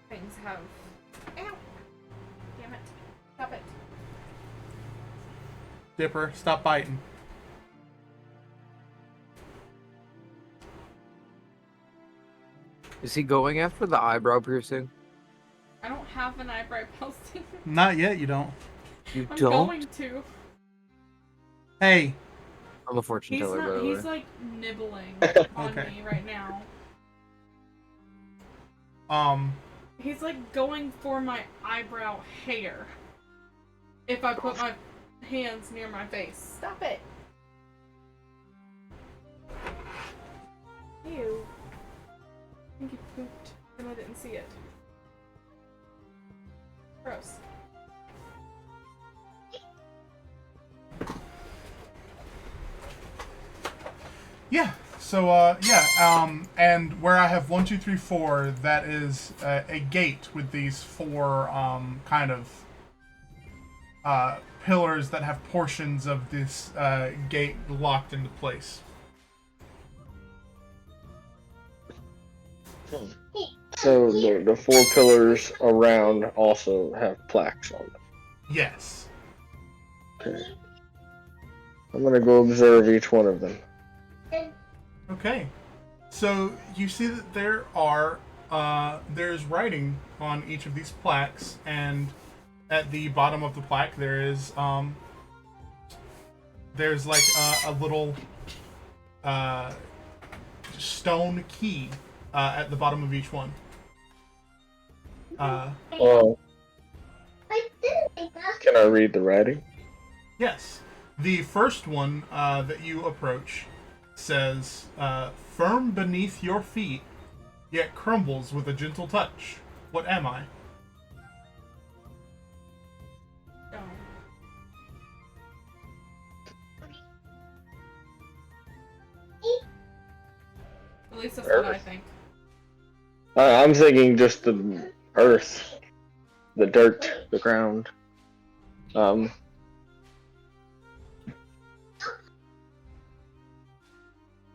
things have. Ow! Damn it! Stop it! Dipper, stop biting. Is he going after the eyebrow piercing? I don't have an eyebrow piercing. Not yet, you don't. You I'm don't? going to. Hey. I'm a fortune teller, by the way. He's like nibbling on Okay. me right now. He's like going for my eyebrow hair. If I put my hands near my face. Stop it! Ew. I think he pooped and I didn't see it. Gross. Yeah. So, and where I have 1, 2, 3, 4, that is a gate with these 4 kind of pillars that have portions of this gate locked into place. So the 4 pillars around also have plaques on them. Yes. Okay. I'm gonna go observe each one of them. Okay. So you see that there are there's writing on each of these plaques, and at the bottom of the plaque there's like a little stone key at the bottom of each one. Oh. Can I read the writing? Yes. The first one that you approach says, firm beneath your feet, yet crumbles with a gentle touch. What am I? Stone. At least that's what I think. I'm thinking just the earth, the dirt, the ground.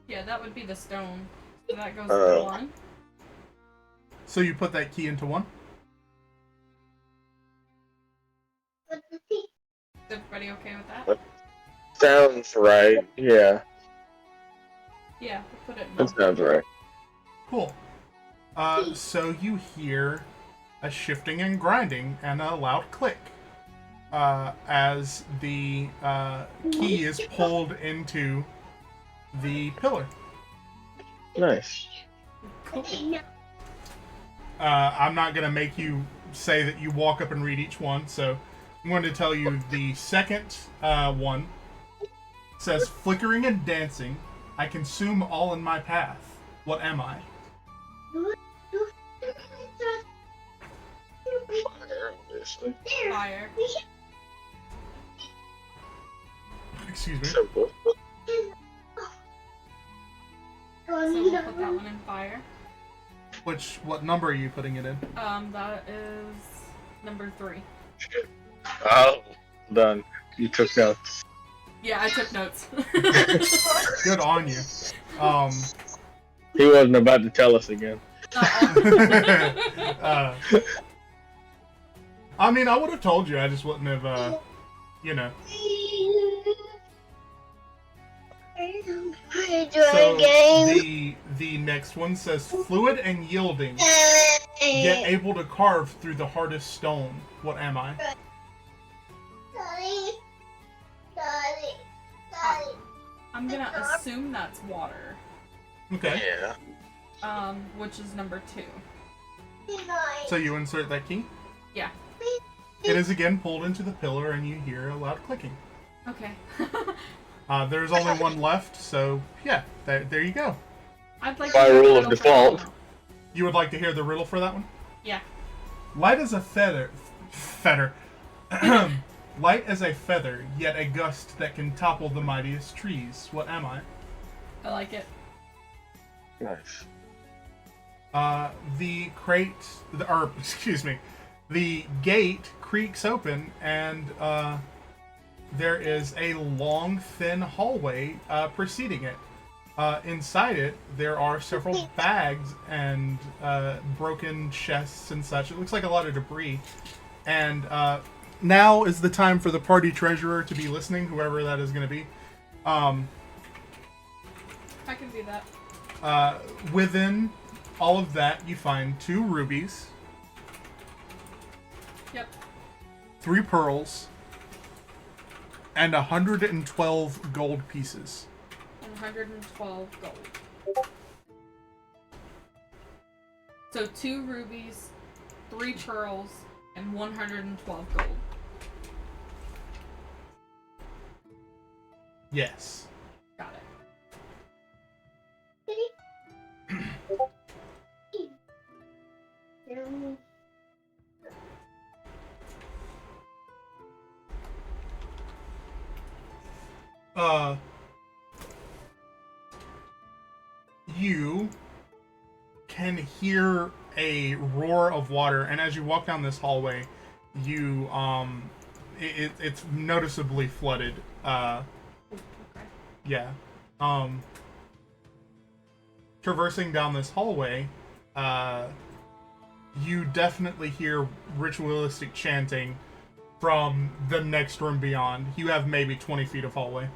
Yeah, that would be the stone. So that goes to 1. So you put that key into 1? Is everybody okay with that? Sounds right. Yeah, Yeah, we'll put it in that 1. sounds right. Cool. So you hear a shifting and grinding and a loud click as the key is pulled into the pillar. Nice. Cool. I'm not going to make you say that you walk up and read each one, so I'm going to tell you the second one says, flickering and dancing, I consume all in my path. What am I? Fire, obviously. Fire. Excuse me. Simple. So we'll put that one in fire. What number are you putting it in? That is number 3. Oh, done. You took notes. Yeah, I took notes. Good on you. He wasn't about to tell us again. I mean, I would have told you. I just wouldn't have, you know. So the next one says fluid and yielding, yet able to carve through the hardest stone. What am I? I'm gonna assume that's water. Okay. Yeah. Which is number 2. So you insert that key. Yeah. It is again pulled into the pillar, and you hear a loud clicking. Okay. There's only one left, so yeah, there you go. I'd like By to hear rule the of riddle for that default. one. You would like to hear the riddle for that one? Yeah. Light as a feather. Light as a feather, yet a gust that can topple the mightiest trees. What am I? I like it. Nice. The crate, the gate creaks open, and there is a long, thin hallway preceding it. Inside it, there are several bags and broken chests and such. It looks like a lot of debris. And now is the time for the party treasurer to be listening, whoever that is going to be. I can do that. Within all of that, you find 2 rubies, Yep. 3 pearls, and 112 gold pieces. 112 gold. So 2 rubies, 3 pearls, and 112 gold. Yes. Got it. you can hear a roar of water, and as you walk down this hallway, you it's noticeably flooded. Okay. Yeah. Traversing down this hallway, you definitely hear ritualistic chanting from the next room beyond. You have maybe 20 feet of hallway.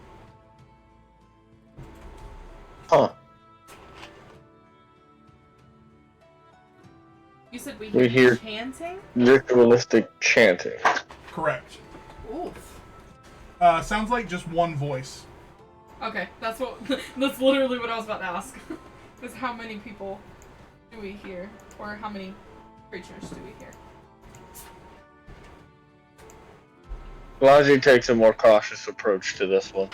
Huh. You said we We hear hear- chanting? Ritualistic chanting. Correct. Oof. Sounds like just one voice. Okay, that's literally what I was about to ask. Is how many people do we hear? Or how many creatures do we hear? Laji takes a more cautious approach to this one.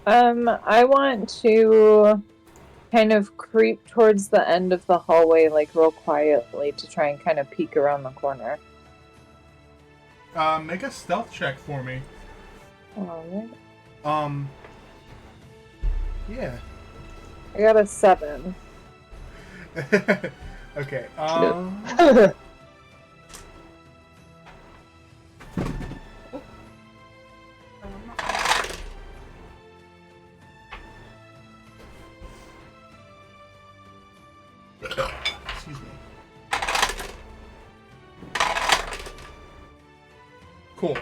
I want to kind of creep towards the end of the hallway, like real quietly, to try and kind of peek around the corner. Make a stealth check for me. Alright. Yeah. I got a 7. Okay. Excuse me. Cool.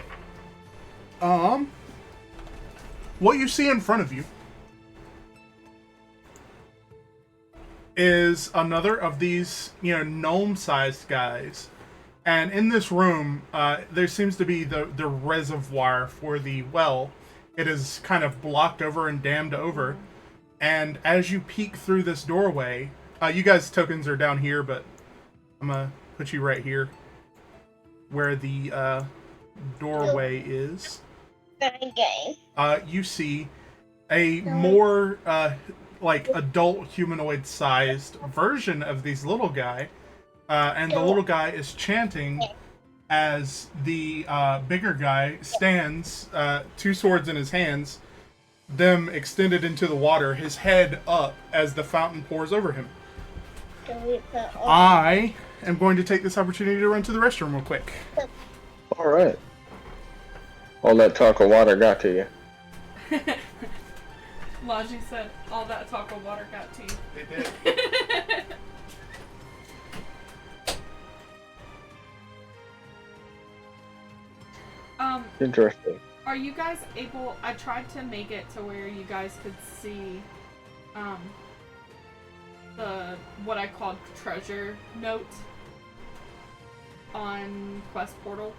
What you see in front of you is another of these, gnome-sized guys. And in this room, there seems to be the reservoir for the well. It is kind of blocked over and dammed over. And as you peek through this doorway, you guys' tokens are down here, but I'm gonna put you right here, where the doorway is. Okay. You see a more like adult humanoid-sized version of these little guy, and the little guy is chanting as the bigger guy stands, 2 swords in his hands, them extended into the water, his head up as the fountain pours over him. I am going to take this opportunity to run to the restroom real quick. Alright. All that talk of water got to you. Laji said all that talk of water got to you. It did. Interesting. Are you guys able? I tried to make it to where you guys could see, the what I called treasure note on Quest Portal.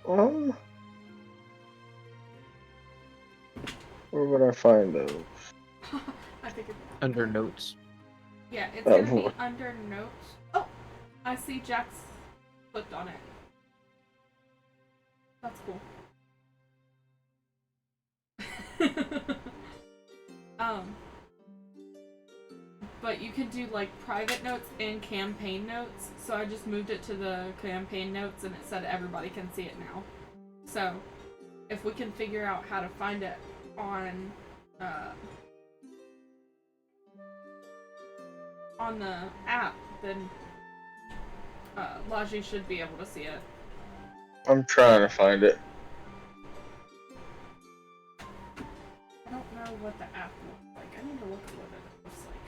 Where would I find those? I think it's Under notes. yeah, it's Oh, gonna be boy. under notes. Oh, I see Jack's clicked on it. That's cool. But you can do like private notes and campaign notes. So I just moved it to the campaign notes and it said everybody can see it now. So if we can figure out how to find it on the app, then Laji should be able to see it. I'm trying to find it. I don't know what the app looks like. I need to look at what it looks like.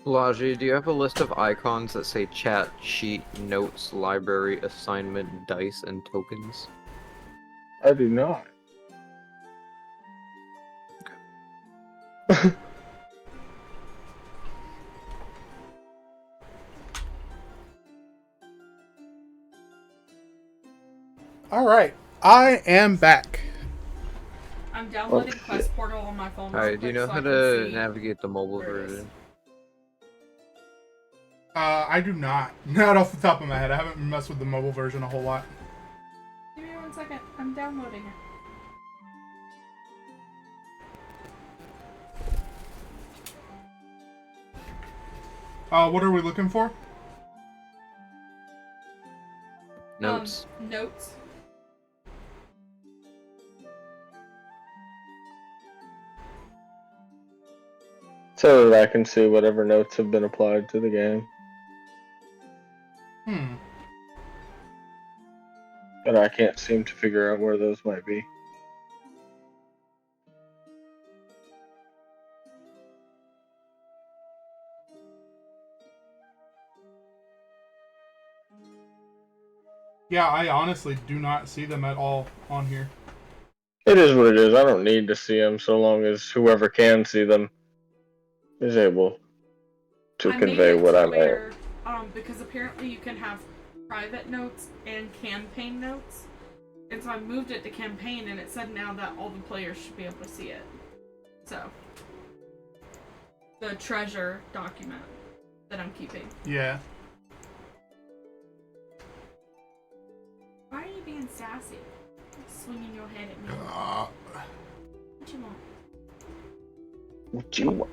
Laji, do you have a list of icons that say chat, sheet, notes, library, assignment, dice, and tokens? I do not. All right, I am back. I'm downloading shit. Quest Portal on my phone. real Alright, do you quick know so how I can to see navigate the mobile where it is. version? I do not. Not off the top of my head. I haven't messed with the mobile version a whole lot. Give me 1 second. I'm downloading it. What are we looking for? Notes. Notes. So that I can see whatever notes have been applied to the game. But I can't seem to figure out where those might be. Yeah, I honestly do not see them at all on here. It is what it is. I don't need to see them so long as whoever can see them is able to I convey made it what to I meant. where, because apparently you can have private notes and campaign notes. And so I moved it to campaign, and it said now that all the players should be able to see it. So, the treasure document that I'm keeping. Yeah. Why are you being sassy? Swinging your head at me. What you want? What you want?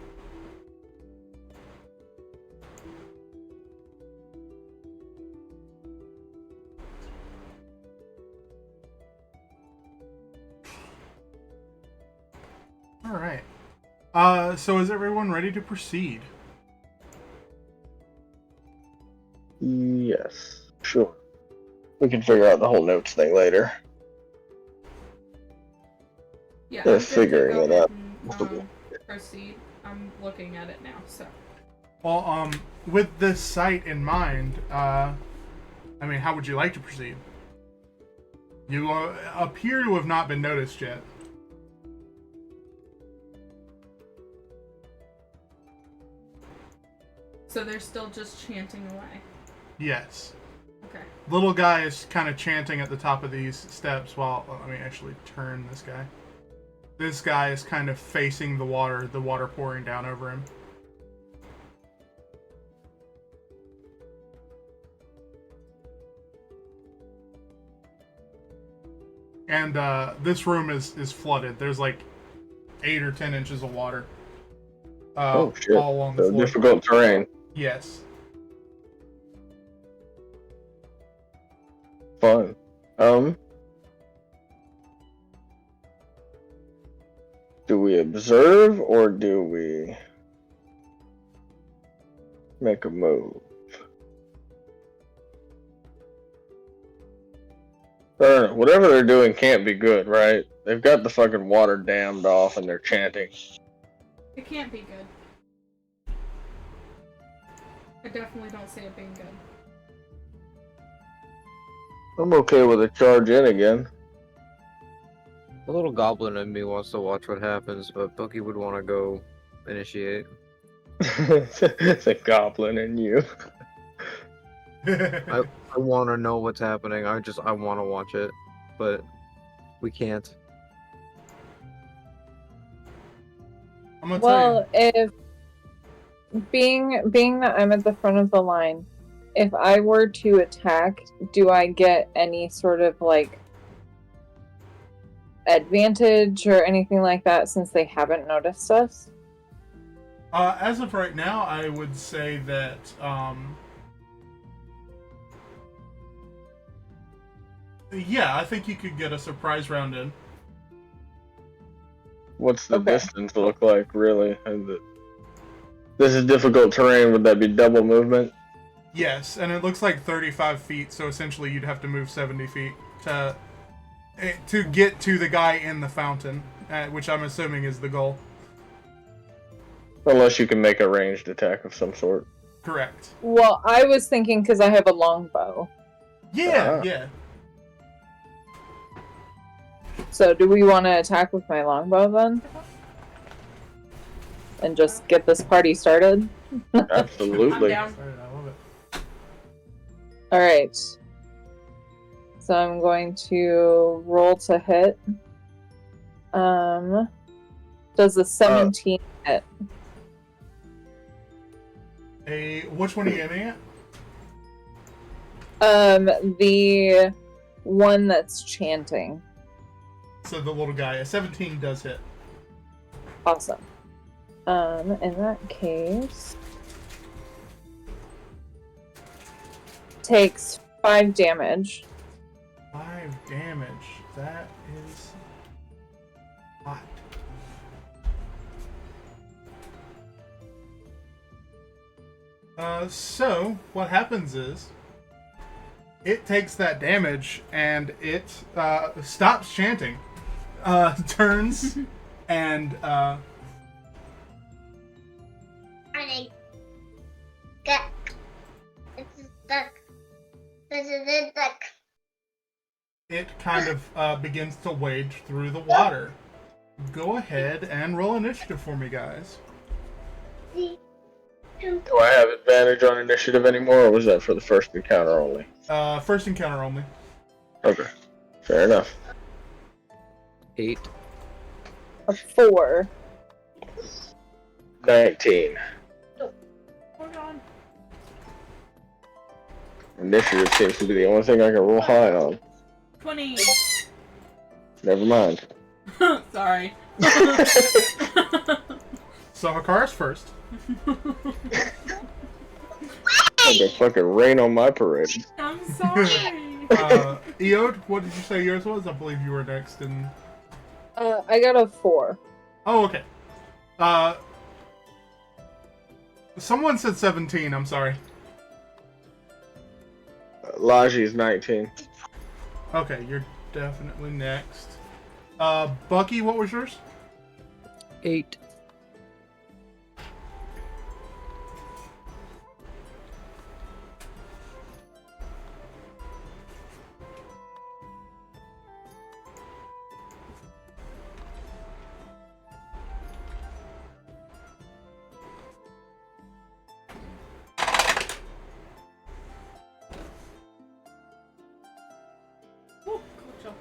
All right. So is everyone ready to proceed? Yes, sure. We can figure out the whole notes thing later. Yeah, Yeah, I'm good to figuring go it ahead out. and, proceed. I'm looking at it now, so. Well, with this site in mind, I mean, how would you like to proceed? You appear to have not been noticed yet. So they're still just chanting away. Yes. Okay. Little guy is kind of chanting at the top of these steps while, let me actually turn this guy. This guy is kind of facing the water pouring down over him. And this room is flooded. There's like 8 or 10 inches of water. Oh shit! All along the So floor. difficult terrain. Yes. Fun. Do we observe or do we make a move? I don't know. Whatever they're doing can't be good, right? They've got the fucking water dammed off and they're chanting. It can't be good. I definitely don't see it being good. I'm okay with a charge in again. The little goblin in me wants to watch what happens, but Bookie would want to go initiate. It's a goblin in you. I want to know what's happening. I want to watch it, but we can't. I'm gonna tell you. If being that I'm at the front of the line, if I were to attack, do I get any sort of like advantage or anything like that since they haven't noticed us? As of right now, I would say that yeah, I think you could get a surprise round in. What's the Okay. distance look like, really? This is difficult terrain. Would that be double movement? Yes, and it looks like 35 feet, so essentially you'd have to move 70 feet to get to the guy in the fountain, which I'm assuming is the goal. Unless you can make a ranged attack of some sort. Correct. Well, I was thinking because I have a longbow. Yeah, Ah. yeah. So do we want to attack with my longbow then? And just get this party started? Absolutely. I'm down. Sorry, I love it. Alright. So I'm going to roll to hit. Does the 17 hit? Which one are you aiming at? The one that's chanting. So the little guy. A 17 does hit. Awesome. In that case, takes 5 damage. 5 damage. That is hot. So what happens is it takes that damage and it stops chanting, turns, and I get it's stuck. This is it stuck. it kind of begins to wade through the water. Go ahead and roll initiative for me, guys. Do I have advantage on initiative anymore, or was that for the first encounter only? First encounter only. Okay, fair enough. 8. A 4. 19. Hold on. Initiative seems to be the only thing I can roll high on. 20. Never mind. Sorry. So Hakara's first. Had to fucking rain on my parade. I'm sorry. Eode, what did you say yours was? I believe you were next. And I got a 4. oh, okay. Someone said 17. I'm sorry. Laji's 19. Okay, you're definitely next. Bucky, what was yours? 8. Ooh, cool job.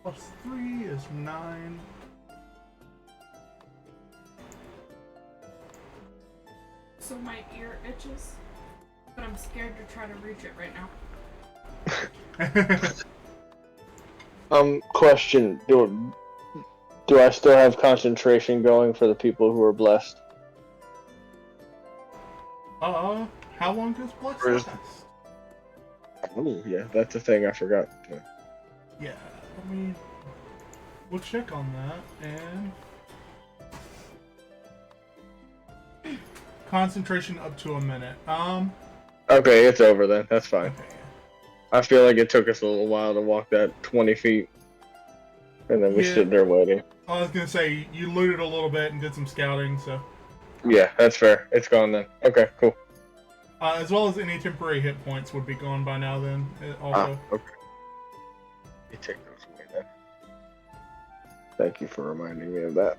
Plus 3 is 9. So my ear itches, but I'm scared to try to reach it right now. Question. Do I still have concentration going for the people who are blessed? How long does Bless Or is- last? Oh, yeah, that's a thing I forgot. Yeah, we'll check on that, and concentration up to a minute. Okay, it's over then. That's fine. Okay. I feel like it took us a little while to walk that 20 feet. And then we Yeah. stood there waiting. I was gonna say you looted a little bit and did some scouting, so Yeah, that's fair. It's gone then. Okay, cool. as well as any temporary hit points would be gone by now. Then also, Okay. You take those away then. Thank you for reminding me of that.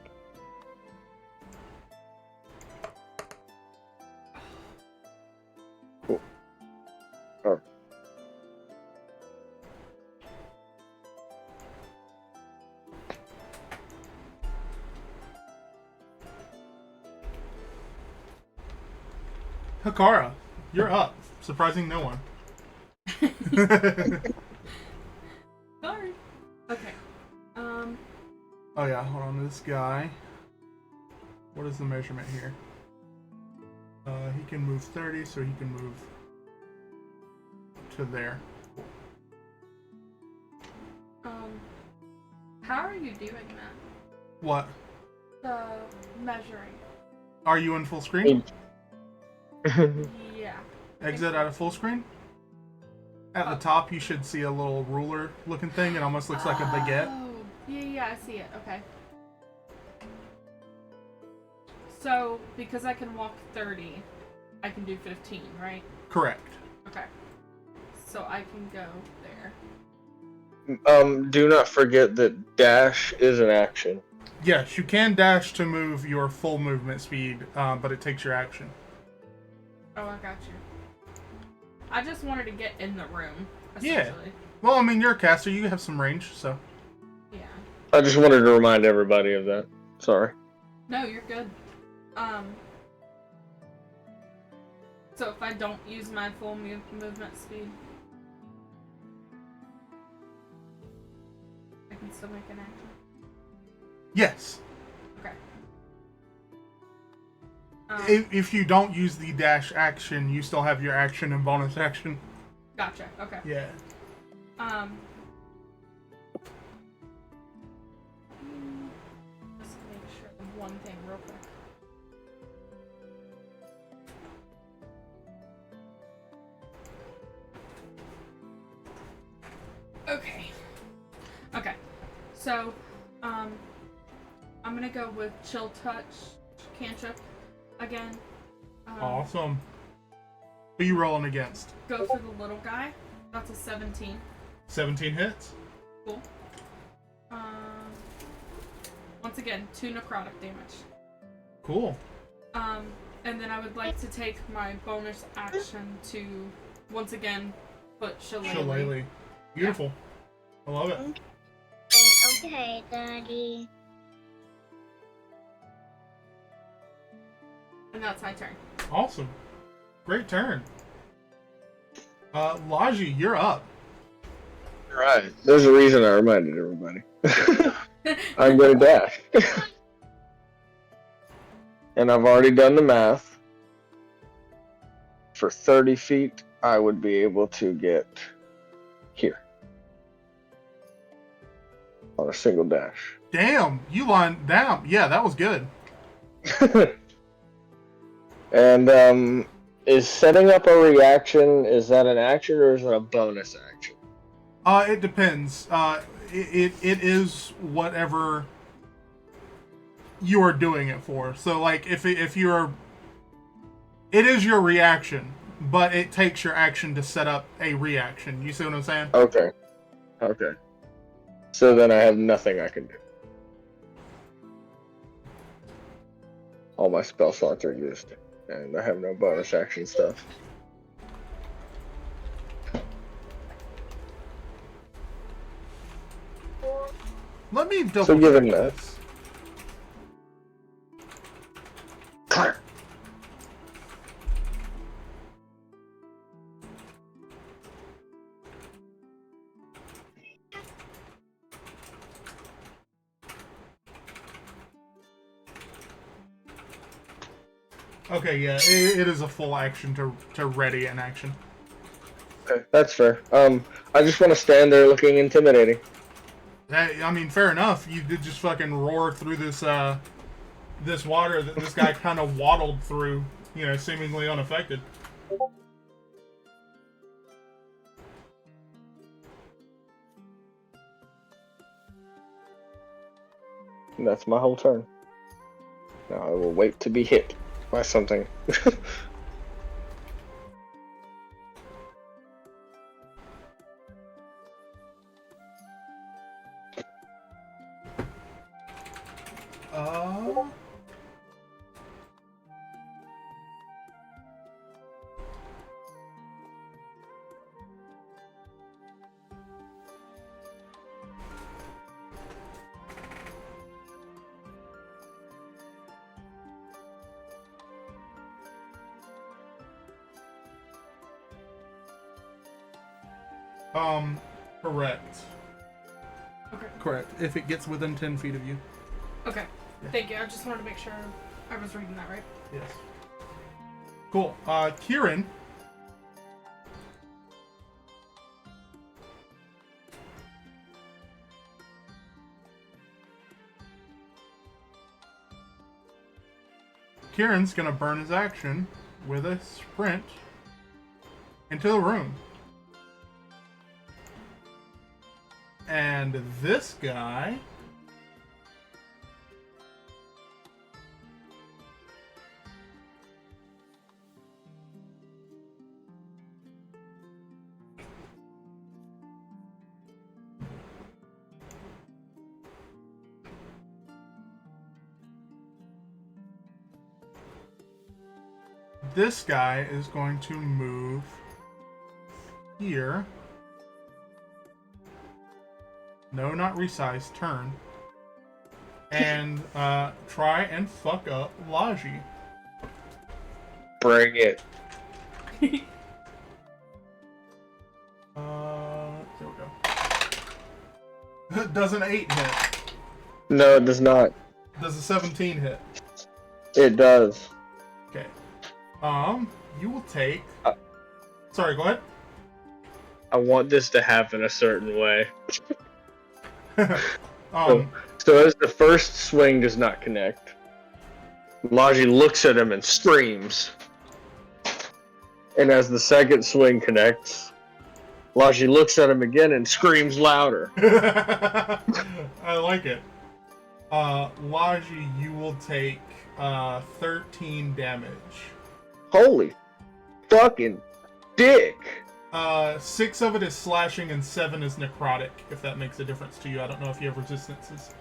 Cool. Oh. Hakara, you're up. Surprising no one. Sorry. Okay. Oh yeah, hold on. This guy. What is the measurement here? He can move 30, so he can move to there. How are you doing that? What? The measuring. Are you in full screen? Yeah. Exit out of full screen. At the top, you should see a little ruler-looking thing. It almost looks like a baguette. Oh, yeah, I see it. Okay. So, because I can walk 30, I can do 15, right? Correct. Okay. So I can go there. Do not forget that dash is an action. Yes, you can dash to move your full movement speed, but it takes your action. Oh, I got you. I just wanted to get in the room, Yeah. essentially. Well, I mean, you're a caster. You have some range, so. Yeah. I just wanted to remind everybody of that. Sorry. No, you're good. So if I don't use my full movement speed, I can still make an action. Yes. Okay. If you don't use the dash action, you still have your action and bonus action. Gotcha. Okay. Yeah. Just make sure of one thing real quick. Okay. Okay. So, I'm gonna go with Chill Touch cantrip again. Awesome. Who you rolling against? Go for the little guy. That's a 17. 17 hits. Cool. Once again, 2 necrotic damage. Cool. And then I would like to take my bonus action to once again put Shillelagh. Shillelagh. Beautiful. I love it. Okay, Daddy. And that's my turn. Awesome. Great turn. Laji, you're up. Right. There's a reason I reminded everybody. I'm gonna dash. And I've already done the math. For 30 feet, I would be able to get here. On a single dash. Damn, you lined down. Yeah, that was good. And is setting up a reaction, is that an action or is it a bonus action? It depends. It is whatever you are doing it for. So, like, if you're, it is your reaction, but it takes your action to set up a reaction. You see what I'm saying? Okay. Okay. So then I have nothing I can do. All my spell slots are used, and I have no bonus action stuff. Let me double So given check that- this. Claire! Okay, yeah, it is a full action to ready an action. Okay, that's fair. I just want to stand there looking intimidating. I mean, fair enough. You did just fucking roar through this this water that this guy kind of waddled through, you know, seemingly unaffected. And that's my whole turn. Now I will wait to be hit by something. Uh... Correct. Okay. Correct. If it gets within 10 feet of you. Okay. Yeah. Thank you. I just wanted to make sure I was reading that right. Yes. Cool. Kieran. Kieran's gonna burn his action with a sprint into the room. And this guy is going to move here. No, not resize, turn. And try and fuck up Laji. Bring it. There we go. Does an 8 hit? No, it does not. Does a 17 hit? It does. Okay. You will take. Uh, Sorry, go ahead. I want this to happen a certain way. um, So as the first swing does not connect, Laji looks at him and screams. And as the second swing connects, Laji looks at him again and screams louder. I like it. Laji, you will take 13 damage. Holy fucking dick! 6 of it is slashing and 7 is necrotic, if that makes a difference to you. I don't know if you have resistances.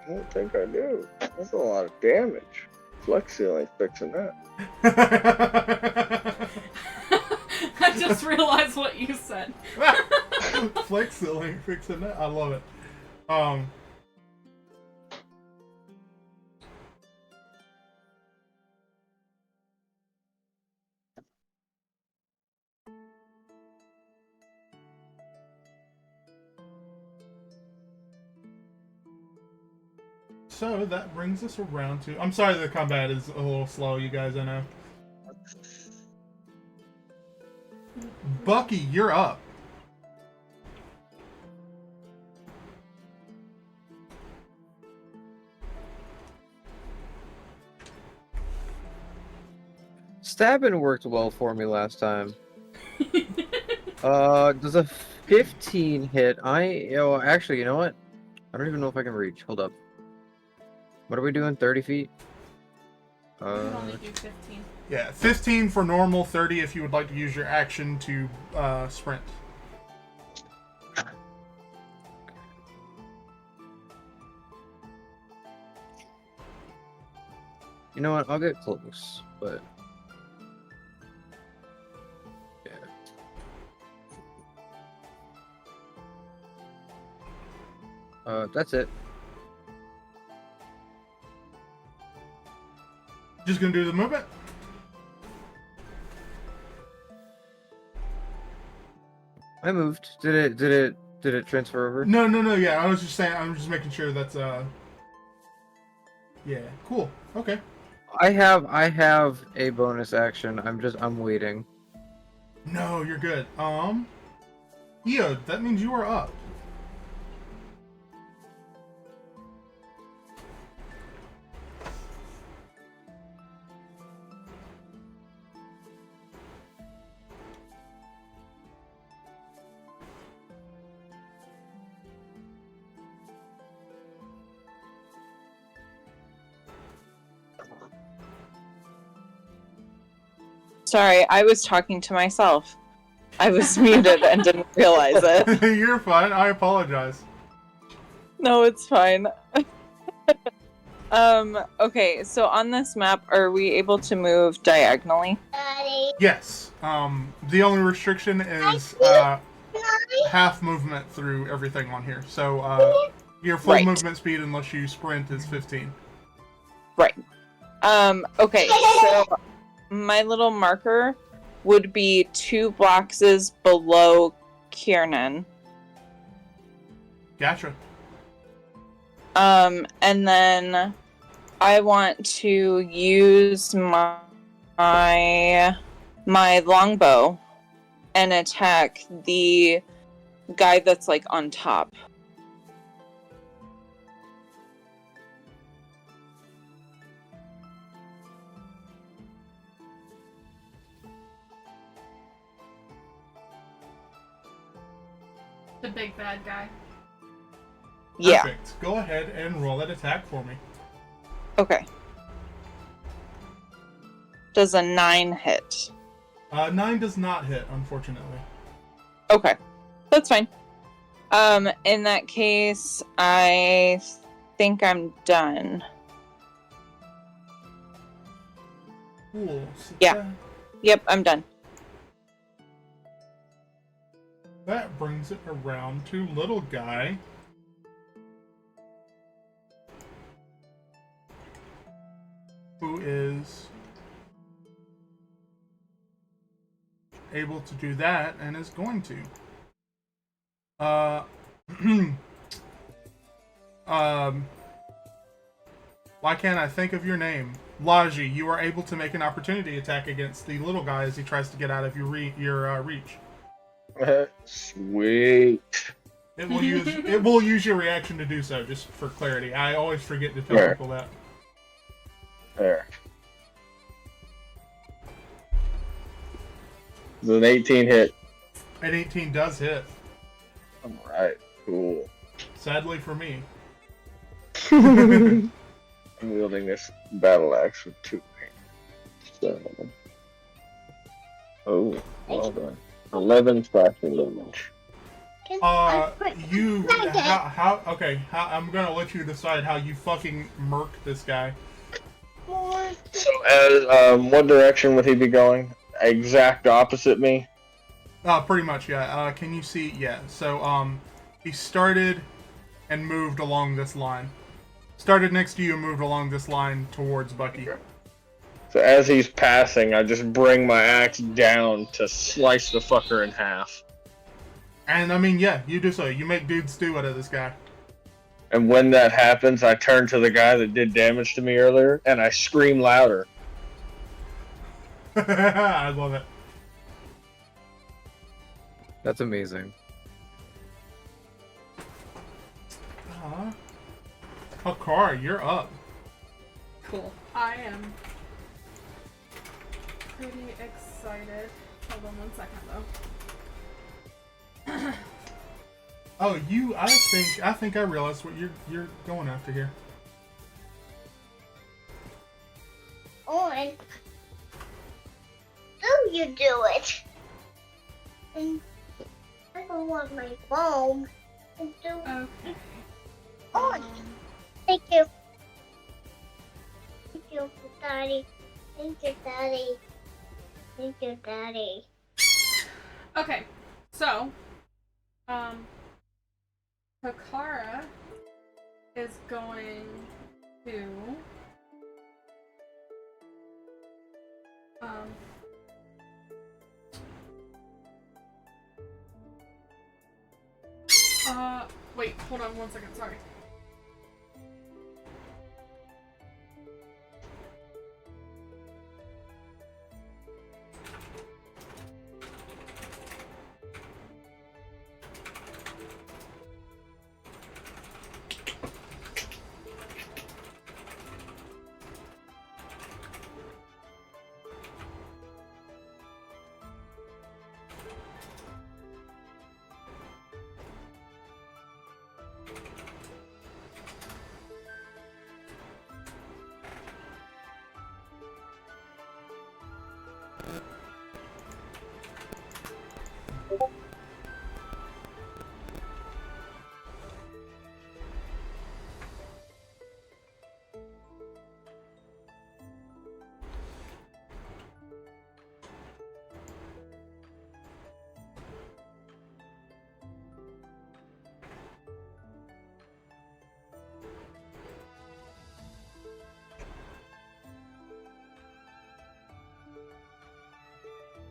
I don't think I do. That's a lot of damage. Flex Seal fixing that. I just realized what you said. Flex Seal fixing that. I love it. So that brings us around to. I'm sorry the combat is a little slow, you guys, I know. Bucky, you're up. Stabbing worked well for me last time. Does a 15 hit? Actually, you know what? I don't even know if I can reach. Hold up. What are we doing? 30 feet? You can only do 15. Yeah, 15 for normal, 30 if you would like to use your action to sprint. You know what? I'll get close, but yeah. That's it. Just gonna do the movement? I moved. Did it transfer over? No, yeah, I was just saying, I'm just making sure that's, yeah, cool, okay. I have a bonus action. I'm waiting. No, you're good. Eo, that means you are up. Sorry, I was talking to myself. I was muted and didn't realize it. You're fine, I apologize. No, it's fine. Okay, so on this map, are we able to move diagonally? Daddy. Yes, the only restriction is, half movement through everything on here. So, your full Right. movement speed, unless you sprint, is 15. Right. Okay, so my little marker would be 2 boxes below Kiernan. Gotcha. And then I want to use my longbow and attack the guy that's like on top. The big bad guy. Yeah. Perfect. Go ahead and roll that attack for me. Okay. Does a 9 hit? 9 does not hit, unfortunately. Okay. That's fine. In that case, I think I'm done. Cool. So Yeah. Yep, I'm done. That brings it around to little guy. Who is able to do that and is going to. Why can't I think of your name? Laji, you are able to make an opportunity attack against the little guy as he tries to get out of your reach. Sweet. It will use your reaction to do so, just for clarity. I always forget to tell Sure. people that. There. It's an 18 hit. An 18 does hit. Alright, cool. Sadly for me. I'm wielding this battle axe with 2 hands. So. Oh, well done. 11 slashing damage. Can I put You Nugget? I'm gonna let you decide how you fucking murk this guy. more? So, as what direction would he be going? Exact opposite me. Pretty much, yeah. Can you see? Yeah. So, he started and moved along this line. Started next to you and moved along this line towards Bucky. So as he's passing, I just bring my axe down to slice the fucker in half. And I mean, yeah, you do so. You make dude stew out of this guy. And when that happens, I turn to the guy that did damage to me earlier, and I scream louder. I love it. That's amazing. Hakar, you're up. Cool. I am pretty excited. Hold on 1 second though. Oh, I think I realized what you're going after here. On. How you do it? And I don't want my phone to do Okay. on. Thank you. Thank you, Daddy. Thank you, Daddy. Thank you, Daddy. Okay. So, Hakara is going to wait, hold on 1 second, sorry.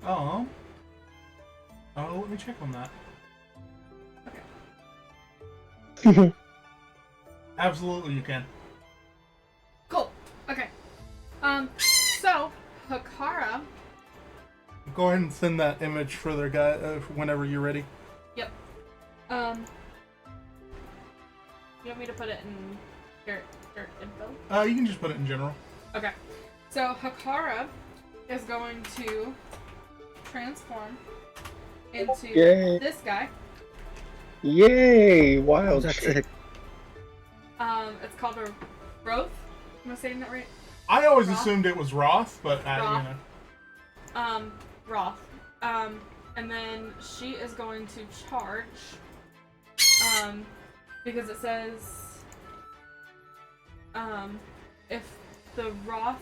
Oh. Oh, let me check on that. Absolutely, you can. Cool. Okay. So Hakara. Go ahead and send that image for their guy whenever you're ready. Yep. You want me to put it in dirt info? You can just put it in general. Okay. So Hakara is going to transform into Yay. this guy. Yay! Wild That's shit. it. It's called a Roth. Am I saying that right? I always Roth? assumed it was Roth, but Roth. you know. Roth. And then she is going to charge. Because it says, if the Roth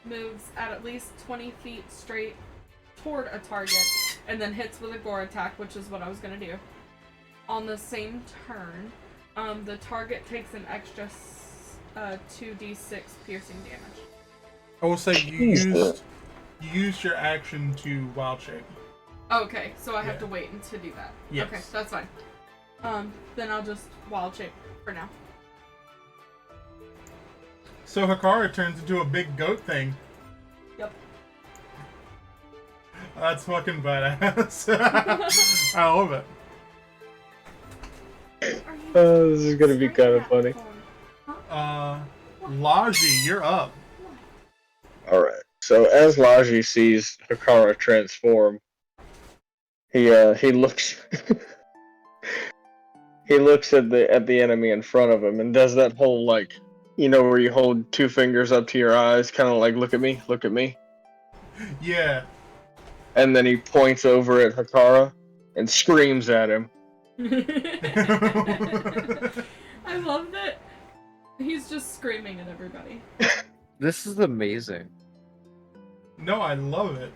moves at least 20 feet straight toward a target and then hits with a gore attack, which is what I was gonna do. On the same turn, the target takes an extra 2d6 piercing damage. I will say you used your action to wild shape. Okay, so I have Yeah. to wait to do that. Yes. Okay, that's fine. Then I'll just wild shape for now. So Hikara turns into a big goat thing. Yep. That's fucking badass. I love it. This is gonna be kind of funny. Laji, you're up. Alright, so as Laji sees Hikara transform, he looks he looks at the enemy in front of him and does that whole, like, you know, where you hold two fingers up to your eyes, kind of like, look at me, look at me. Yeah. And then he points over at Hikara and screams at him. I love that he's just screaming at everybody. This is amazing. No, I love it.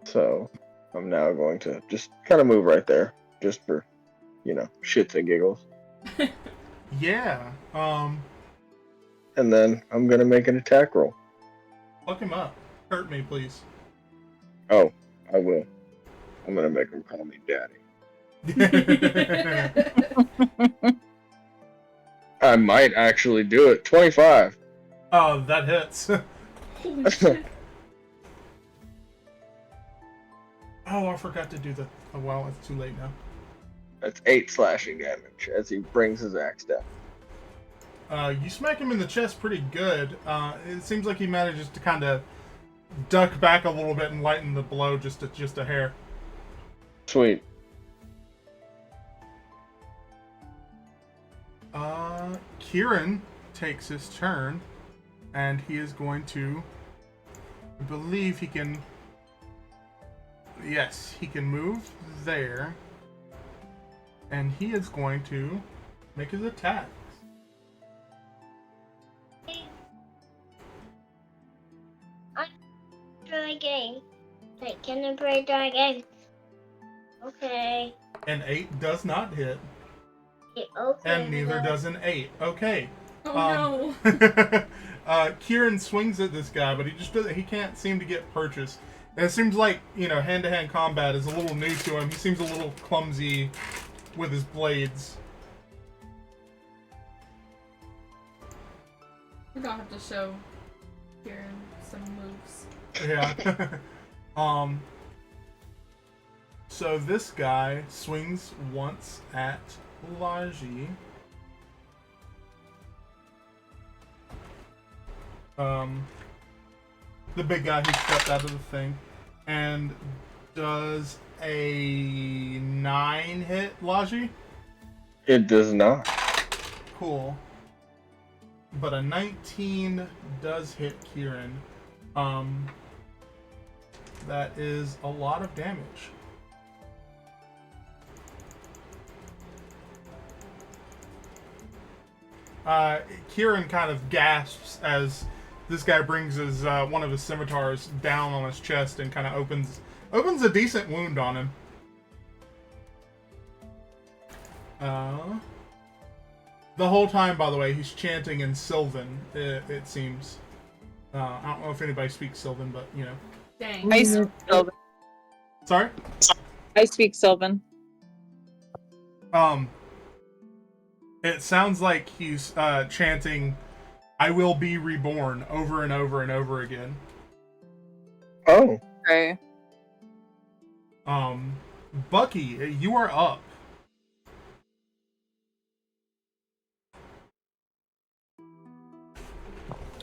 So I'm now going to just kind of move right there, just for, you know, shits and giggles. Yeah. And then I'm gonna make an attack roll. Look him up. Hurt me, please. Oh, I will. I'm gonna make him call me daddy. I might actually do it. 25. Oh, that hits. Holy shit. Oh, I forgot to do the. Oh, well, it's too late now. That's 8 slashing damage as he brings his axe down. You smack him in the chest pretty good. It seems like he manages to kind of duck back a little bit and lighten the blow just a hair. Sweet. Kieran takes his turn, and he is going to. I believe he can. Yes, he can move there, and he is going to make his attack. Try again. Like, can I try again? Okay. An 8 does not hit, Okay. and neither does an 8. Okay. Oh no. Kieran swings at this guy, but he just doesn't. He can't seem to get purchase. And it seems like, you know, hand-to-hand combat is a little new to him. He seems a little clumsy with his blades. We're gonna have to show Kieran some moves. Yeah. So this guy swings once at Laji. The big guy who stepped out of the thing, and does a 9 hit Laji. It does not. Cool. But a 19 does hit Kieran. That is a lot of damage. Kieran kind of gasps as this guy brings his one of his scimitars down on his chest and kind of opens a decent wound on him. The whole time, by the way, he's chanting in Sylvan. It seems. I don't know if anybody speaks Sylvan, but you know. Dang. I speak Sylvan. Sorry. I speak Sylvan. It sounds like he's chanting, "I will be reborn" over and over and over again. Oh. Okay. Bucky, you are up.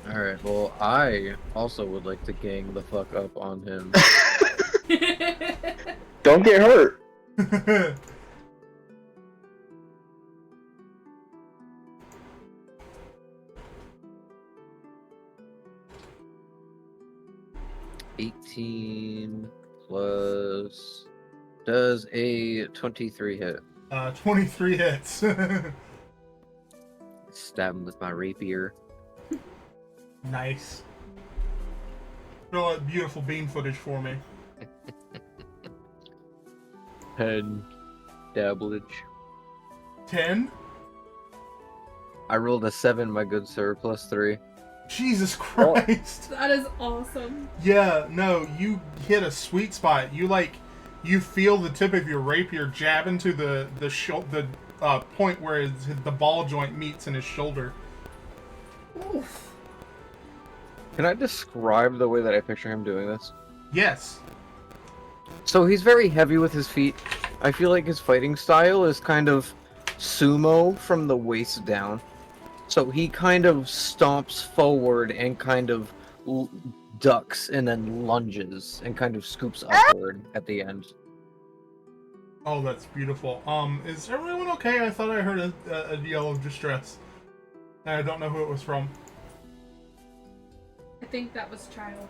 Alright, well, I also would like to gang the fuck up on him. Don't get hurt. 18 plus... Does a 23 hit? 23 hits. Stab him with my rapier. Nice. Roll that beautiful bean footage for me. 10 dabblage. 10? I rolled a 7, my good sir, plus 3. Jesus Christ. That is awesome. Yeah, no, you hit a sweet spot. You feel the tip of your rapier jab into the point where the ball joint meets in his shoulder. Oof. Can I describe the way that I picture him doing this? Yes. So he's very heavy with his feet. I feel like his fighting style is kind of sumo from the waist down. So he kind of stomps forward and kind of ducks and then lunges and kind of scoops upward at the end. Oh, that's beautiful. Is everyone okay? I thought I heard a yell of distress. And I don't know who it was from. I think that was Child.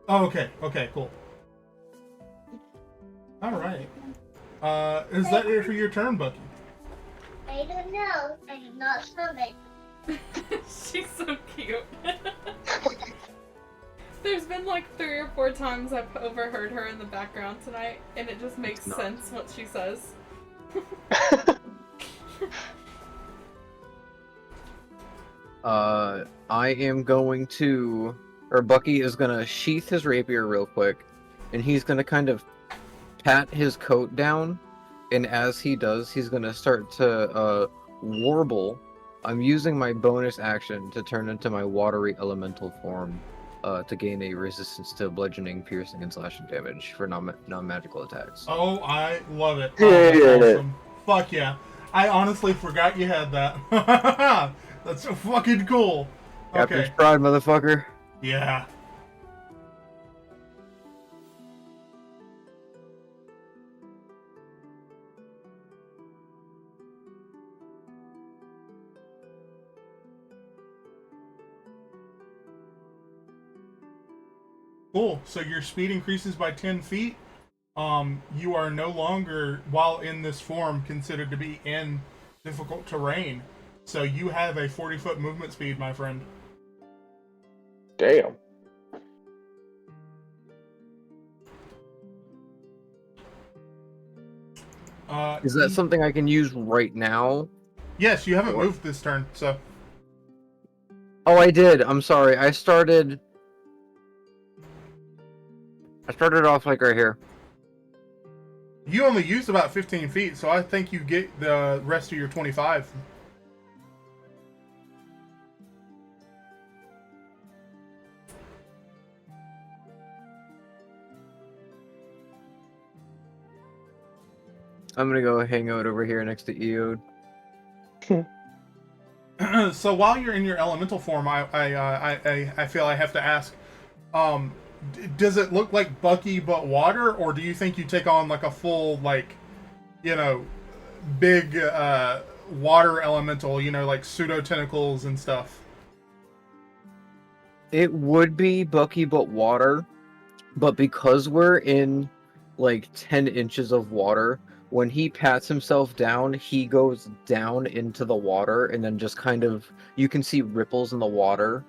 Oh, okay. Okay, cool. Alright. Is that it for your turn, Bucky? I don't know. I am not stomach. She's so cute. There's been like 3 or 4 times I've overheard her in the background tonight, and it just makes sense what she says. I am going to, or Bucky is gonna sheath his rapier real quick, and he's gonna kind of pat his coat down, and as he does, he's gonna start to warble. I'm using my bonus action to turn into my watery elemental form, to gain a resistance to bludgeoning, piercing, and slashing damage for non-magical attacks. Oh, I love it. Oh, that's awesome. Fuck yeah. I honestly forgot you had that. That's so fucking cool. Captain's Okay. pride, motherfucker. Yeah. Cool. So your speed increases by 10 feet. You are no longer, while in this form, considered to be in difficult terrain. So you have a 40-foot movement speed, my friend. Damn. Is that something I can use right now? Yes, you haven't moved this turn, so... Oh, I did. I'm sorry. I started off like right here. You only used about 15 feet, so I think you get the rest of your 25. I'm gonna go hang out over here next to Eode. So while you're in your elemental form, I feel I have to ask, does it look like Bucky but water, or do you think you take on like a full, like, you know, big water elemental, you know, like pseudo tentacles and stuff? It would be Bucky but water, but because we're in like 10 inches of water, when he pats himself down, he goes down into the water, and then just kind of, you can see ripples in the water,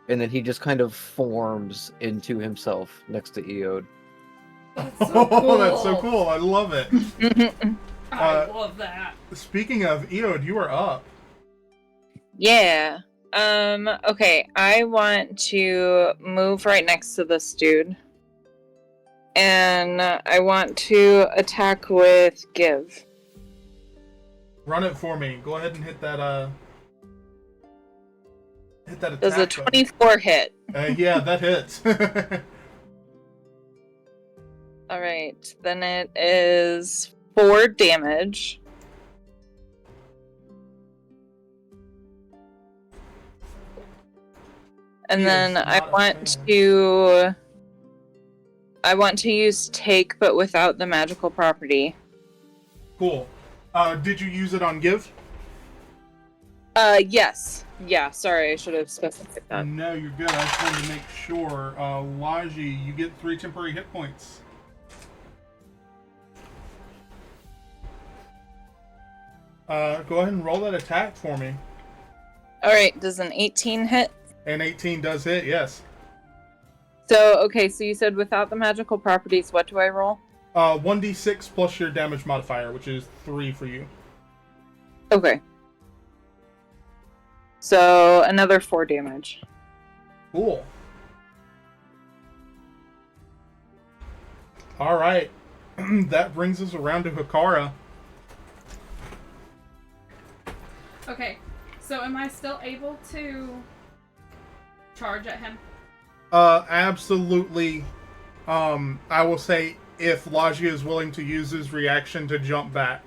and then he just kind of forms into himself next to Eode. That's so cool. Oh, that's so cool. I love it. I love that. Speaking of Eode, you are up. Yeah. Okay, I want to move right next to this dude. And I want to attack with Give. Run it for me. Go ahead and hit that attack. Does a button. 24 hit? Yeah, that hits. Alright, then it is 4 damage. And He then is I not a want to use take, but without the magical property. Cool. Did you use it on Give? Yes. Yeah, sorry, I should have specified that. No, you're good. I just wanted to make sure. Laji, you get 3 temporary hit points. Go ahead and roll that attack for me. Alright, does an 18 hit? And 18 does hit, yes. So, okay, so you said without the magical properties, what do I roll? 1d6 plus your damage modifier, which is 3 for you. Okay. So, another 4 damage. Cool. Alright. That brings us around to Hikara. Okay, so am I still able to charge at him? Absolutely. I will say if Lagia is willing to use his reaction to jump back.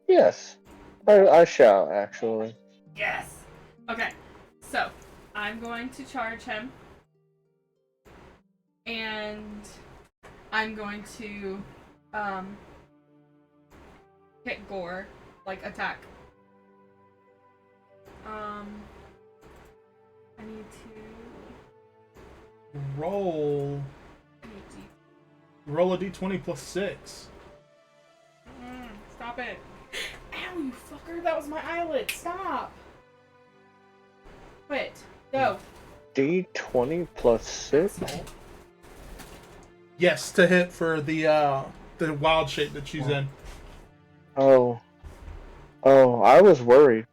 Yes. I shall, actually. Yes! Okay, so I'm going to charge him. And I'm going to hit Gore, like attack. I need to Roll a d20 plus 6. stop it. Ow, you fucker, that was my eyelid. Stop. Quit. Go. D20 plus 6? Yes, to hit for the wild shape that she's in. Oh. Oh, I was worried.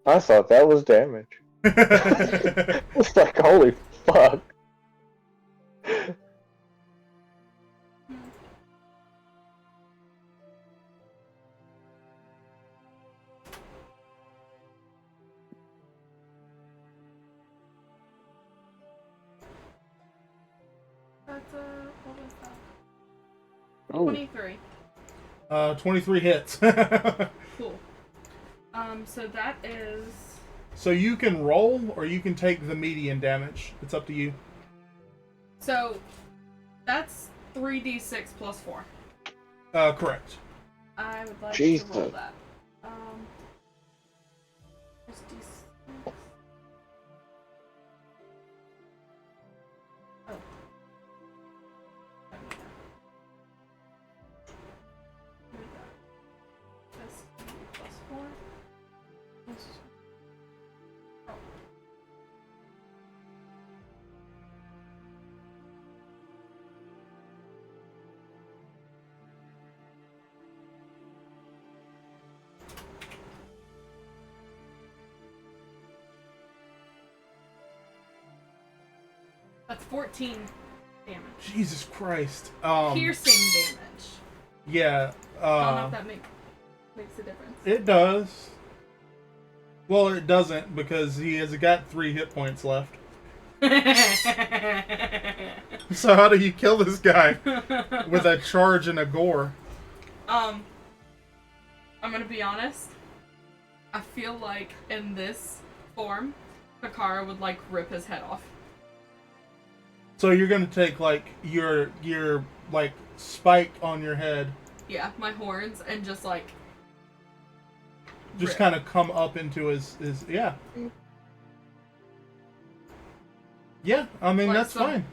I thought that was damage. It's like, holy fuck. That's what was that? Oh. 23. 23 hits. Cool. So that is So you can roll, or you can take the median damage. It's up to you. so that's 3d6 plus 4. Correct. I would like Jesus. to roll that. Just d6. Oh. Let me know. Here we go. This plus 4. This. Oh. That's 14 damage. Jesus Christ. Piercing damage. Yeah. I don't know if that makes a difference. It does. Well, it doesn't, because he has got 3 hit points left. So how do you kill this guy with a charge and a gore? I'm gonna be honest. I feel like in this form, Hakara would like rip his head off. So you're gonna take like your like spike on your head, Yeah, my horns, and just like just rip. kind of come up into his yeah. Yeah, I mean Like that's some- fine.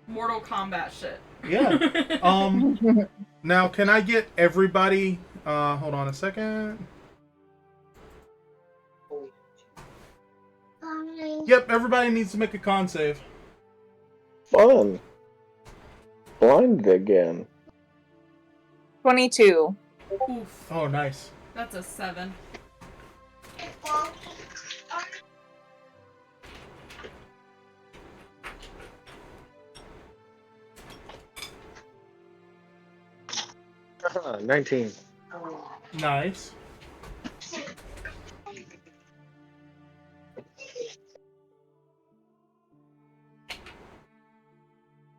Mortal Kombat shit. Yeah. Now can I get everybody? Hold on a second. Fine. Yep, everybody needs to make a con save. Fun. Blinded again. 22. Oof, Oh, nice. that's a 7. 19. Nice.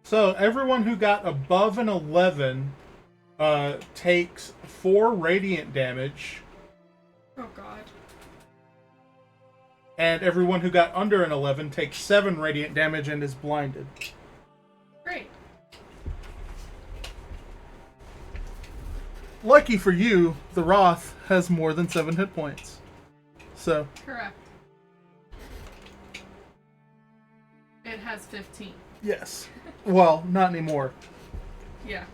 So everyone who got above an 11 takes 4 radiant damage, Oh god. and everyone who got under an 11 takes 7 radiant damage and is blinded. Great. Lucky for you, the Wrath has more than 7 hit points. So, Correct. It has 15. yes. Well, not anymore. Yeah.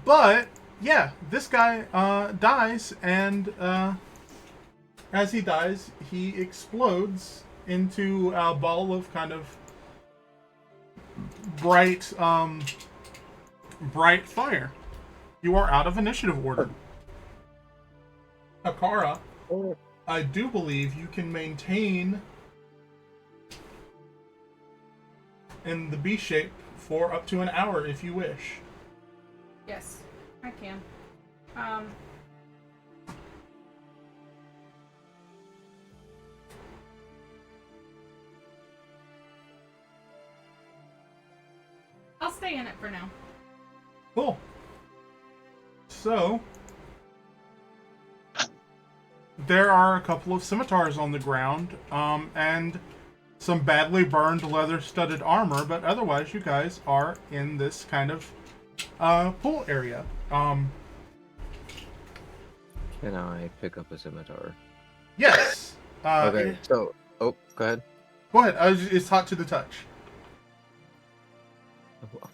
But, yeah, this guy dies, and as he dies, he explodes into a ball of kind of bright, bright fire. You are out of initiative order. Hakara, I do believe you can maintain in the B shape for up to an hour if you wish. Yes, I can. stay in it for now. Cool. So, there are a couple of scimitars on the ground, and some badly burned leather-studded armor, but otherwise you guys are in this kind of pool area. Can I pick up a scimitar? Yes. Okay, so... Oh, go ahead. Go ahead. It's hot to the touch.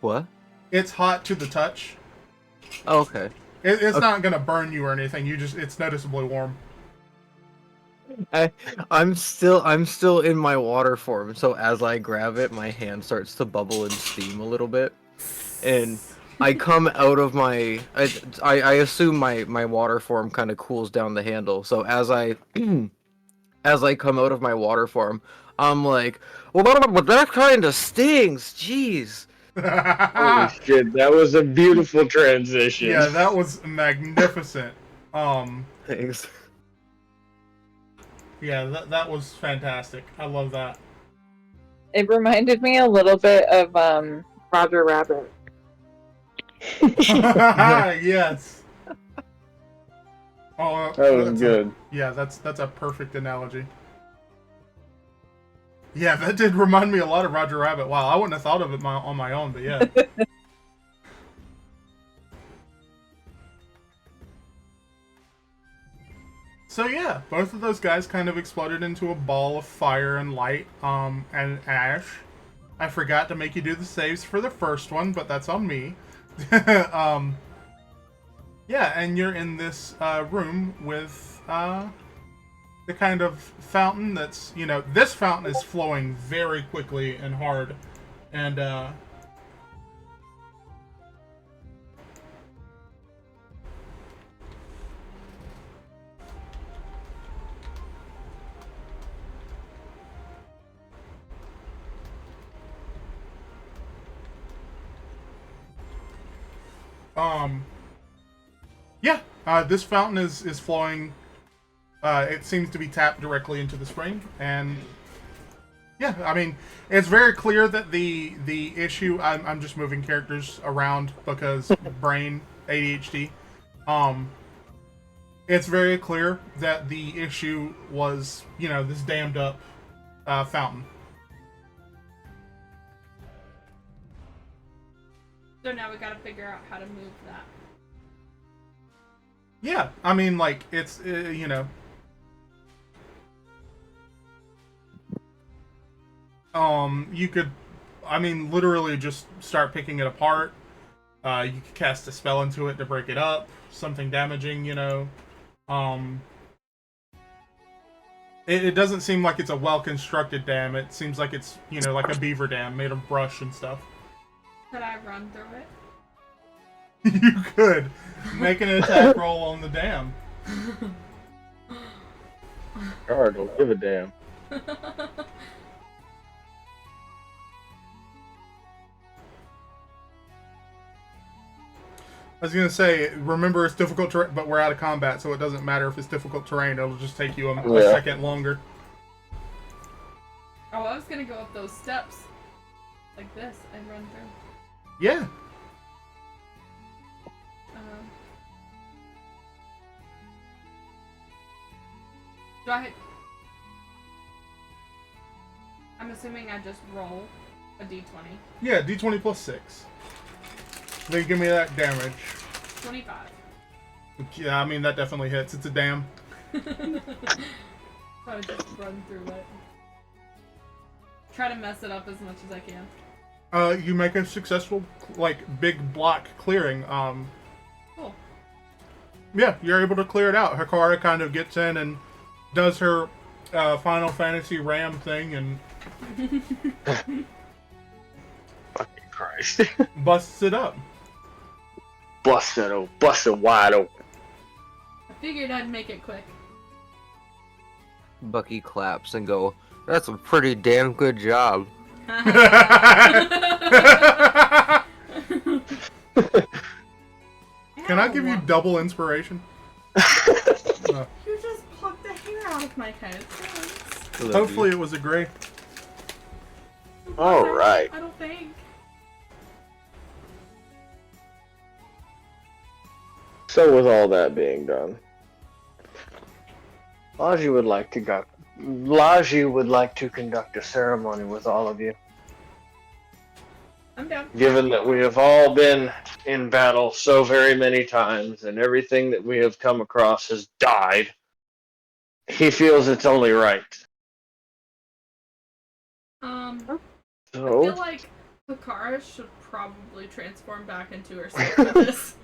What? It's hot to the touch. Oh, okay. It's not gonna burn you or anything. It's noticeably warm. I'm still in my water form, so as I grab it, my hand starts to bubble and steam a little bit, and I come out of my. I assume my water form kind of cools down the handle. So as I come out of my water form, I'm like, well, that kind of stings. Jeez. Holy shit, that was a beautiful transition. Yeah, that was magnificent. Thanks. Yeah, that was fantastic. I love that. It reminded me a little bit of Roger Rabbit. Yes. Oh, That was good. That's a perfect analogy. Yeah, that did remind me a lot of Roger Rabbit. Wow, I wouldn't have thought of it on my own, but yeah. So yeah, both of those guys kind of exploded into a ball of fire and light, and ash. I forgot to make you do the saves for the first one, but that's on me. Yeah, and you're in this room with the kind of fountain that's, this fountain is flowing very quickly and hard, and yeah, this fountain is flowing. It seems to be tapped directly into the spring, and yeah, I mean, it's very clear that the issue. I'm just moving characters around because brain ADHD. It's very clear that the issue was, this dammed up fountain. So now we gotta figure out how to move that. Yeah, I mean, like, it's, you could, literally just start picking it apart. You could cast a spell into it to break it up, something damaging, It doesn't seem like it's a well-constructed dam. It seems like it's, like a beaver dam made of brush and stuff. Could I run through it? You could. Make an attack roll on the dam. God, don't give a damn. I was gonna say, remember it's difficult terrain, but we're out of combat, so it doesn't matter if it's difficult terrain. It'll just take you a second longer. Oh, I was gonna go up those steps like this and run through. Yeah. Do I? I'm assuming I just roll a d20. Yeah, d20 plus 6. Then give me that damage. 25. Yeah, I mean, that definitely hits. It's a dam. So I just run through it. Try to mess it up as much as I can. You make a successful, big block clearing. Cool. Yeah, you're able to clear it out. Hikara kind of gets in and does her Final Fantasy Ram thing and Fucking Christ. busts it up. Bust it wide open. I figured I'd make it quick. Bucky claps and go, "That's a pretty damn good job." Can I give you double inspiration? You just plucked the hair out of my head. Thanks. Hopefully it was a gray. Alright. I don't think. So with all that being done, Laji would like to conduct a ceremony with all of you. I'm down. Given that we have all been in battle so very many times and everything that we have come across has died, he feels it's only right. I So, feel like Hakara should probably transform back into herself for this.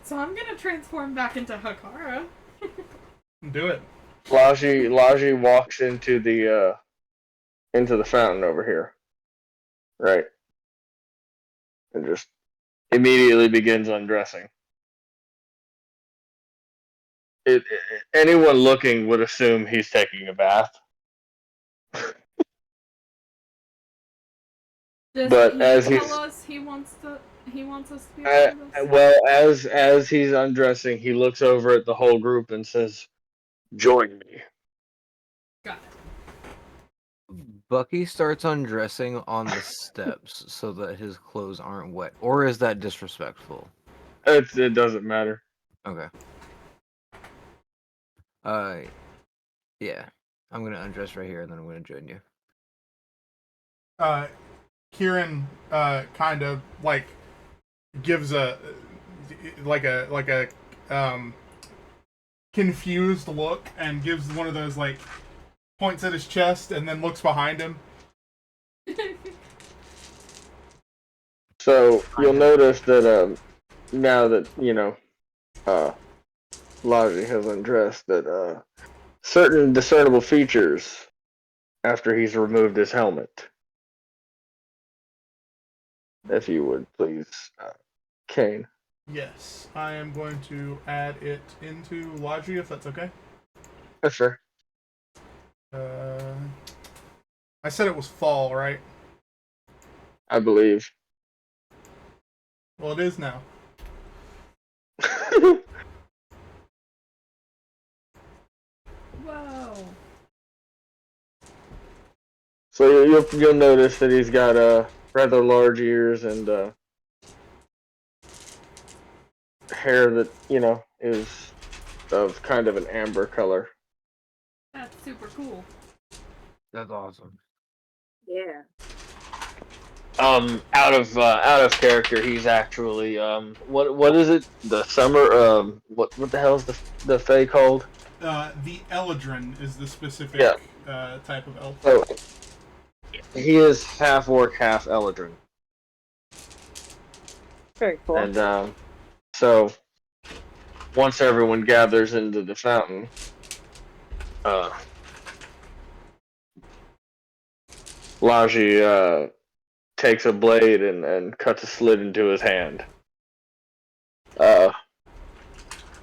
So I'm gonna transform back into Hakara. Do it. Laji walks into the fountain over here, right, and just immediately begins undressing. Anyone looking would assume he's taking a bath. Does But he as tell he's us he wants us to be a part of this? well, as he's undressing, he looks over at the whole group and says, "Join me." Got it. Bucky starts undressing on the steps so that his clothes aren't wet. Or is that disrespectful? It doesn't matter. Okay. Yeah. I'm gonna undress right here and then I'm gonna join you. Kieran kind of like gives a confused look and gives one of those like points at his chest and then looks behind him. So you'll notice that now that Laji has undressed, that certain discernible features after he's removed his helmet. If you would please, Kane. Yes, I am going to add it into Logi if that's okay. Yes, sir. I said it was fall, right? I believe. Well, it is now. Whoa. So you'll notice that he's got rather large ears and hair that is of kind of an amber color. That's super cool. That's awesome. Yeah. Out of character, he's actually what is it? The summer what the hell is the fae called? The Eladrin is the specific type of elf. So he is half orc, half Eladrin. Very cool. And so once everyone gathers into the fountain, Laji takes a blade and cuts a slit into his hand.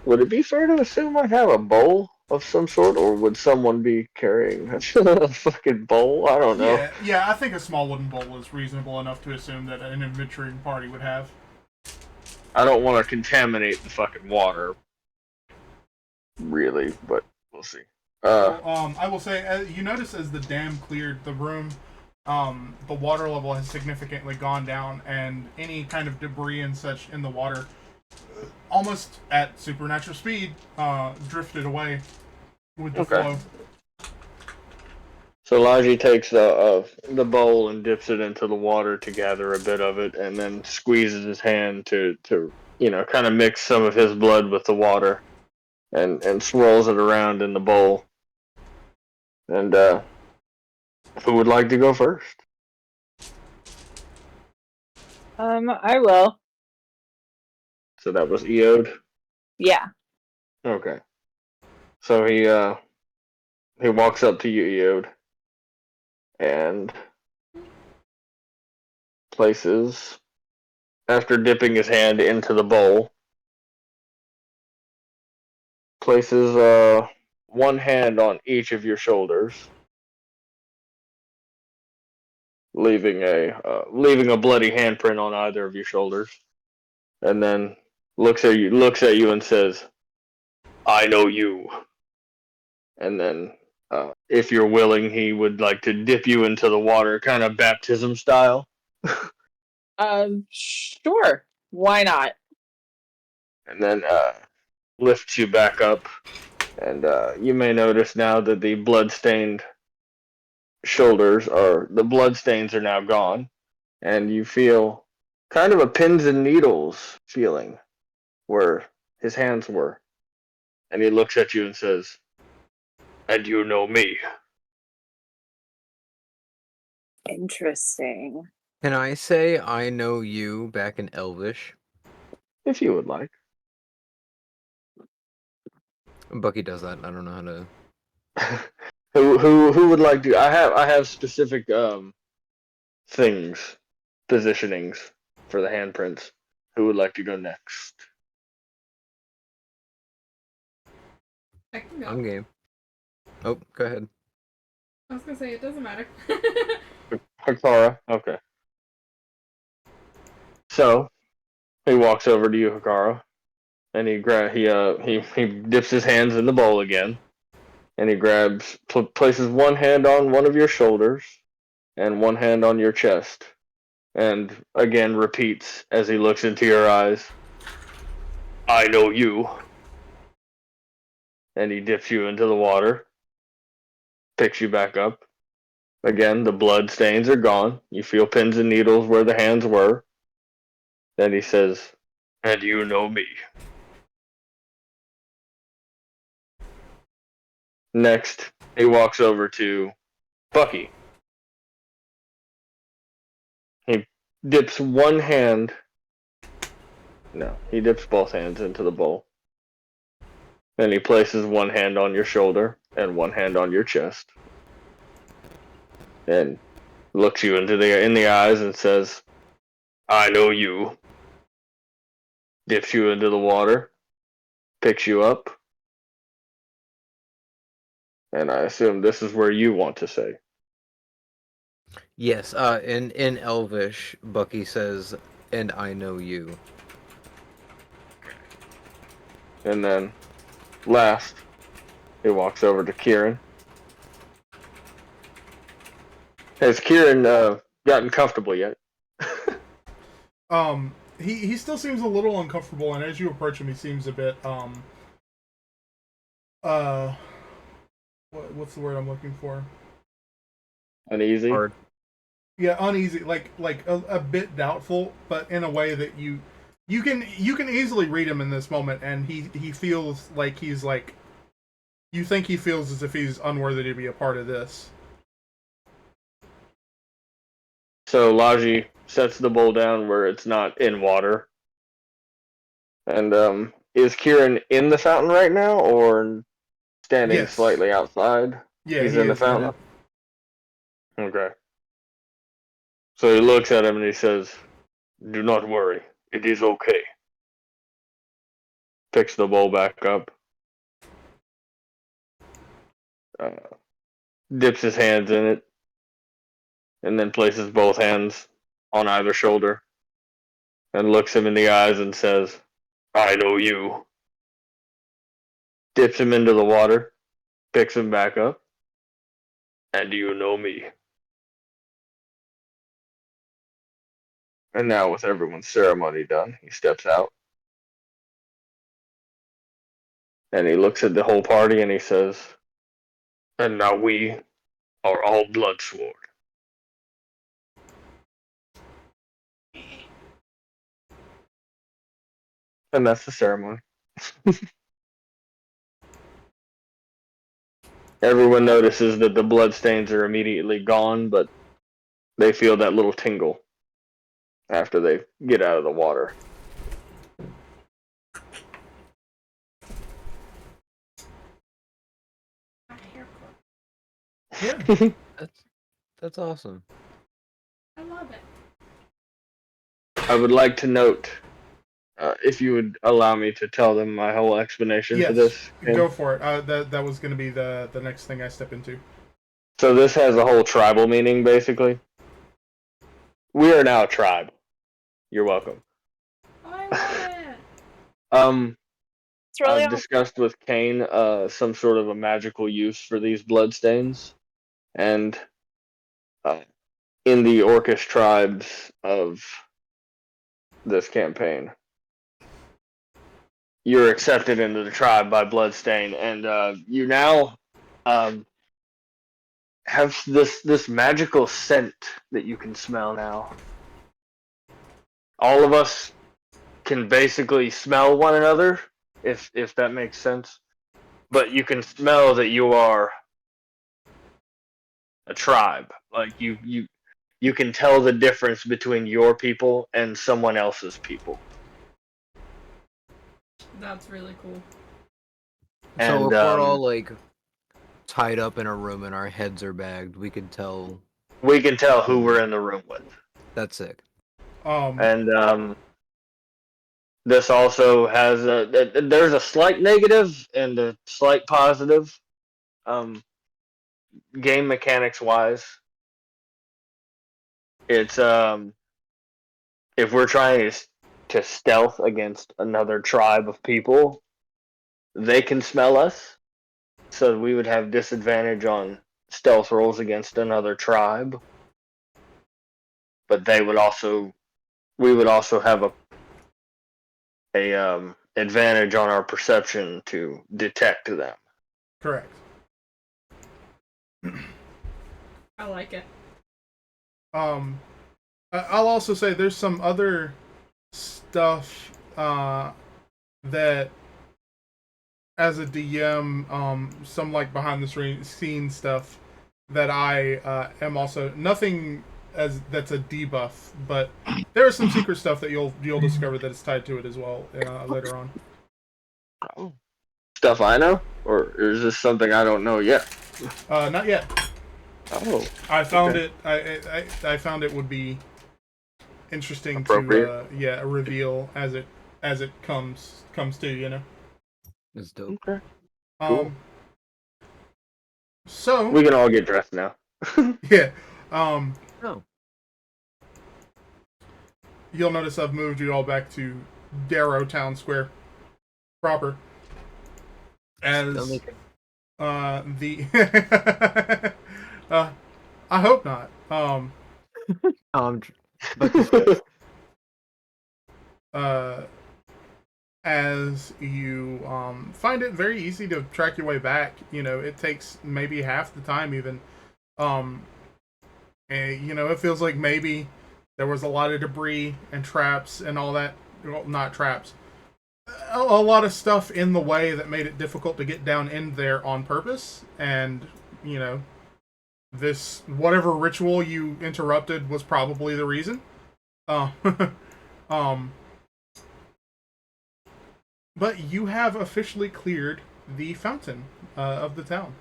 Would it be fair to assume I have a bowl of some sort, or would someone be carrying a fucking bowl? I don't know. Yeah, I think a small wooden bowl is reasonable enough to assume that an adventuring party would have. I don't want to contaminate the fucking water, really, but we'll see. I will say, you notice as the dam cleared the room, the water level has significantly gone down, and any kind of debris and such in the water, almost at supernatural speed, drifted away with the flow. So Laji takes the bowl and dips it into the water to gather a bit of it, and then squeezes his hand to kind of mix some of his blood with the water, and swirls it around in the bowl. And who would like to go first? I will. So that was Eode? Yeah. Okay. So he walks up to you, Eode, and places, after dipping his hand into the bowl, places one hand on each of your shoulders, leaving a bloody handprint on either of your shoulders, and then looks at you and says, "I know you." And then, if you're willing, he would like to dip you into the water, kind of baptism style, Sure. Why not? And then lifts you back up. And you may notice now that the bloodstained the bloodstains are now gone. And you feel kind of a pins and needles feeling where his hands were. And he looks at you and says, "And you know me." Interesting. Can I say I know you back in Elvish? If you would like. Bucky does that. I don't know how to. Who would like to? I have specific things, positionings for the handprints. Who would like to go next? I can go. I'm game. Oh, go ahead. I was gonna say it doesn't matter. Hikara? Okay. So he walks over to you, Hikara, and he dips his hands in the bowl again, and he places one hand on one of your shoulders and one hand on your chest, and again repeats as he looks into your eyes, "I know you." And he dips you into the water, picks you back up. Again, the blood stains are gone. You feel pins and needles where the hands were. Then he says, "And you know me." Next, he walks over to Bucky. He dips one hand. No, he dips both hands into the bowl. Then he places one hand on your shoulder and one hand on your chest. And looks you in the eyes and says, "I know you." Dips you into the water, picks you up, and I assume this is where you want to say. Yes. In Elvish, Bucky says, "And I know you." And then, last, he walks over to Kieran. Has Kieran gotten comfortable yet? He still seems a little uncomfortable, and as you approach him, he seems a bit what's the word I'm looking for? Uneasy? Hard. Yeah, uneasy, like a bit doubtful, but in a way that you can easily read him in this moment, and he feels like he's like, you think he feels as if he's unworthy to be a part of this. So Laji sets the bowl down where it's not in water. And is Kieran in the fountain right now, or standing Yes. slightly outside? Yeah, He's he in the is fountain? Okay. So he looks at him and he says, "Do not worry. It is okay." Picks the bowl back up. Dips his hands in it. And then places both hands on either shoulder. And looks him in the eyes and says, "I know you." Dips him into the water. Picks him back up. "And you know me." And now, with everyone's ceremony done, he steps out. And he looks at the whole party and he says, "And now we are all Bloodsword." And that's the ceremony. Everyone notices that the bloodstains are immediately gone, but they feel that little tingle after they get out of the water. Yeah. That's awesome. I love it. I would like to note, if you would allow me to tell them my whole explanation for Yes, this. go for it. That was going to be the next thing I step into. So this has a whole tribal meaning, basically. We are now a tribe. You're welcome. I love it. It's really I've discussed with Kane some sort of a magical use for these bloodstains, and in the Orcish tribes of this campaign. You're accepted into the tribe by Bloodstain, and you now have this magical scent that you can smell now. All of us can basically smell one another, if that makes sense. But you can smell that you are a tribe. Like you can tell the difference between your people and someone else's people. That's really cool. So And if we're all like tied up in a room and our heads are bagged, we could tell. we can tell who we're in the room with. That's sick. And this also has there's a slight negative and a slight positive, game mechanics wise. It's if we're trying to stealth against another tribe of people, they can smell us, so we would have disadvantage on stealth rolls against another tribe. But we would also have a advantage on our perception to detect them. Correct. I like it. I'll also say there's some other stuff that, as a DM, some like behind the scenes stuff that I am also nothing as that's a debuff, but there is some secret stuff that you'll discover that is tied to it as well later on. Oh. Stuff I know, or is this something I don't know yet? Not yet. Oh, I found okay. it. I found it would be interesting Appropriate. to reveal as it comes to, you know. That's dope. Okay. Cool. So We can all get dressed now. yeah. Oh. You'll notice I've moved you all back to Darrow Town Square proper. As Don't make it- the I hope not. But As you find it very easy to track your way back, you know, it takes maybe half the time even. And, you know, it feels like maybe there was a lot of debris and traps and all that. Well, not traps. A lot of stuff in the way that made it difficult to get down in there on purpose. And, you know, this, whatever ritual you interrupted was probably the reason. But you have officially cleared the fountain of the town.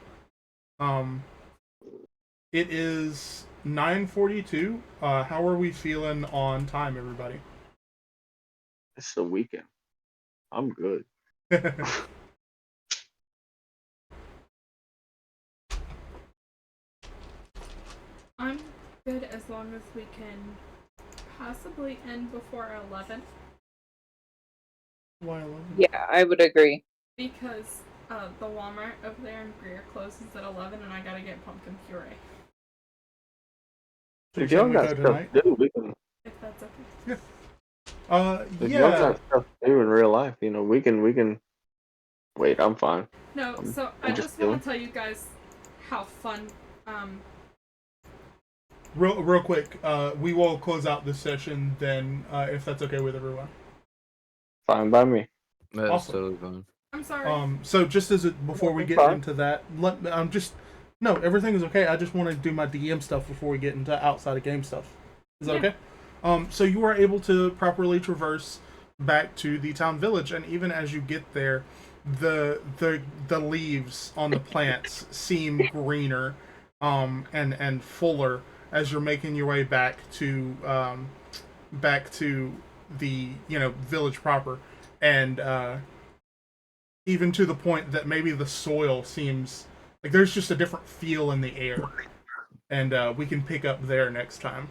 It is 9:42. How are we feeling on time, everybody? It's the weekend. I'm good. I'm good as long as we can possibly end before 11, Why 11? Yeah, I would agree. because the Walmart over there in Greer closes at 11 and I gotta get pumpkin puree. So If you're y'all saying we got go stuff tonight? to do, we can. If that's okay. If y'all Yeah. got stuff to do in real life, you know, we can. Wait, I'm fine. No, so I I'm just just want to tell you guys how fun. Real quick, we will close out this session then, if that's okay with everyone. Fine by me. That's Awesome. totally fine. I'm sorry. So just before we get Fine. into that, no, everything is okay. I just want to do my DM stuff before we get into outside of game stuff. Is that Yeah. okay? So you are able to properly traverse back to the town village, and even as you get there, the leaves on the plants seem greener, and fuller as you're making your way back to the, you know, village proper, and even to the point that maybe the soil seems like there's just a different feel in the air, and we can pick up there next time.